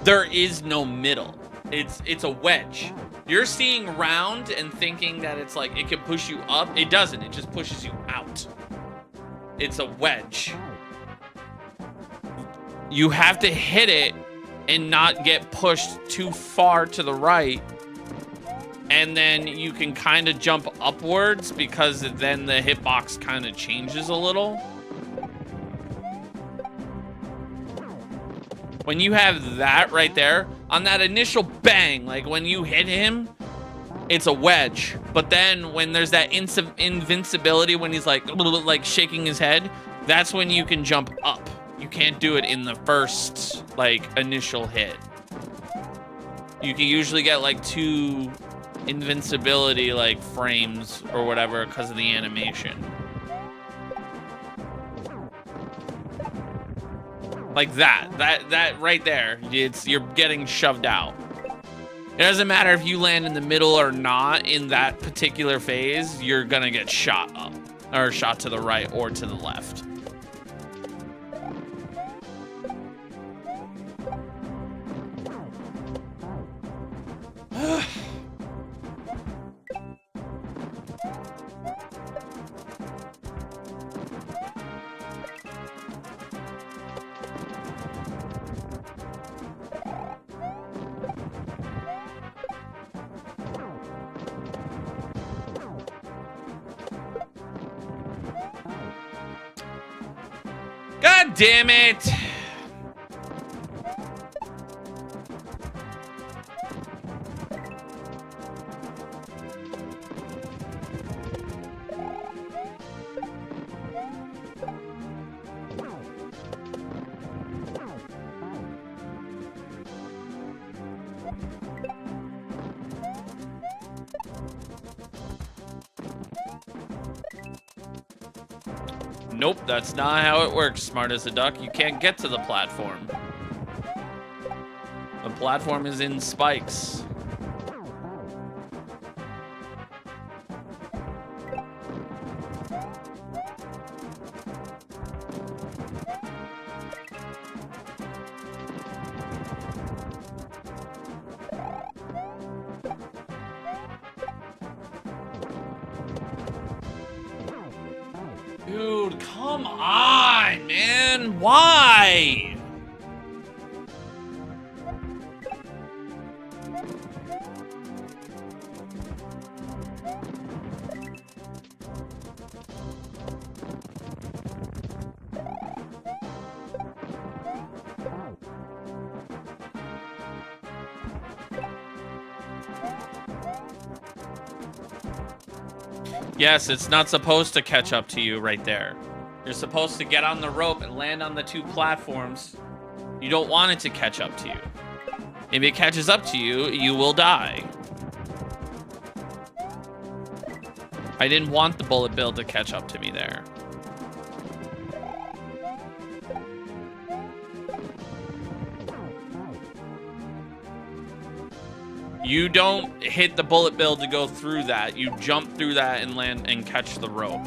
there is no middle. It's a wedge. You're seeing round and thinking that it's like it can push you up. It doesn't. It just pushes you out. It's a wedge. You have to hit it and not get pushed too far to the right. And then you can kind of jump upwards because then the hitbox kind of changes a little. When you have that right there, on that initial bang, like when you hit him, it's a wedge. But then when there's that invincibility, when he's like shaking his head, that's when you can jump up. You can't do it in the first like initial hit. You can usually get like 2 invincibility like frames or whatever because of the animation. Like that right there, you're getting shoved out. It doesn't matter if you land in the middle or not in that particular phase, you're gonna get shot up or shot to the right or to the left. God damn it! Nope, that's not how it works, smart as a duck. You can't get to the platform. The platform is in spikes. Dude, come on, man. Why? Yes, it's not supposed to catch up to you right there. You're supposed to get on the rope and land on the 2 platforms. You don't want it to catch up to you. If it catches up to you, you will die. I didn't want the bullet bill to catch up to me there. You don't hit the bullet bill to go through that. You jump through that and land and catch the rope.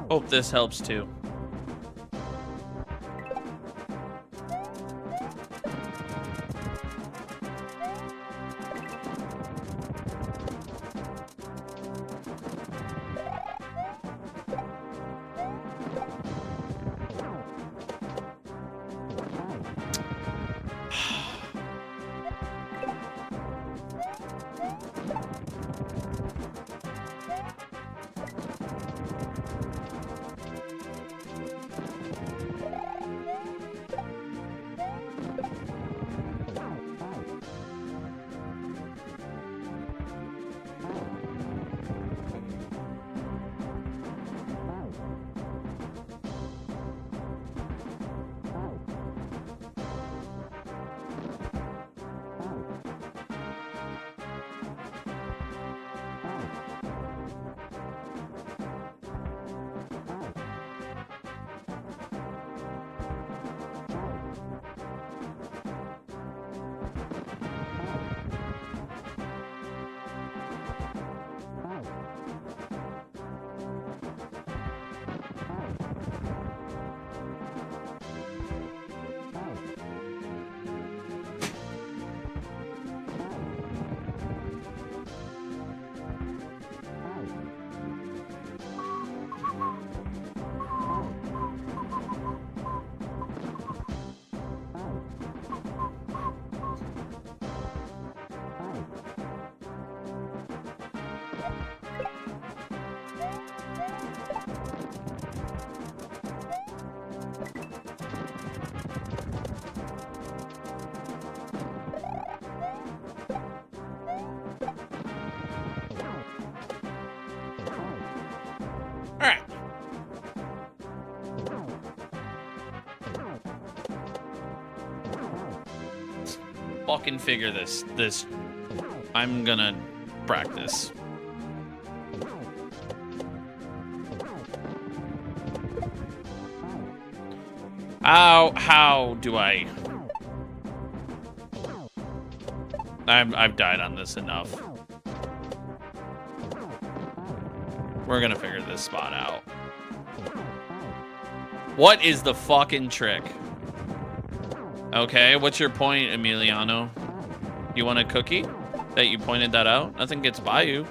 Hope this helps too. Fucking figure this. I'm gonna practice. How do I? I've died on this enough. We're gonna figure this spot out. What is the fucking trick? Okay, what's your point, Emiliano? You want a cookie? That you pointed that out? Nothing gets by you.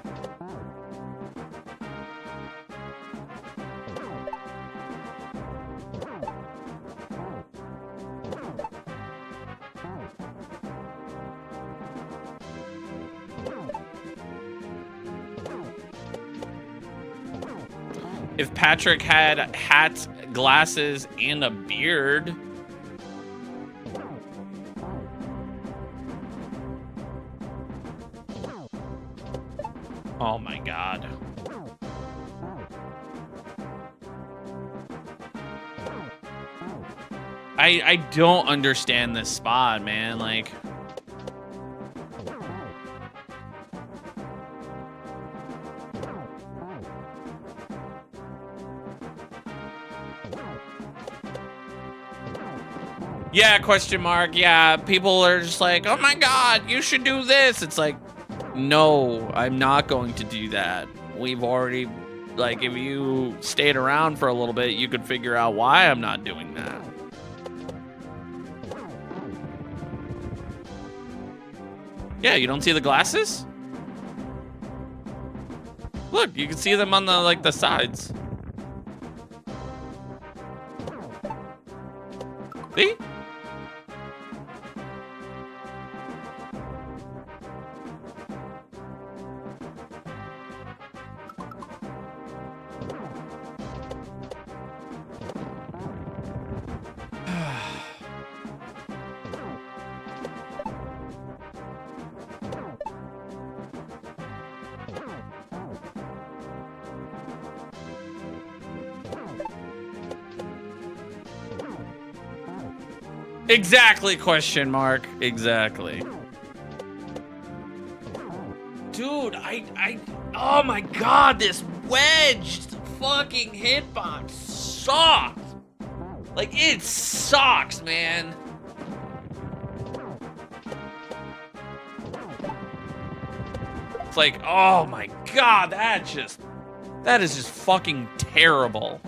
If Patrick had hats, glasses, and a beard... Oh my god. I don't understand this spot, man. Like, yeah, question mark. Yeah, people are just like, oh my god, you should do this. It's like, no, I'm not going to do that. We've already, like, if you stayed around for a little bit, you could figure out why I'm not doing that. Yeah, you don't see the glasses? Look, you can see them on the, like, the sides. See? Exactly, question mark. Exactly. Dude, oh my god, this wedged fucking hitbox sucks. Like, it sucks, man. It's like, oh my god, that is just fucking terrible.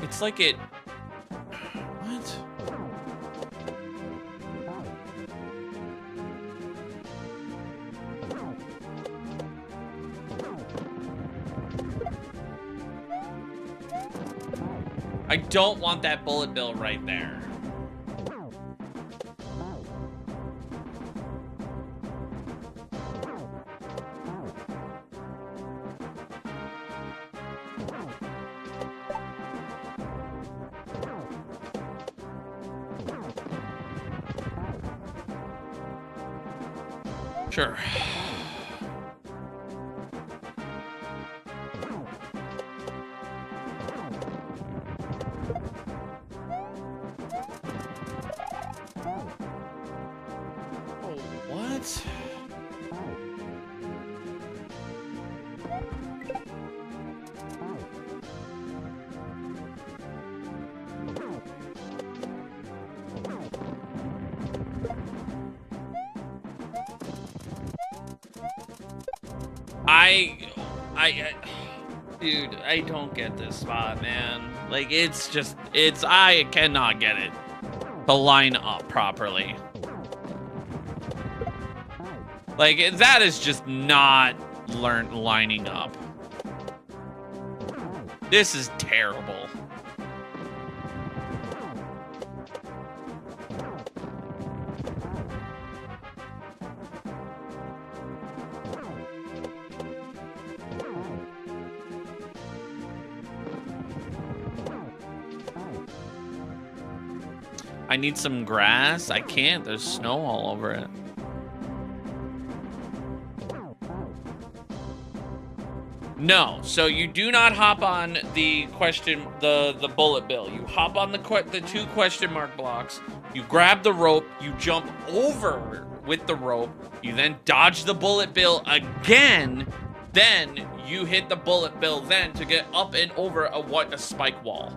It's like it... What? I don't want that bullet bill right there. Sure. Oh, what? Dude, I don't get this spot, man. Like, I cannot get it to line up properly. Like, that is just not lining up. This is terrible. I need some grass. I can't. There's snow all over it. No, so you do not hop on the bullet bill. You hop on the 2 question mark blocks. You grab the rope. You jump over with the rope. You then dodge the bullet bill again. Then you hit the bullet bill then to get up and over a spike wall.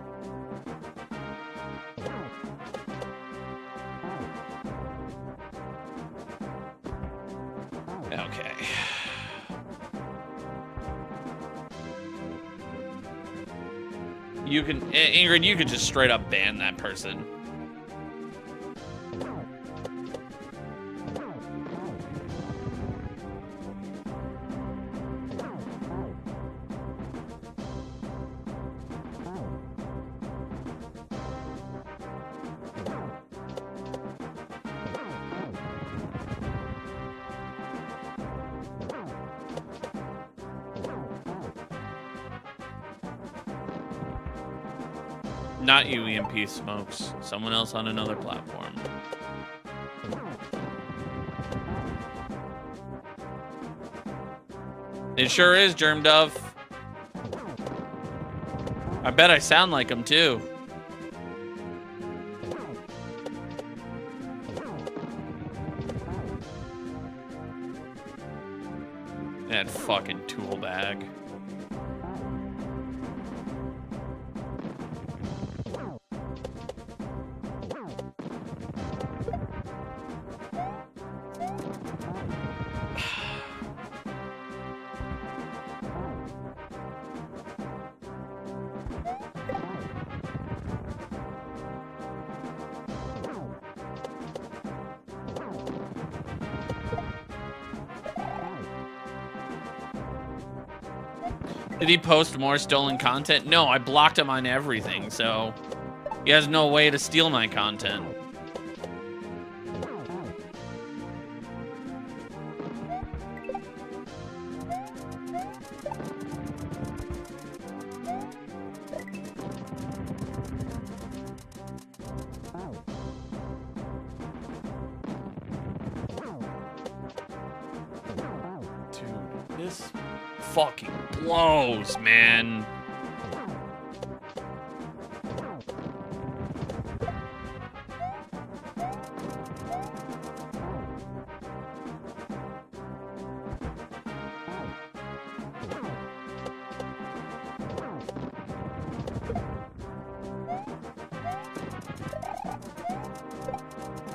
Okay. You can, Ingrid, you could just straight up ban that person. Not you, EMP Smokes. Someone else on another platform. It sure is, Germ Dove. I bet I sound like him too. That fucking tool bag. Did he post more stolen content? No, I blocked him on everything, so he has no way to steal my content. Dude, this fucking blows, man.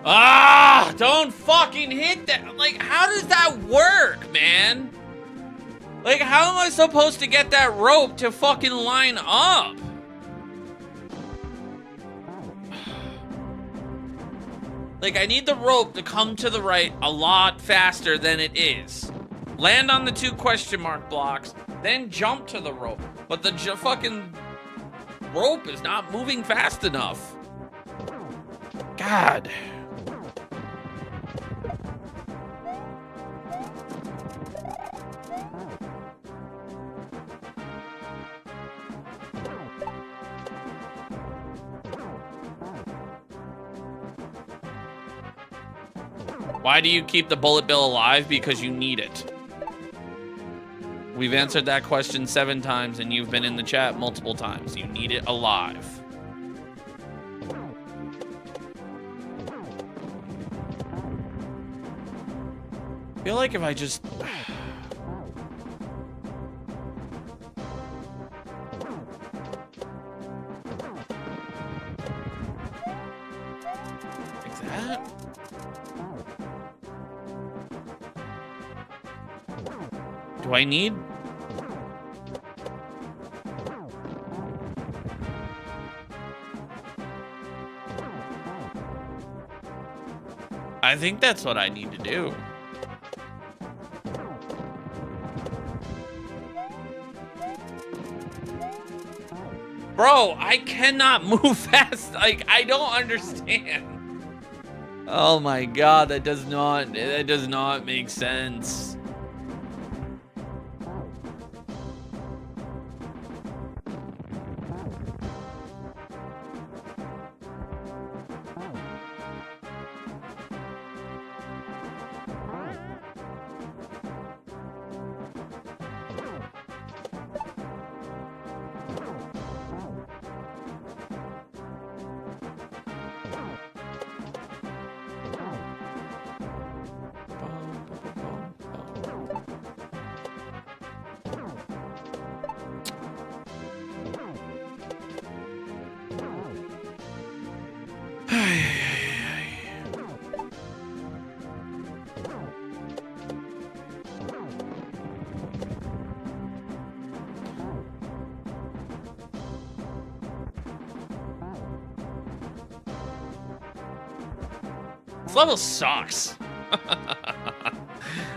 Ah, don't fucking hit that. Like, how does that work, man? Like, how am I supposed to get that rope to fucking line up? Like, I need the rope to come to the right a lot faster than it is. Land on the 2 question mark blocks, then jump to the rope. But the fucking rope is not moving fast enough. God. Why do you keep the bullet bill alive? Because you need it. We've answered that question 7 times, and you've been in the chat multiple times. You need it alive. I feel like if I just... like that? Do I need... I think that's what I need to do. Bro, I cannot move fast. Like, I don't understand. Oh my god, that does not make sense. This level sucks.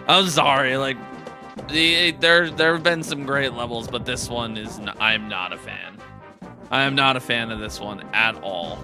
I'm sorry, like there have been some great levels, but this one is I'm not a fan. I am not a fan of this one at all.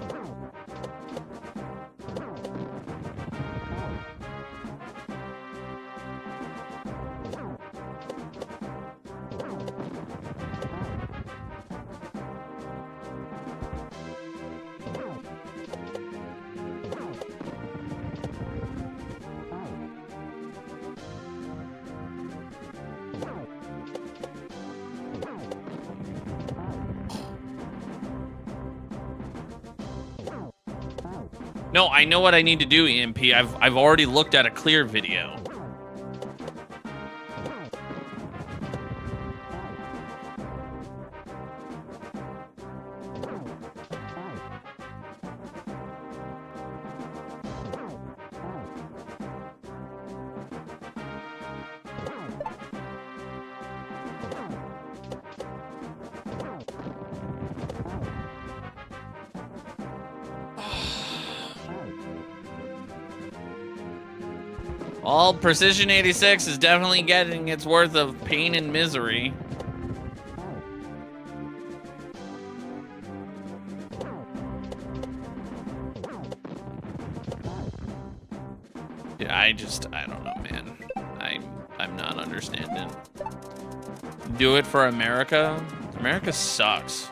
No, I know what I need to do, EMP. I've already looked at a clear video. Well, Precision 86 is definitely getting its worth of pain and misery. Yeah, I don't know, man. I'm not understanding. Do it for America? America sucks.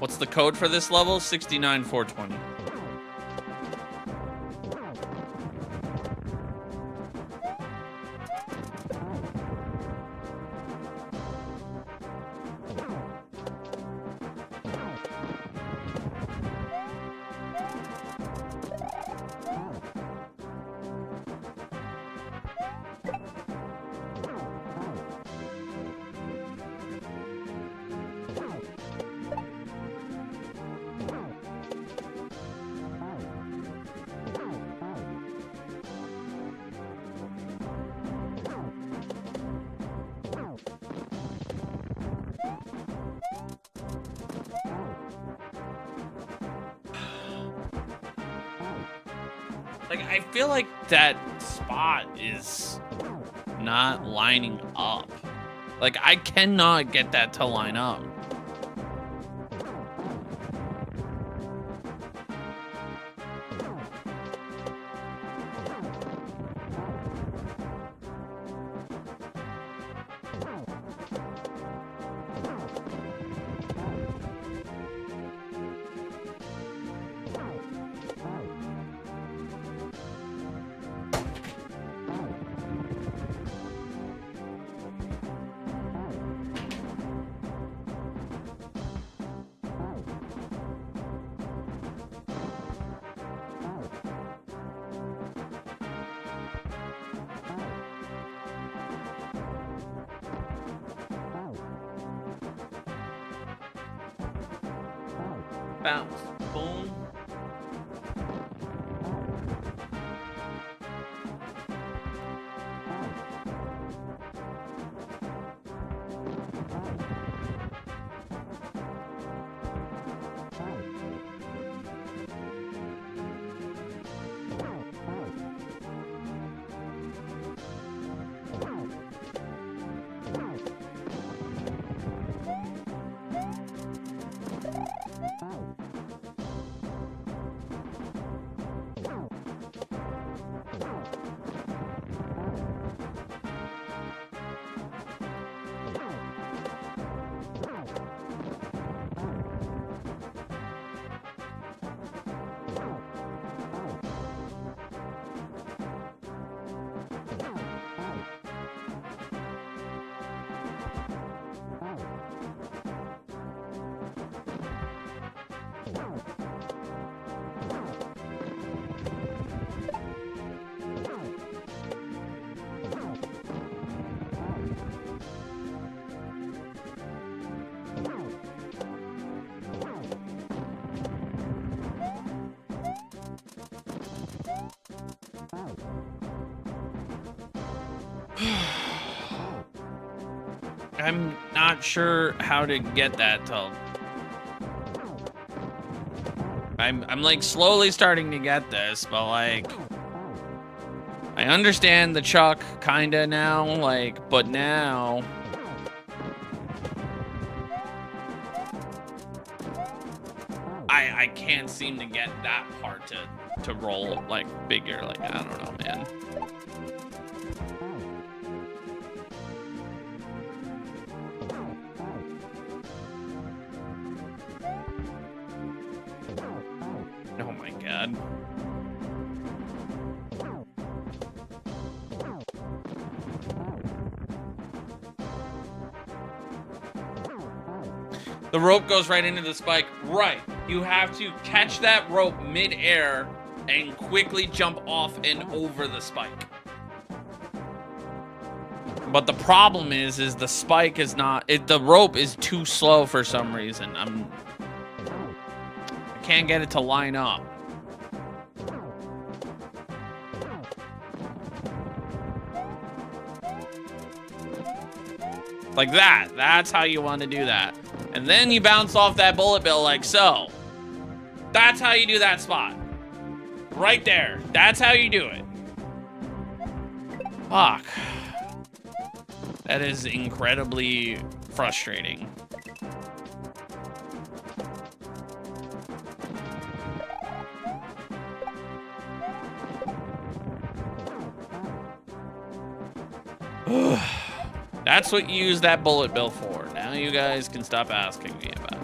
What's the code for this level? 69420. Like, I feel like that spot is not lining up. Like, I cannot get that to line up. Bounce. Boom. I'm not sure how to get that to... I'm like slowly starting to get this, but like... I understand the chuck kinda now, like, but now... I can't seem to get that part to roll like bigger, like, I don't know, man. Oh my god. The rope goes right into the spike. Right. You have to catch that rope mid-air and quickly jump off and over the spike. But the problem is the spike is not... the rope is too slow for some reason. I can't get it to line up. Like that. That's how you want to do that. And then you bounce off that bullet bill like so. That's how you do that spot. Right there. That's how you do it. Fuck. That is incredibly frustrating. That's what you use that bullet bill for. Now you guys can stop asking me about it.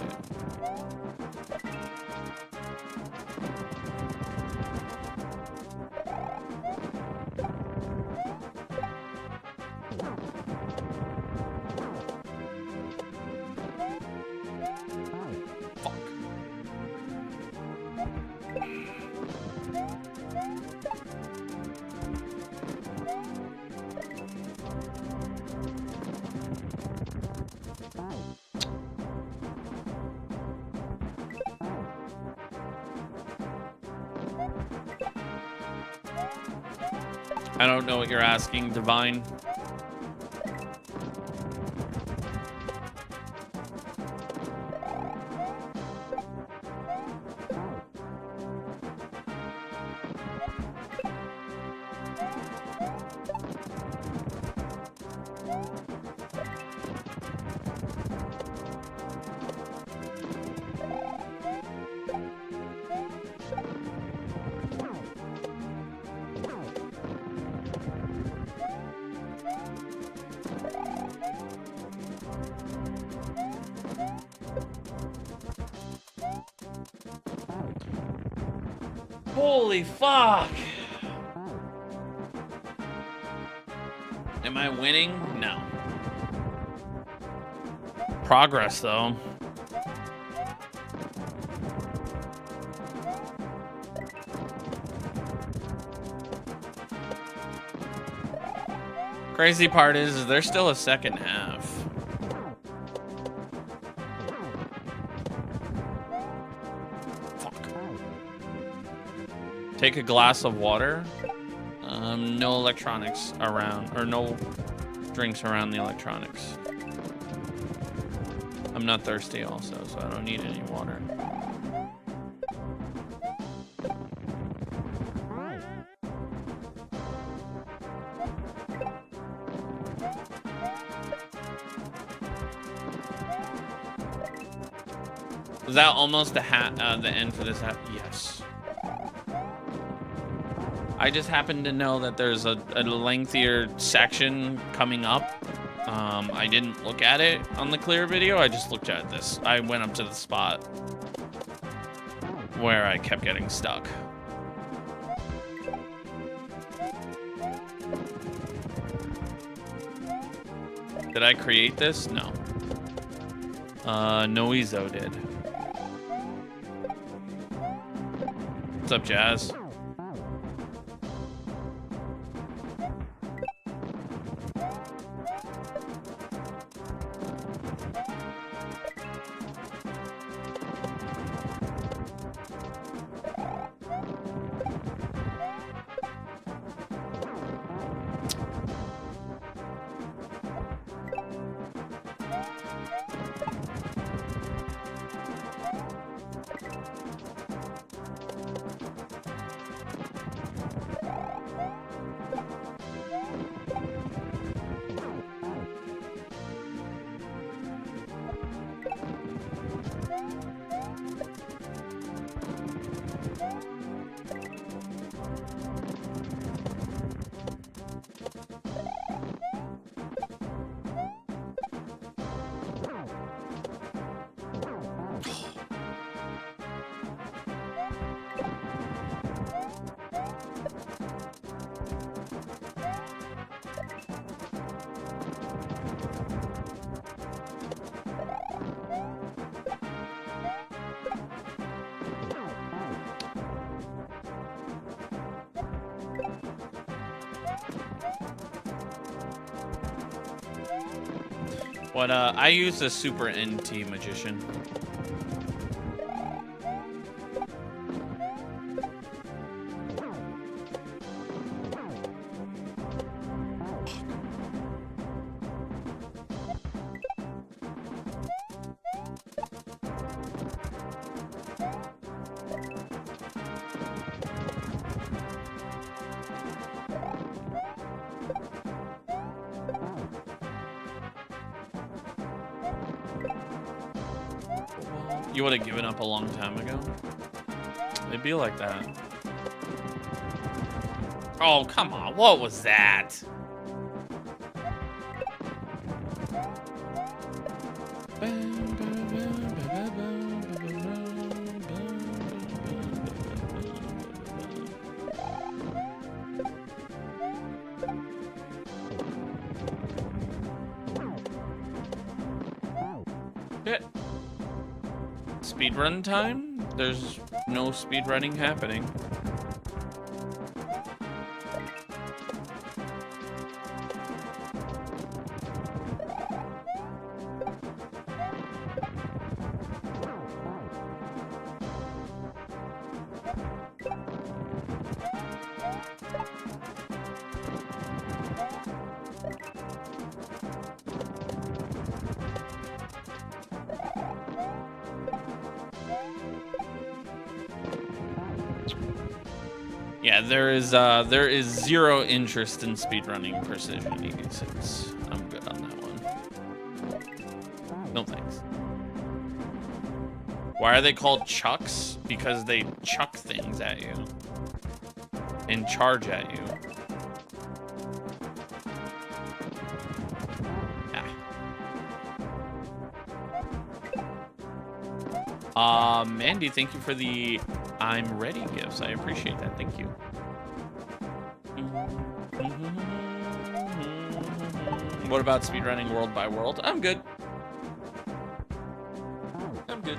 I don't know what you're asking, Divine. Holy fuck. Am I winning? No. Progress, though. Crazy part is there's still a second half. Fuck. Take a glass of water. No electronics around, or no drinks around the electronics. I'm not thirsty also, so I don't need any water. Was that almost the end for this hat? Yes. I just happen to know that there's a lengthier section coming up. I didn't look at it on the clear video. I just looked at this. I went up to the spot where I kept getting stuck. Did I create this? No. Nowieso did. What's up, Jazz? What, I use a super NT magician. You would have given up a long time ago. It'd be like that. Oh, come on. What was that? Speedrun time? There's no speedrunning happening. Yeah, there is zero interest in speedrunning Precision 86. I'm good on that one. No thanks. Why are they called chucks? Because they chuck things at you and charge at you. Yeah. Mandy, thank you for the I'm ready gifts. I appreciate that. Thank you. What about speedrunning world by world? I'm good. I'm good.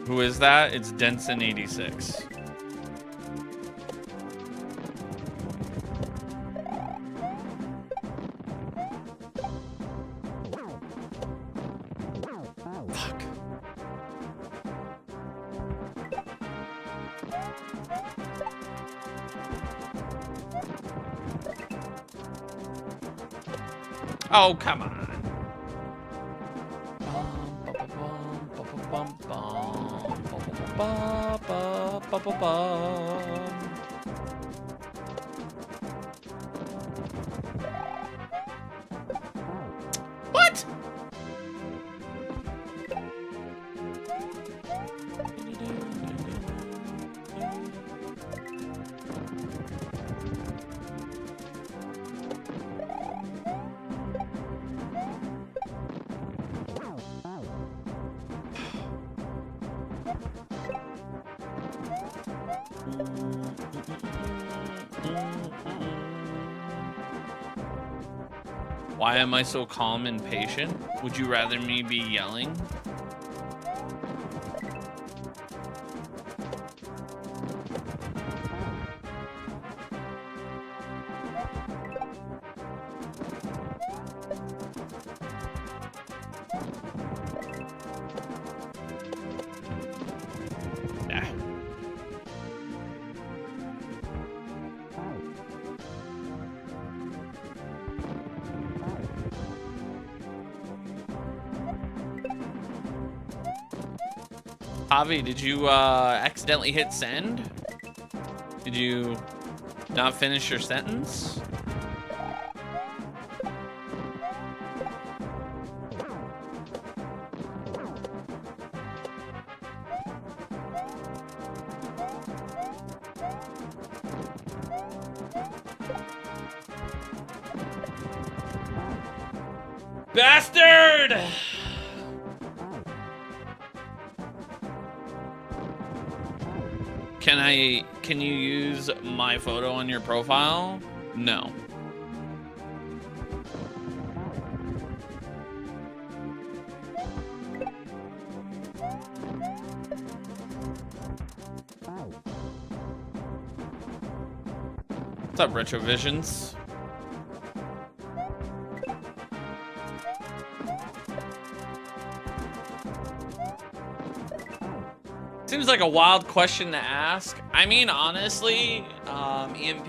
Who is that? It's Denson86. Fuck. Oh, come on. What? Why am I so calm and patient? Would you rather me be yelling? Javi, did you accidentally hit send? Did you not finish your sentence? Bastard! Can you use my photo on your profile? No. What's up, Retrovisions? Seems like a wild question to ask. I mean, honestly, EMP,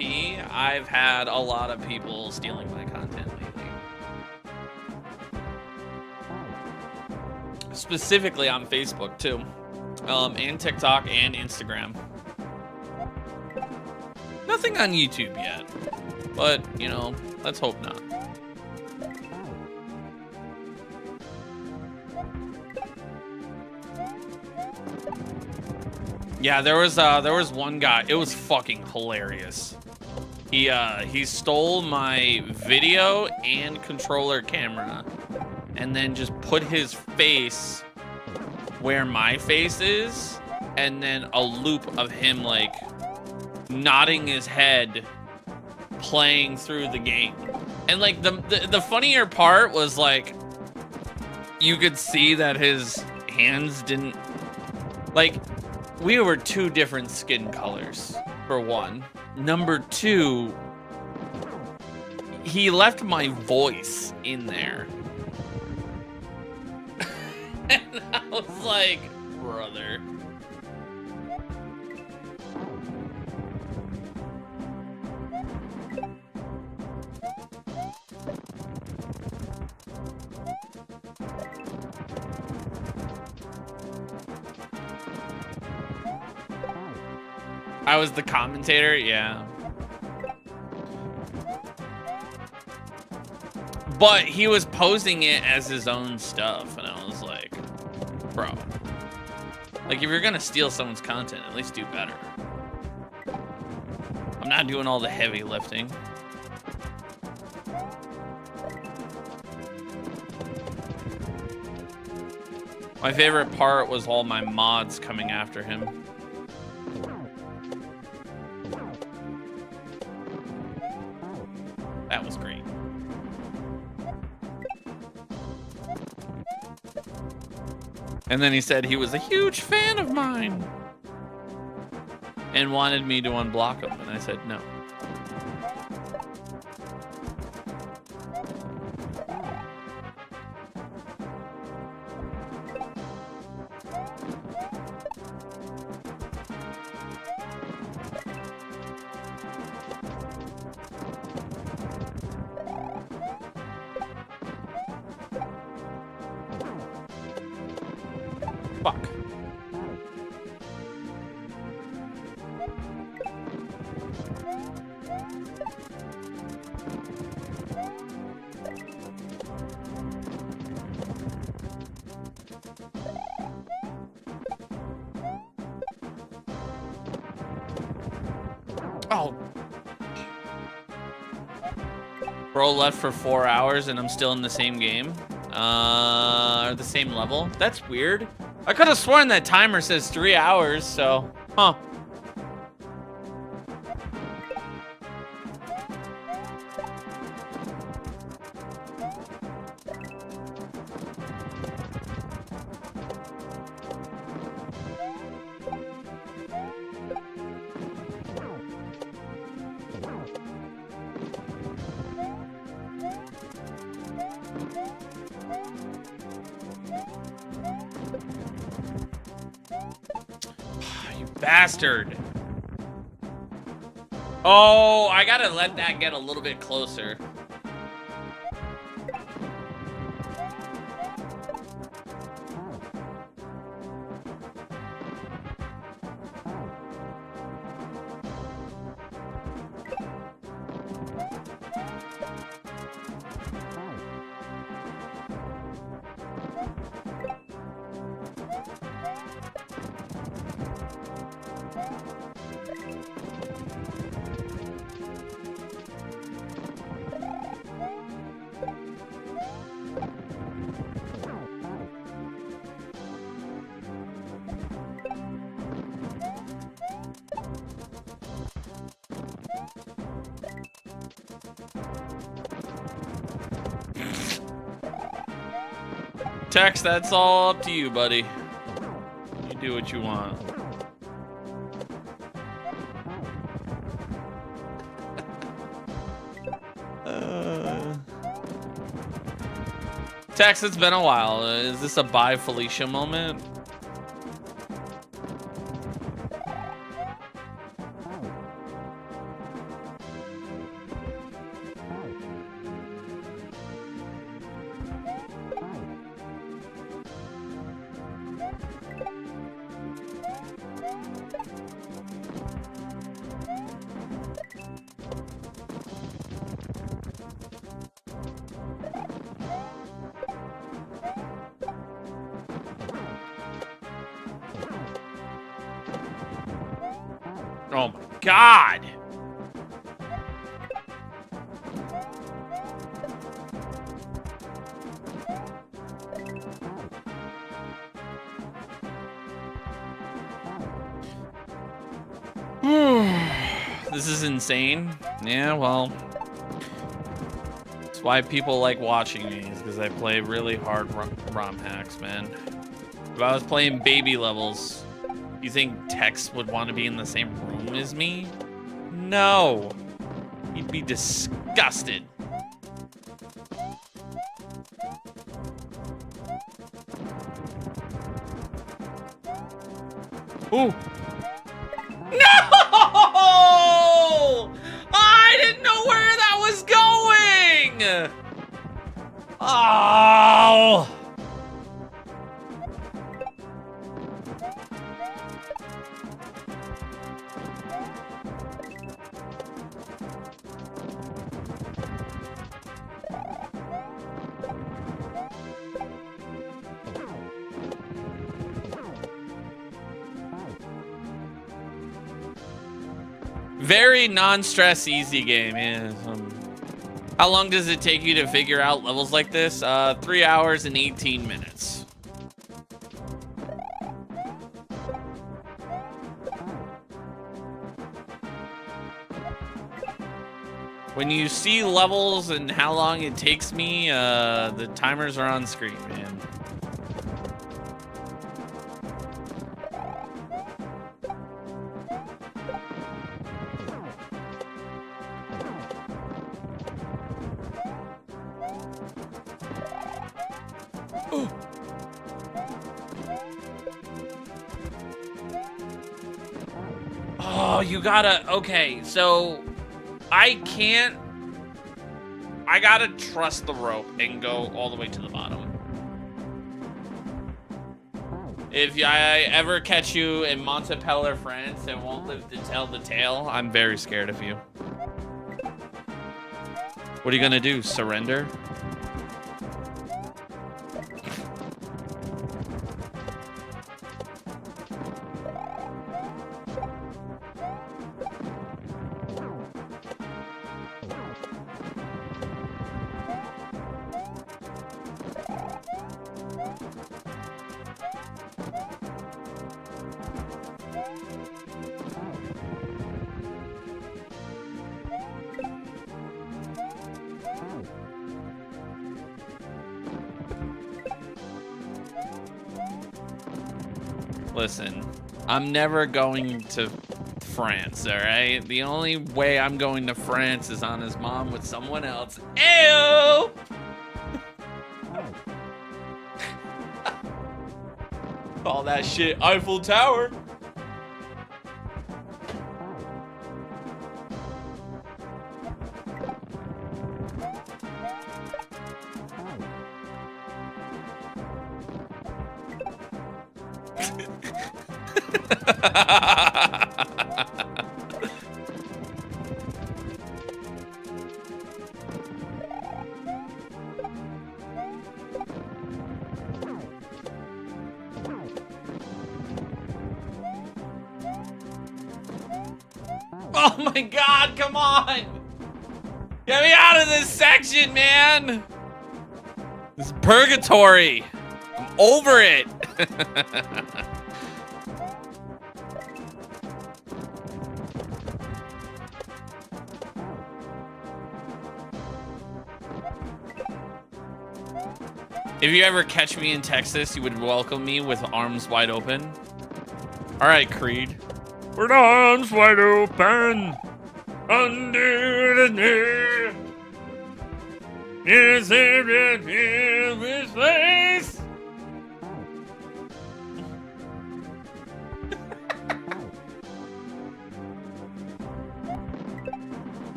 I've had a lot of people stealing my content lately. Specifically on Facebook, too. And TikTok and Instagram. Nothing on YouTube yet. But, you know, let's hope not. Yeah, there was one guy. It was fucking hilarious. He stole my video and controller camera and then just put his face where my face is and then a loop of him like nodding his head playing through the game. And like the funnier part was like you could see that his hands didn't like we were two different skin colors, for one. Number two, he left my voice in there. And I was like, brother. I was the commentator, yeah. But he was posting it as his own stuff, and I was like, bro. Like, if you're gonna steal someone's content, at least do better. I'm not doing all the heavy lifting. My favorite part was all my mods coming after him. That was great. And then he said he was a huge fan of mine and wanted me to unblock him, and I said no. Fuck. Oh. Bro left for 4 hours and I'm still in the same game. Or the same level. That's weird. I could have sworn that timer says 3 hours, so, huh. Bastard. Oh, I gotta let that get a little bit closer. Tex, that's all up to you, buddy. You do what you want. Tex, it's been a while. Is this a bye Felicia moment? Oh my God. This is insane. Yeah, well, that's why people like watching me, is because I play really hard ROM hacks, man. If I was playing baby levels, you think Tex would want to be in the same room as me? No. He'd be disgusted. Ooh. No! I didn't know where that was going! Oh! Very non-stress easy game, yeah. How long does it take you to figure out levels like this? 3 hours and 18 minutes. When you see levels and how long it takes me, the timers are on screen, man. Oh, you gotta, okay, so I gotta trust the rope and go all the way to the bottom. If I ever catch you in Montpellier, France, and won't live to tell the tale, I'm very scared of you. What are you gonna do, surrender? Listen, I'm never going to France, all right? The only way I'm going to France is on his mom with someone else. Ew! All that shit, Eiffel Tower. Oh my God, come on! Get me out of this section, man! This is purgatory! I'm over it! If you ever catch me in Texas, you would welcome me with arms wide open. All right, Creed. With arms wide open, under the knee. Is it in his face?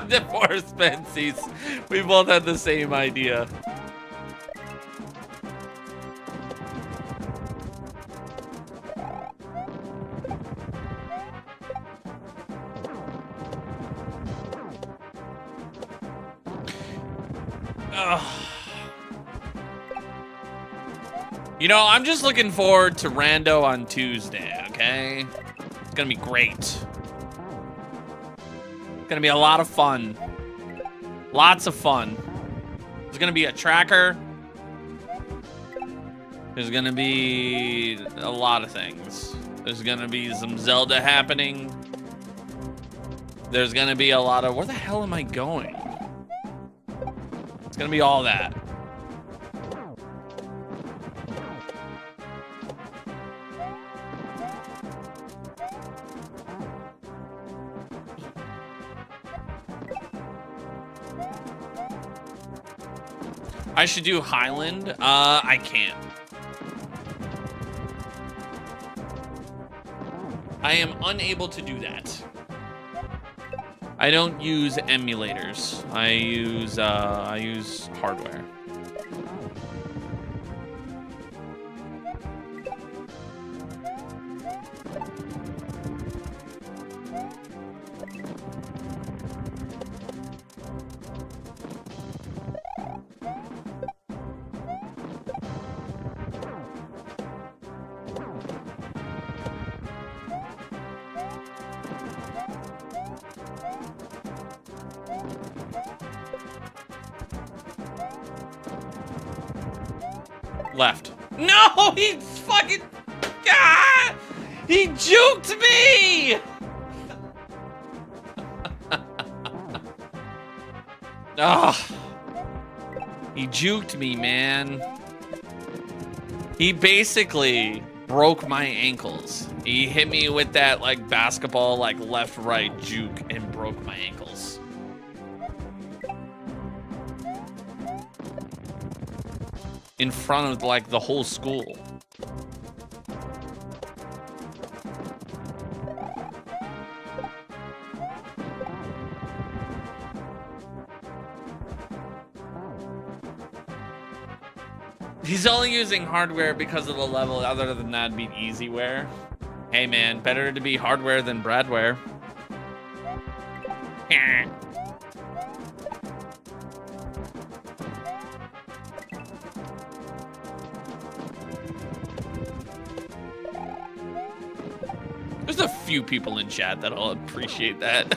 Divorce Spency's. We both had the same idea. You know, I'm just looking forward to Rando on Tuesday, okay? It's gonna be great. It's gonna be a lot of fun. Lots of fun. There's gonna be a tracker. There's gonna be a lot of things. There's gonna be some Zelda happening. There's gonna be a lot of, where the hell am I going? It's gonna be all that. I should do Highland. I can't. I am unable to do that. I don't use emulators. I use hardware. Left. No, he's fucking. Ah! He juked me! Ah, he juked me, man. He basically broke my ankles. He hit me with that like basketball, like left, right juke and broke my ankles. In front of like the whole school. He's only using hardware because of the level. Other than that, it'd be easyware. Hey man, better to be hardware than Bradware. There's a few people in chat that'll appreciate that.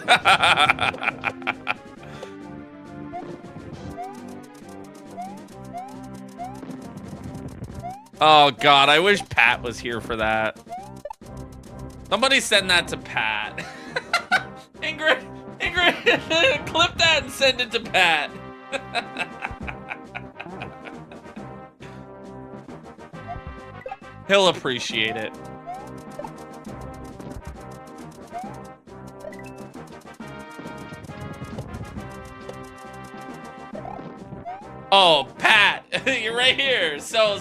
Oh God, I wish Pat was here for that. Somebody send that to Pat. Ingrid, clip that and send it to Pat. He'll appreciate it. Oh, Pat, you're right here. So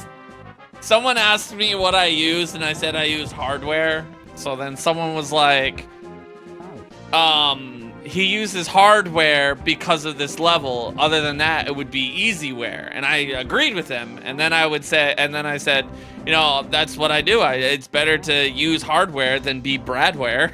someone asked me what I use, and I said I use hardware. So then someone was like, he uses hardware because of this level. Other than that, it would be easyware. And I agreed with him. And then I said, you know, that's what I do. It's better to use hardware than be Bradware.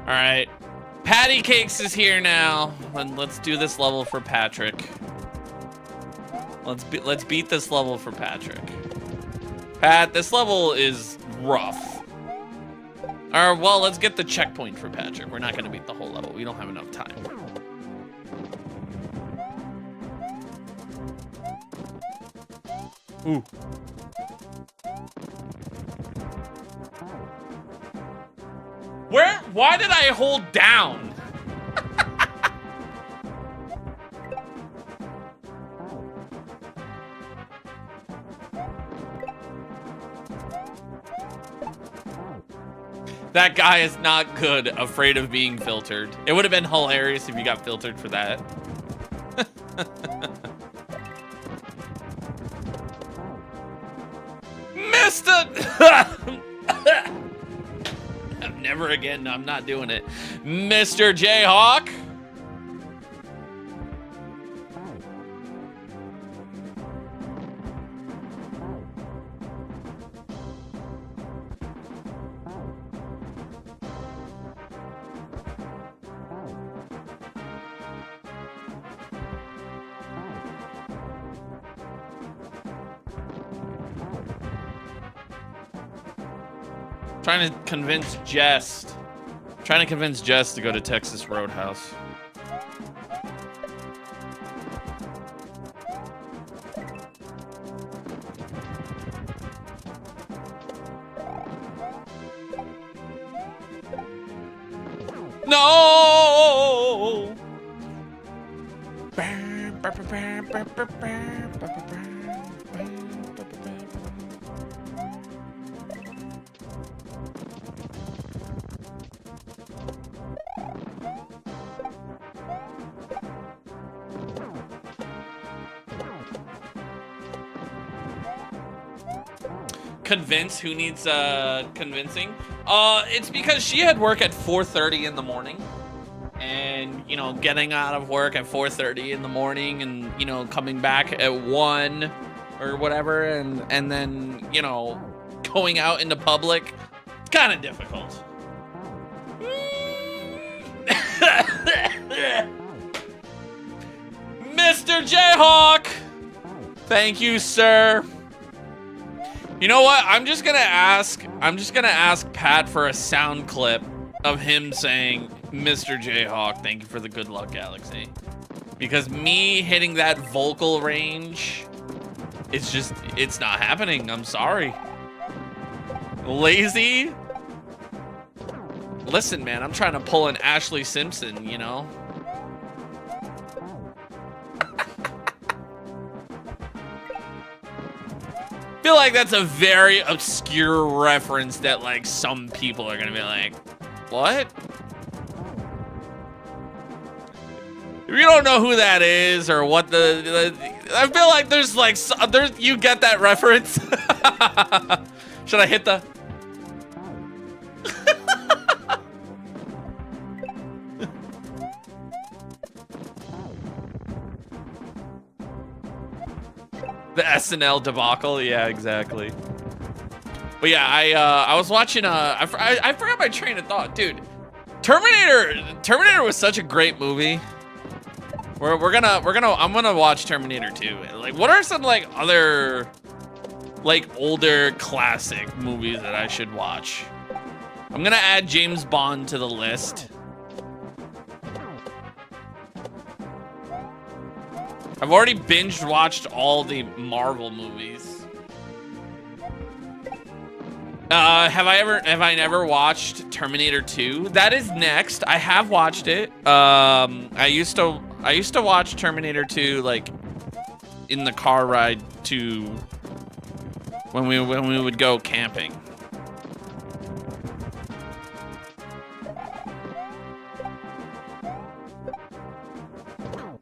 All right. Patty Cakes is here now. And let's do this level for Patrick. Let's beat this level for Patrick. Pat, this level is rough. Or well, let's get the checkpoint for Patrick. We're not gonna beat the whole level. We don't have enough time. Ooh. Why did I hold down? That guy is not good, afraid of being filtered. It would have been hilarious if you got filtered for that. Missed it! Never again. I'm not doing it. Mr. Jayhawk. Trying to convince Jess to go to Texas Roadhouse. No! Convince who needs convincing? It's because she had work at 4:30 in the morning, and you know, getting out of work at 4:30 in the morning, and you know, coming back at 1 or whatever, and then you know, going out into public, it's kind of difficult. Mr. Jayhawk. Thank you, sir. You know what? I'm just gonna ask Pat for a sound clip of him saying, Mr. Jayhawk, thank you for the good luck, Galaxy. Because me hitting that vocal range, it's not happening. I'm sorry. Lazy? Listen, man, I'm trying to pull an Ashley Simpson, you know? I feel like that's a very obscure reference that like some people are gonna be like, what? If you don't know who that is or what I feel like there's like, you get that reference. Should I hit the? The SNL debacle, yeah, exactly. But yeah, I was watching. I forgot my train of thought, dude. Terminator was such a great movie. I'm gonna watch Terminator 2. Like, what are some like other like older classic movies that I should watch? I'm gonna add James Bond to the list. I've already binge watched all the Marvel movies. Have I never watched Terminator 2? That is next. I have watched it. I used to watch Terminator 2 like in the car ride to when we would go camping.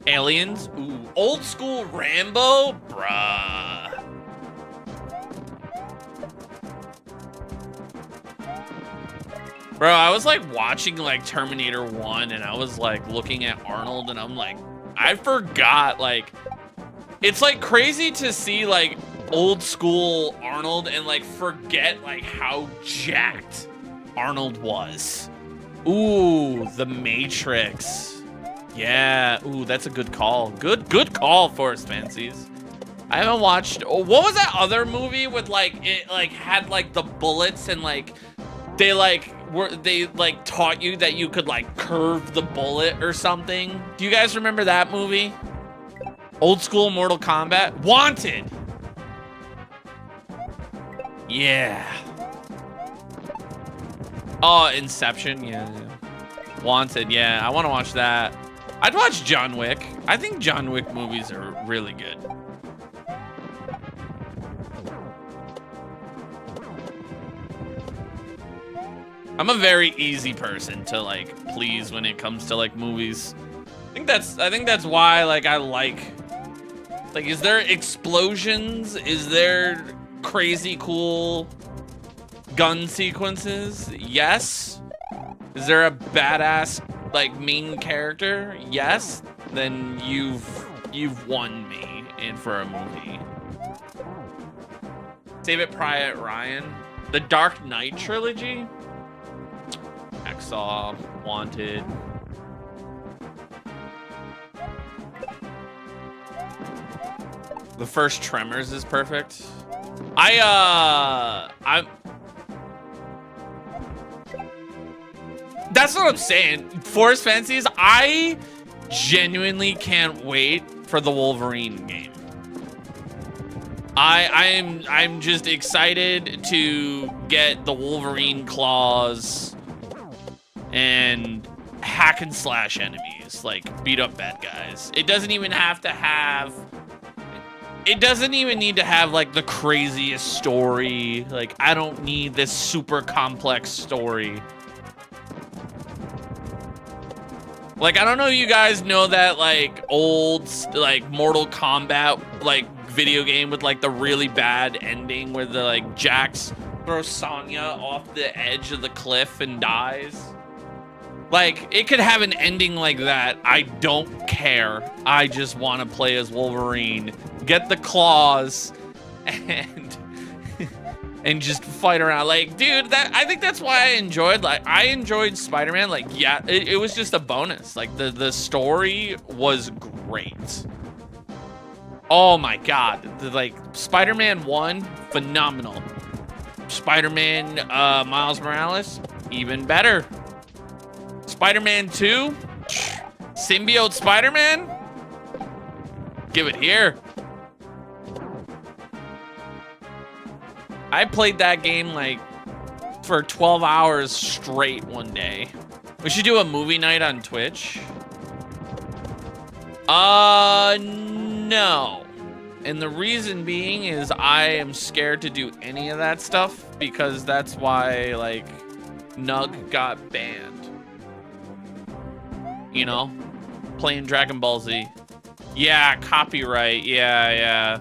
Aliens? Ooh. Old school Rambo? Bruh. Bro, I was like watching like Terminator 1 and I was like looking at Arnold and I'm like, I forgot, like, it's like crazy to see like old school Arnold and like forget like how jacked Arnold was. Ooh, The Matrix. Yeah, ooh, that's a good call. Good call, Forest Fancies. I haven't watched, what was that other movie with like, it like had like the bullets and like, they taught you that you could like curve the bullet or something? Do you guys remember that movie? Old school Mortal Kombat? Wanted! Yeah. Oh, Inception, yeah. Wanted, yeah, I want to watch that. I'd watch John Wick. I think John Wick movies are really good. I'm a very easy person to like please when it comes to like movies. I think that's why like I like, is there explosions? Is there crazy cool gun sequences? Yes. Is there a badass like main character? Yes. Then you've won me in for a movie. Save It Private Ryan. The Dark Knight trilogy. Hacksaw, Wanted. The first Tremors is perfect. That's what I'm saying. Forest Fancies, I genuinely can't wait for the Wolverine game. I'm just excited to get the Wolverine claws and hack and slash enemies, like beat up bad guys. It doesn't even need to have like the craziest story. Like, I don't need this super complex story. Like, I don't know if you guys know that like old like Mortal Kombat like video game with like the really bad ending where the like Jax throws Sonya off the edge of the cliff and dies. Like, it could have an ending like that. I don't care. I just want to play as Wolverine, get the claws, and just fight around. Like, dude, I think that's why I enjoyed Spider-Man. Like, yeah, it was just a bonus. Like, the story was great. Oh my god. Like, Spider-Man 1, phenomenal. Spider-Man Miles Morales, even better. Spider-Man 2, Symbiote Spider-Man, give it here. I played that game like for 12 hours straight one day. We should do a movie night on Twitch. No. And the reason being is I am scared to do any of that stuff because that's why, like, Nug got banned. You know? Playing Dragon Ball Z. Yeah, copyright. Yeah.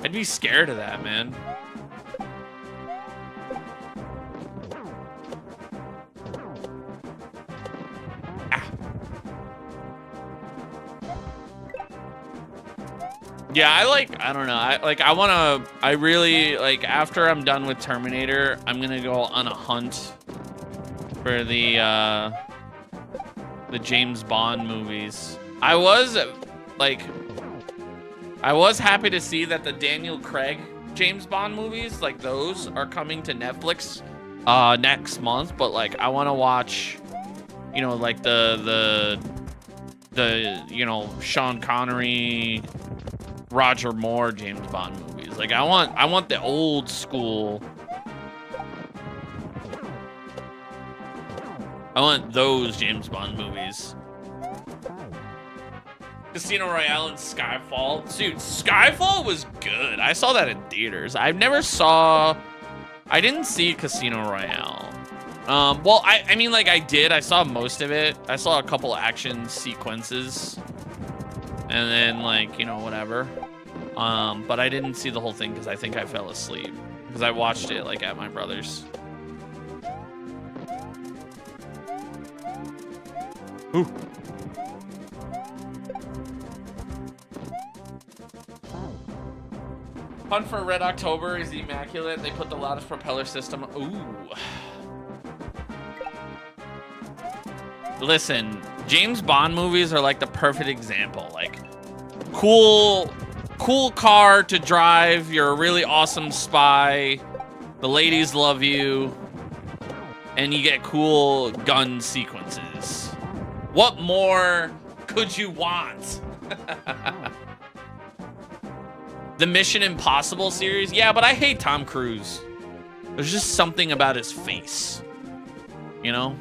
I'd be scared of that, man. Yeah, I don't know. I really, like, after I'm done with Terminator, I'm gonna go on a hunt for the James Bond movies. I was happy to see that the Daniel Craig James Bond movies, like, those are coming to Netflix next month, but, like, I want to watch, you know, like, the you know, Sean Connery, Roger Moore James Bond movies. Like, I want the old school. I want those James Bond movies. Casino Royale and Skyfall. Dude, Skyfall was good. I saw that in theaters. I didn't see Casino Royale. Well, I mean, like, I did. I saw most of it. I saw a couple action sequences. And then, like, you know, whatever. But I didn't see the whole thing because I think I fell asleep. Because I watched it, like, at my brother's. Ooh. Hunt for Red October is immaculate. They put the loudest propeller system. Ooh. Listen, James Bond movies are like the perfect example. Like, cool car to drive. You're a really awesome spy. The ladies love you. And you get cool gun sequences. What more could you want? The Mission Impossible series? Yeah, but I hate Tom Cruise. There's just something about his face. You know?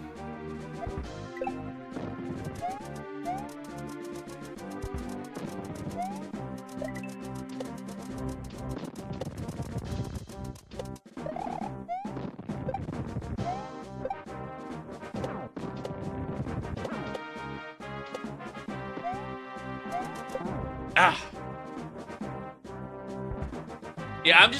Yeah,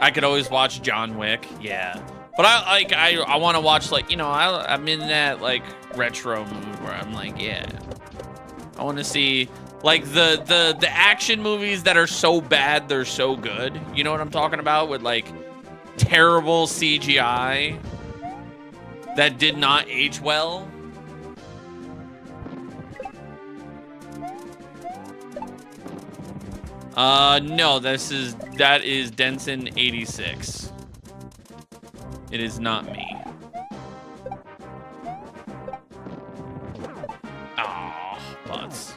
I could always watch John Wick, yeah. But I want to watch, like, you know, I'm in that, like, retro mood where I'm like, yeah. I want to see, like, the action movies that are so bad they're so good. You know what I'm talking about? With, like, terrible CGI that did not age well. No, that is Denson 86. It is not me. Oh, butts.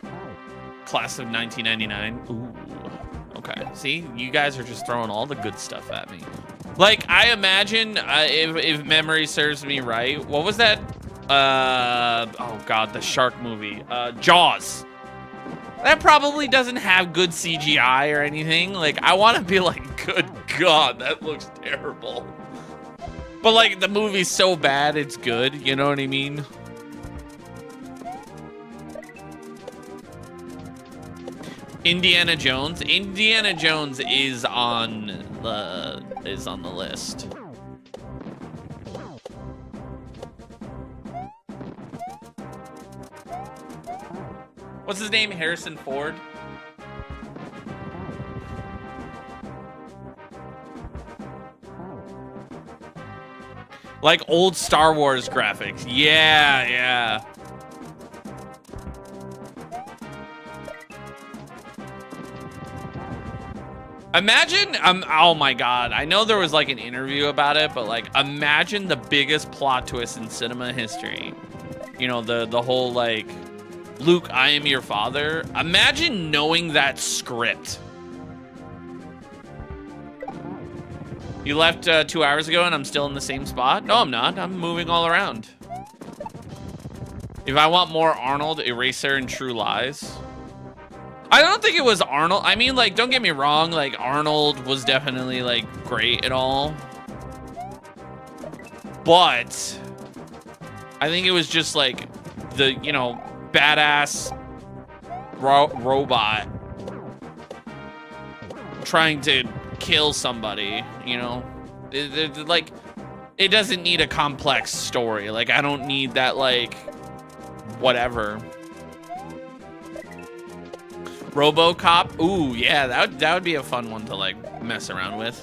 Class of 1999. Ooh. Okay. See, you guys are just throwing all the good stuff at me. Like, I imagine, if memory serves me right, what was that? Oh god, the shark movie. Jaws. That probably doesn't have good CGI or anything. Like, I want to be like, good God, that looks terrible. But, like, the movie's so bad, it's good. You know what I mean? Indiana Jones. Indiana Jones is on the list. What's his name? Harrison Ford? Like old Star Wars graphics. Yeah, yeah. Imagine, oh my God. I know there was like an interview about it, but like, imagine the biggest plot twist in cinema history. You know, the whole like, Luke, I am your father. Imagine knowing that script. You left 2 hours ago and I'm still in the same spot? No, I'm not. I'm moving all around. If I want more Arnold, Eraser, and True Lies. I don't think it was Arnold. I mean, like, don't get me wrong. Like, Arnold was definitely, like, great and all. But I think it was just, like, the, you know, badass robot trying to kill somebody, you know? Like, it doesn't need a complex story. Like, I don't need that, like, whatever. RoboCop. Ooh, yeah, that would be a fun one to like mess around with.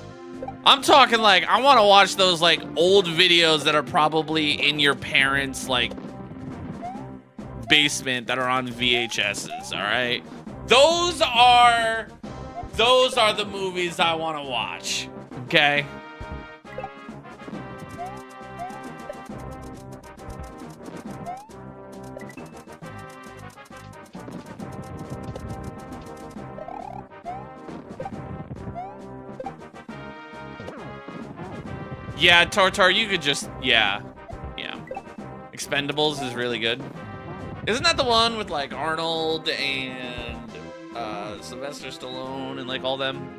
I'm talking like I want to watch those like old videos that are probably in your parents' like basement that are on VHSs, all right? Those are the movies I want to watch. Okay? Yeah, Tartar, you could just, yeah. Expendables is really good. Isn't that the one with like Arnold and Sylvester Stallone and like all them?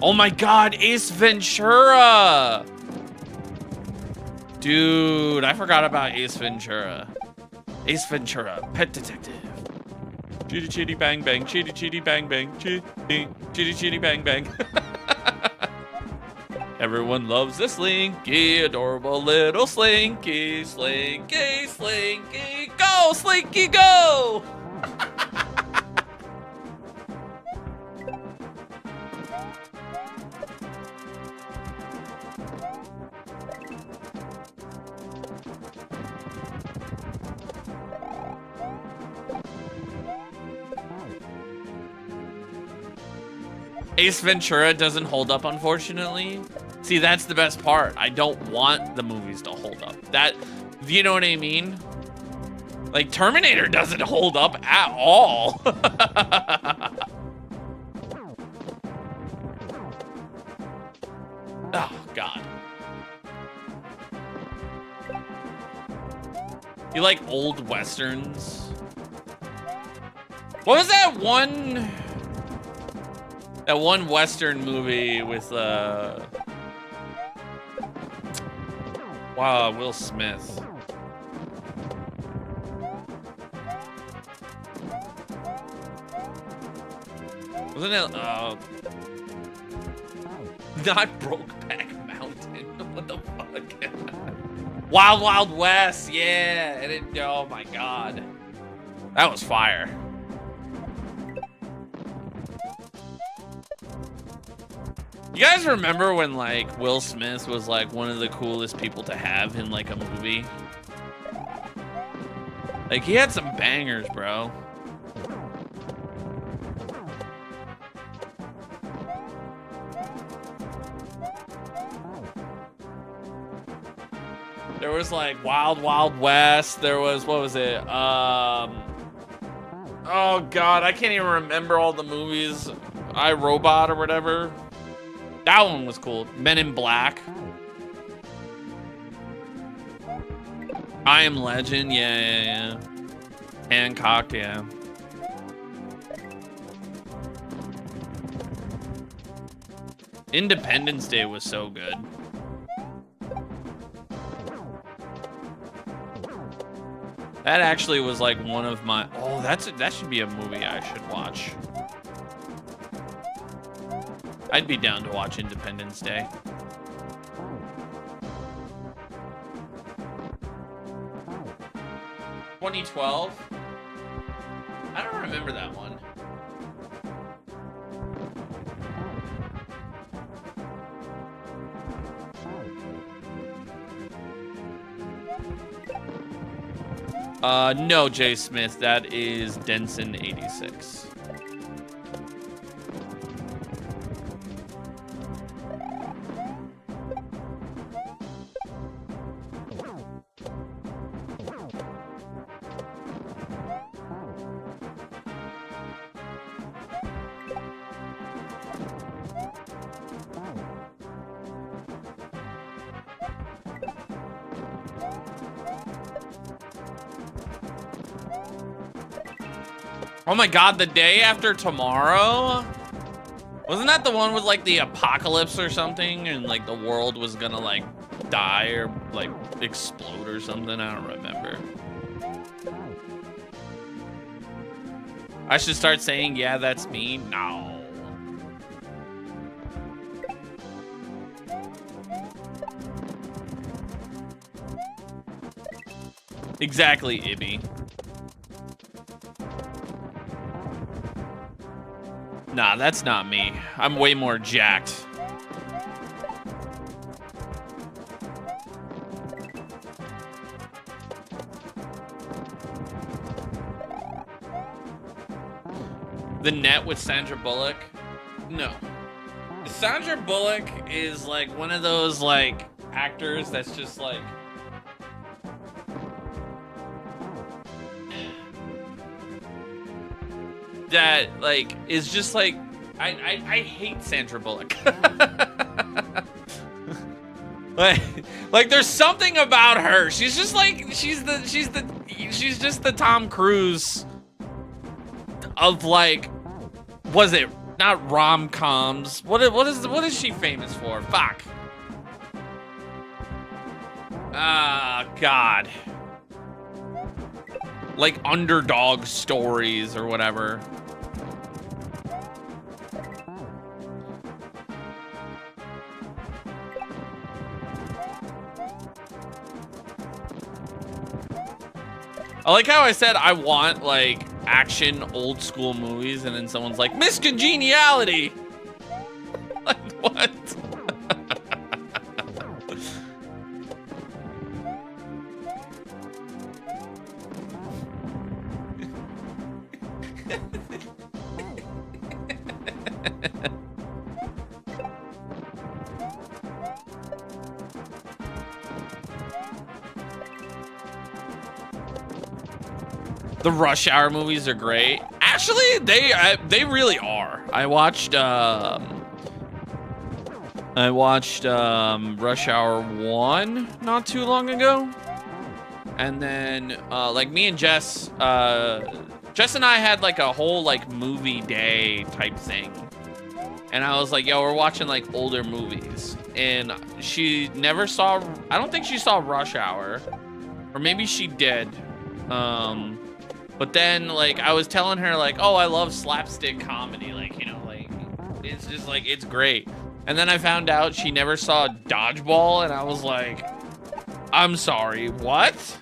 Oh my God, Ace Ventura! Dude, I forgot about Ace Ventura. Ace Ventura, Pet Detective. Chitty chitty bang bang, chitty chitty bang bang, chitty chitty bang bang. Everyone loves the Slinky, adorable little Slinky, Slinky, Slinky, go Slinky, go! Ace Ventura doesn't hold up, unfortunately. See, that's the best part. I don't want the movies to hold up. That, you know what I mean? Like, Terminator doesn't hold up at all. Oh, God. You like old Westerns? What was that one Western movie with, wow, Will Smith. Wasn't it, not Brokeback Mountain? What the fuck? Wild Wild West, yeah. And it, oh my God. That was fire. You guys remember when like Will Smith was like one of the coolest people to have in like a movie? Like he had some bangers, bro. There was like Wild Wild West. There was, what was it? Oh God, I can't even remember all the movies. I, Robot or whatever. That one was cool. Men in Black. I Am Legend. Yeah. Hancock, yeah. Independence Day was so good. That actually was like one of my, oh, that should be a movie I should watch. I'd be down to watch Independence Day. (2012). I don't remember that one. No, Jay Smith. That is Denson 86. Oh my god, the day after tomorrow? Wasn't that the one with like the apocalypse or something? And like the world was gonna like die or like explode or something? I don't remember. I should start saying, yeah, that's me? No. Exactly, Ibby. Nah, that's not me. I'm way more jacked. The Net with Sandra Bullock? No. Sandra Bullock is like one of those like actors that's just like that like is just like I hate Sandra Bullock. like there's something about her. She's just like she's just the Tom Cruise of like, was it not rom-coms? What is she famous for? Fuck. Ah, God. Like underdog stories or whatever. I like how I said I want like action old school movies and then someone's like, Miss Congeniality. Like what? The Rush Hour movies are great. Actually, they really are. I watched Rush Hour 1 not too long ago. And then like me and Jess and I had like a whole like movie day type thing. And I was like, yo, we're watching like older movies. And she never saw, I don't think she saw Rush Hour. Or maybe she did. But then, like, I was telling her, like, oh, I love slapstick comedy. Like, you know, like, it's just, like, it's great. And then I found out she never saw Dodgeball, and I was like, I'm sorry, what?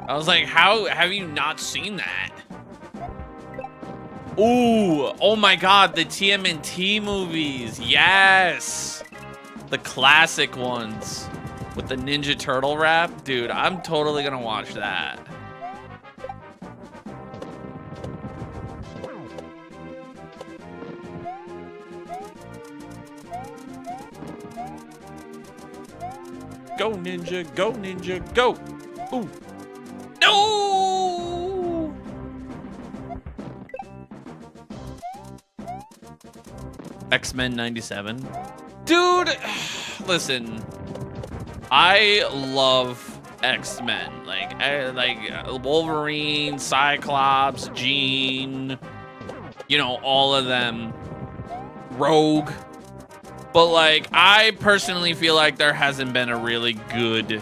I was like, how have you not seen that? Ooh, oh my God, the TMNT movies, yes! The classic ones. With the Ninja Turtle rap, dude, I'm totally gonna watch that. Go Ninja, go Ninja, go! Ooh. No! X-Men 97. Dude, listen. I love X-Men, like Wolverine, Cyclops, Jean, you know, all of them, Rogue. But like, I personally feel like there hasn't been a really good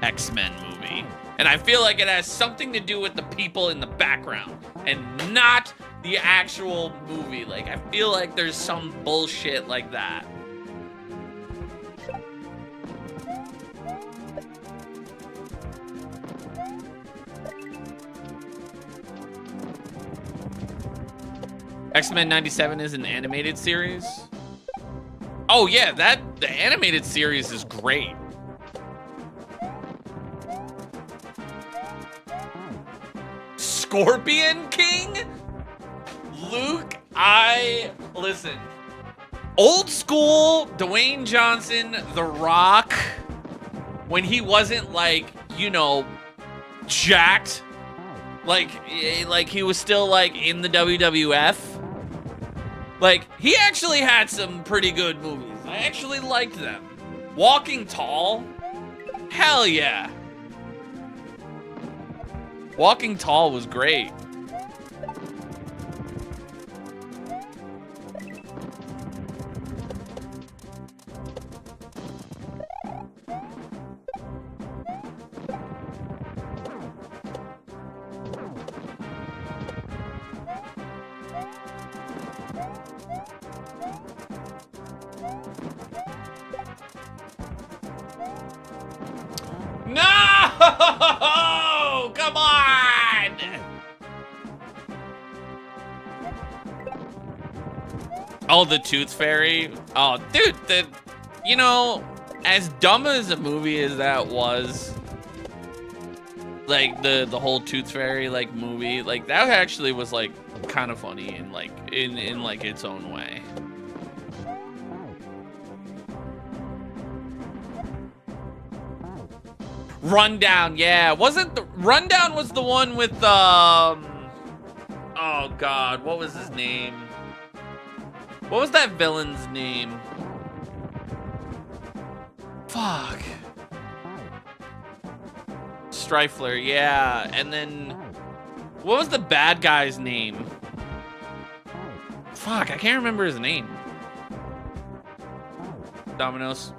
X-Men movie. And I feel like it has something to do with the people in the background and not the actual movie. Like, I feel like there's some bullshit like that. X-Men 97 is an animated series. Oh yeah, The animated series is great. Scorpion King? Luke, listen. Old school Dwayne Johnson, The Rock, when he wasn't like, you know, jacked, like he was still like in the WWF. Like, he actually had some pretty good movies. I actually liked them. Walking Tall? Hell yeah. Walking Tall was great. No! Come on! Oh, the Tooth Fairy. Oh, dude, you know, as dumb as a movie as that was, like the whole Tooth Fairy like movie, like that actually was like kind of funny in like in like its own way. Rundown, yeah. Wasn't the Rundown was the one with oh god, what was his name? What was that villain's name? Fuck. Strifler, yeah. And then what was the bad guy's name? Fuck, I can't remember his name. Dominoes.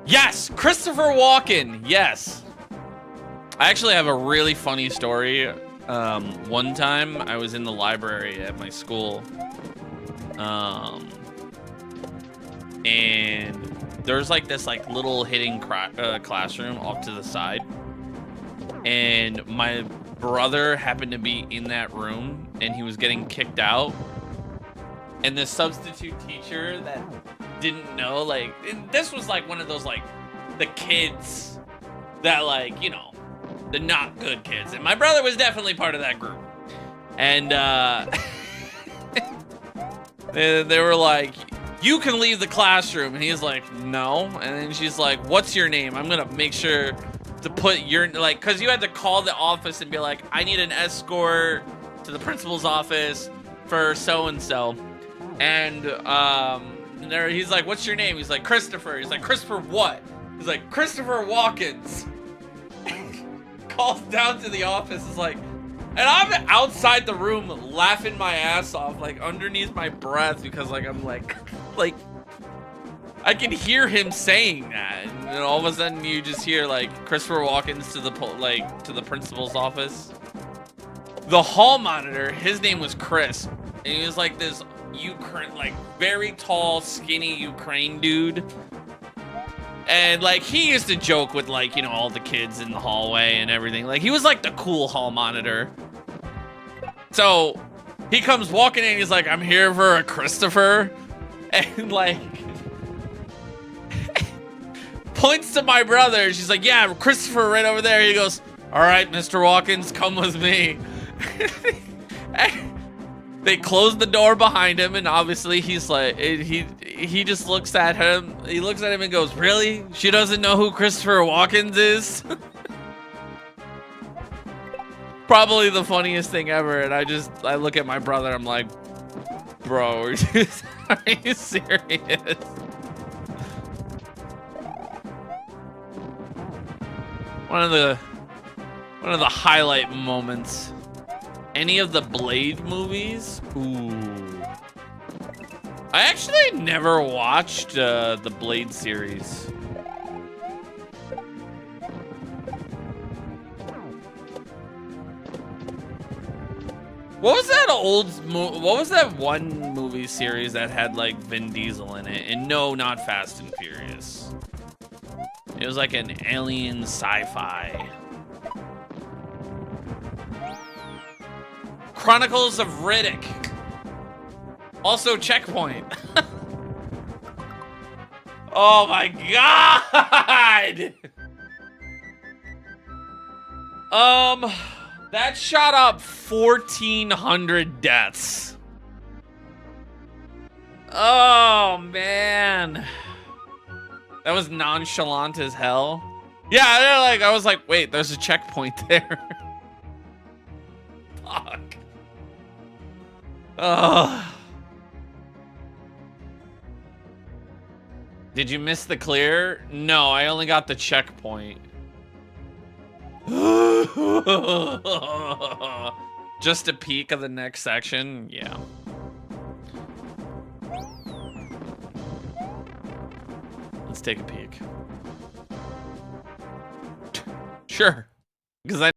Yes, Christopher Walken. Yes. I actually have a really funny story. One time I was in the library at my school. And there's like this like little hidden classroom off to the side. And my brother happened to be in that room and he was getting kicked out. And the substitute teacher that didn't know, like, this was like one of those like the kids that, like, you know, the not good kids, and my brother was definitely part of that group. And they were like, you can leave the classroom, and he's like, no. And then she's like, what's your name? I'm gonna make sure to put your, like, because you had to call the office and be like, I need an escort to the principal's office for so and so. And there, he's like, what's your name? He's like, Christopher. He's like, Christopher what? He's like, Christopher Walkens. Calls down to the office. Is like, and I'm outside the room laughing my ass off, like underneath my breath, because like I'm like I can hear him saying that, and then all of a sudden you just hear like Christopher Walkens to the principal's office. The hall monitor, his name was Chris, and he was like this Ukraine, like very tall, skinny Ukraine dude. And like he used to joke with like, you know, all the kids in the hallway and everything. Like he was like the cool hall monitor. So he comes walking in, he's like, I'm here for a Christopher. And like points to my brother. She's like, yeah, Christopher right over there. He goes, all right, Mr. Walkens, come with me. And they close the door behind him, and obviously he's like, he just looks at him. He looks at him and goes, really? She doesn't know who Christopher Walkens is? Probably the funniest thing ever. And I look at my brother, I'm like, bro. Are you serious? One of the highlight moments. Any of the Blade movies? Ooh. I actually never watched the Blade series. What was that one movie series that had like Vin Diesel in it? And no, not Fast and Furious. It was like an alien sci-fi. Chronicles of Riddick. Also Checkpoint. Oh my god! That shot up 1,400 deaths. Oh man. That was nonchalant as hell. Yeah, I was like, wait, there's a checkpoint there. Fuck. Ugh. Did you miss the clear? No, I only got the checkpoint. Just a peek of the next section? Yeah. Let's take a peek. Sure. Because I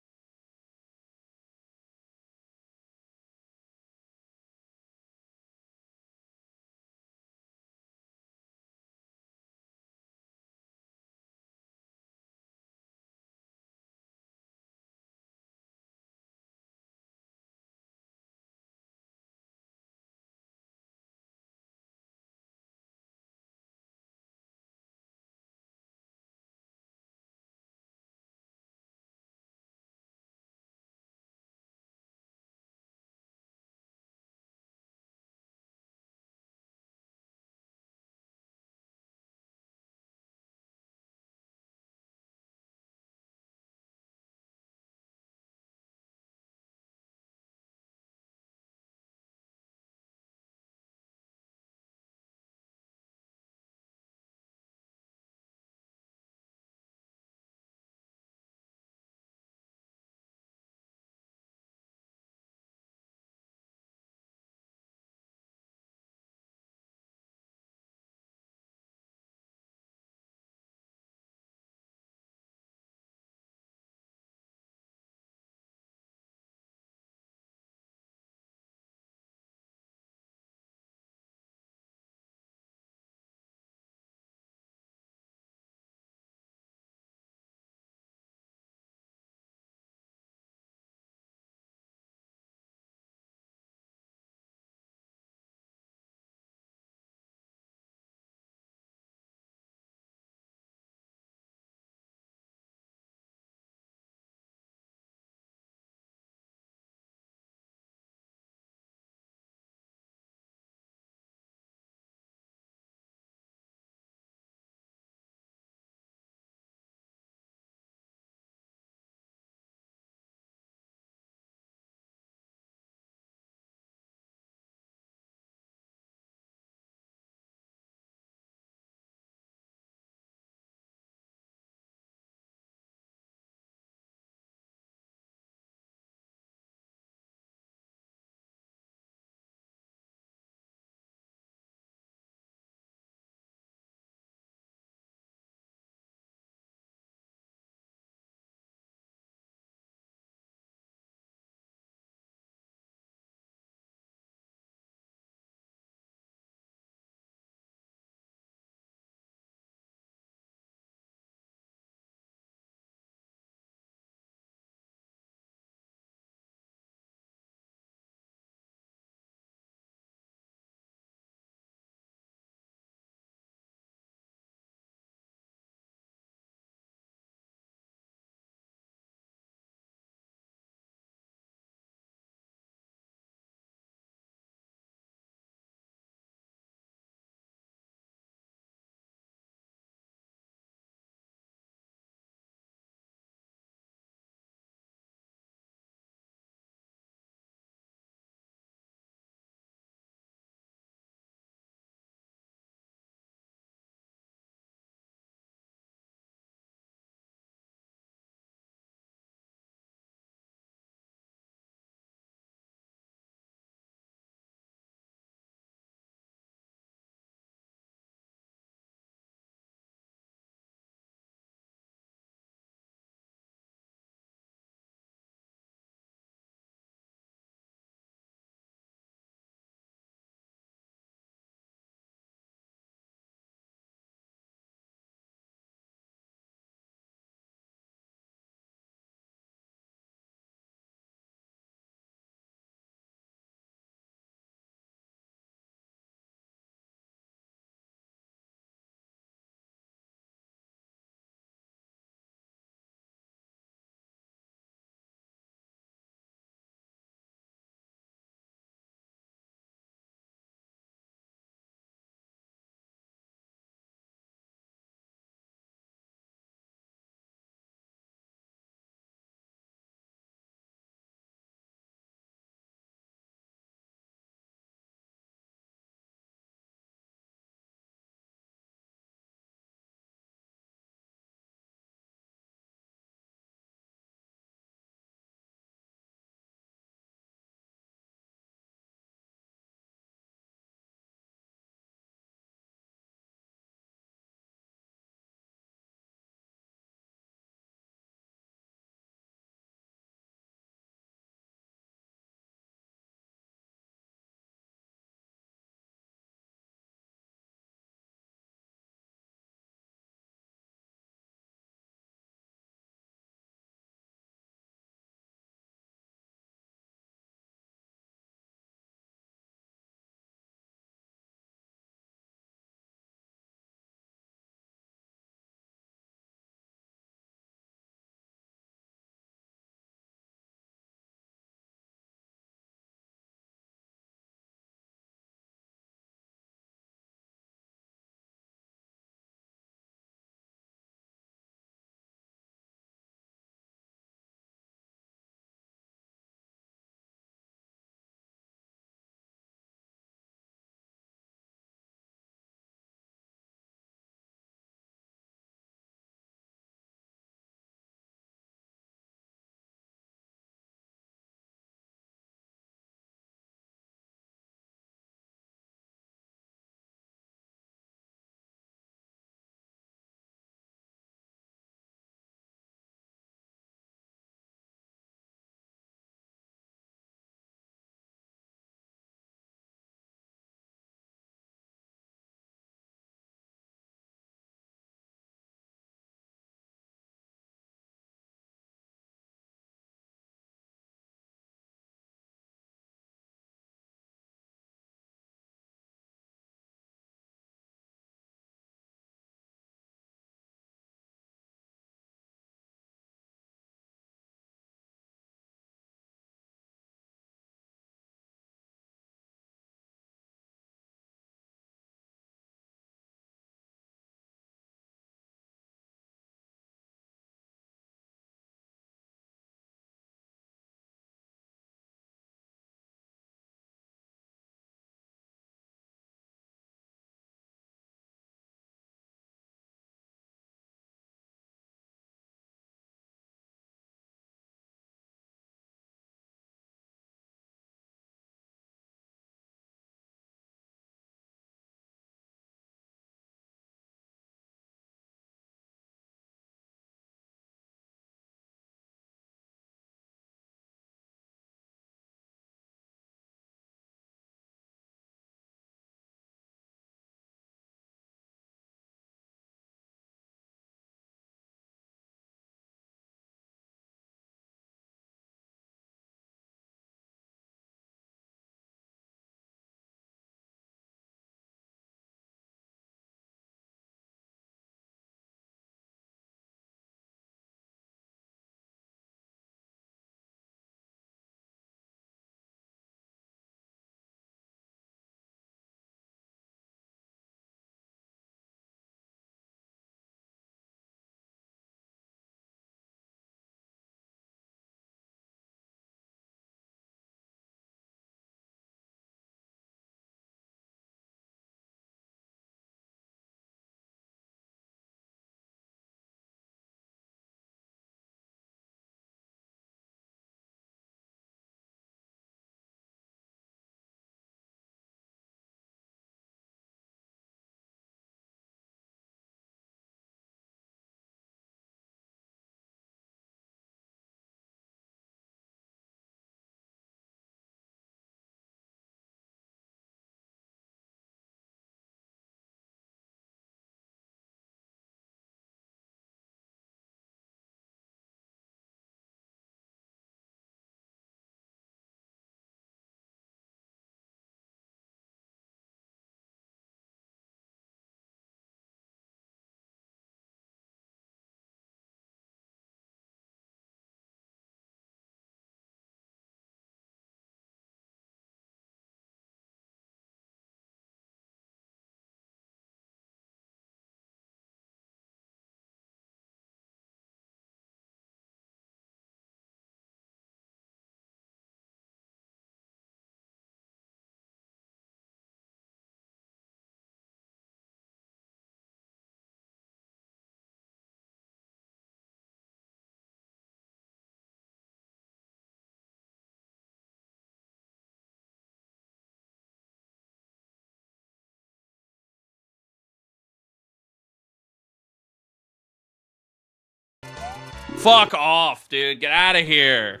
Fuck off, dude. Get out of here.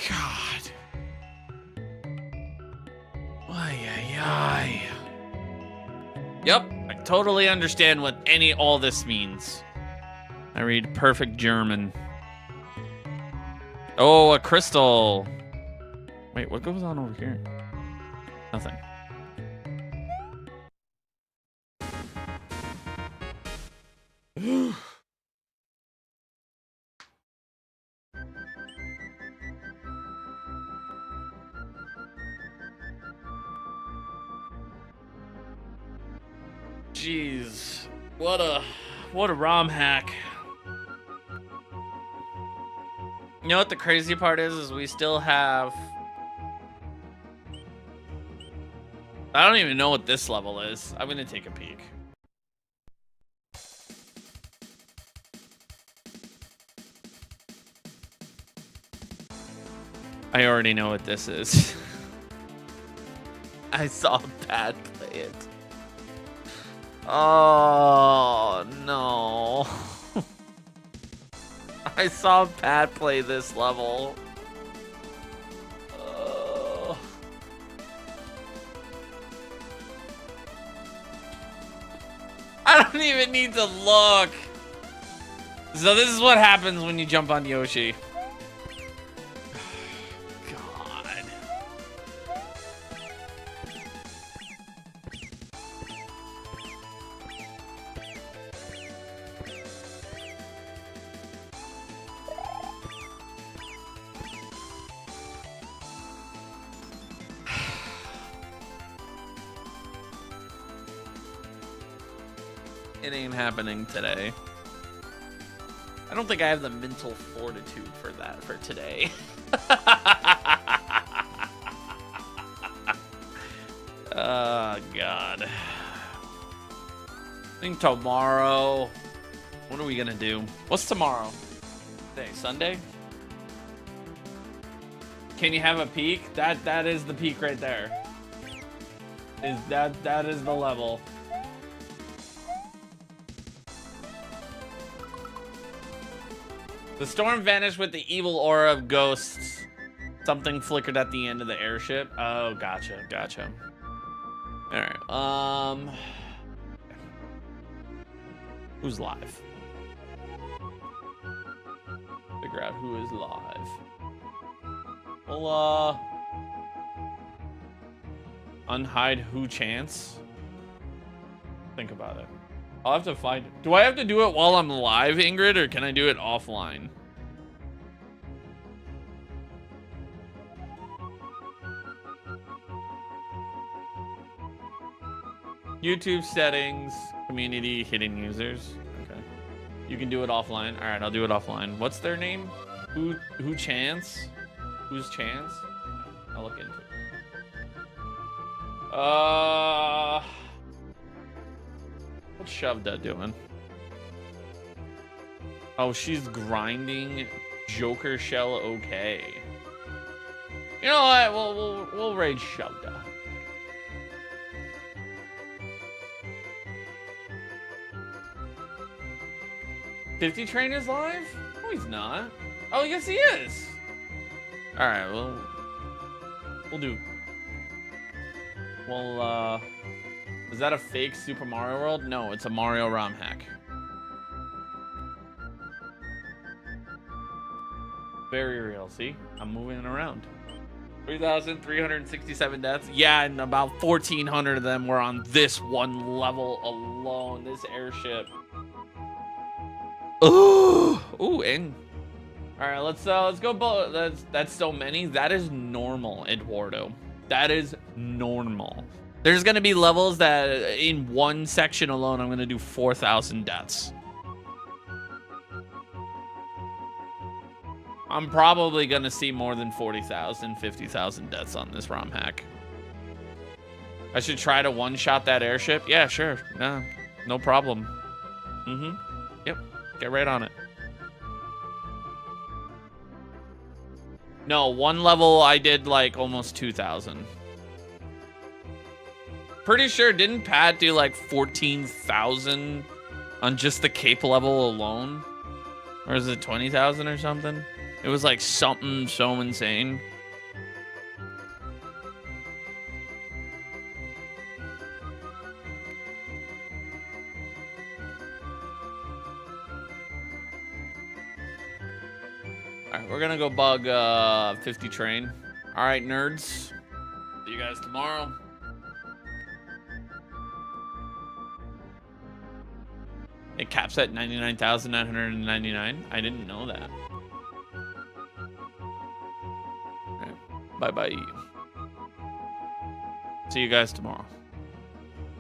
God. Ay, ay, ay. Yep, I totally understand what all this means. I read perfect German. Oh, a crystal. Wait, what goes on over here? Nothing. Jeez, what a Romhack. You know what the crazy part is we still have. I don't even know what this level is. I'm gonna take a peek. I already know what this is. I saw Pat play it. Oh, no. I saw Pat play this level. I don't even need to look. So this is what happens when you jump on Yoshi. God. It ain't happening today. I don't think I have the mental fortitude for that for today. Oh, God. I think tomorrow... What are we gonna do? What's tomorrow? Today, Sunday? Can you have a peak? That is the peak right there. That is the level. The storm vanished with the evil aura of ghosts. Something flickered at the end of the airship. Oh, gotcha. All right. Who's live? Figure out who is live. Well, unhide who chance? Think about it. I'll have to find it. Do I have to do it while I'm live, Ingrid, or can I do it offline? YouTube settings, community, hidden users. Okay. You can do it offline. All right, I'll do it offline. What's their name? Who chance? Who's chance? I'll look into it. What's Shovda doing? Oh, she's grinding Joker Shell. Okay. You know what? We'll raid Shovda. $50 Train is live? No, he's not. Oh, yes, he is. All right, we'll do. Well, is that a fake Super Mario World? No, it's a Mario Romhack. Very real. See, I'm moving it around. 3,367 deaths. Yeah, and about 1,400 of them were on this one level alone. This airship. Ooh, and all right, let's go. That's so many. That is normal, Eduardo. That is normal. There's gonna be levels that in one section alone, I'm gonna do 4,000 deaths. I'm probably gonna see more than 40,000, 50,000 deaths on this Romhack. I should try to one-shot that airship. Yeah, sure. No problem. Yep. Get right on it. No, one level I did like almost 2,000. Pretty sure, didn't Pat do like 14,000 on just the cape level alone? Or is it 20,000 or something? It was like something so insane. Alright, we're gonna go bug 50 train. Alright, nerds. See you guys tomorrow. It caps at 99,999. I didn't know that. Right. Bye-bye. See you guys tomorrow.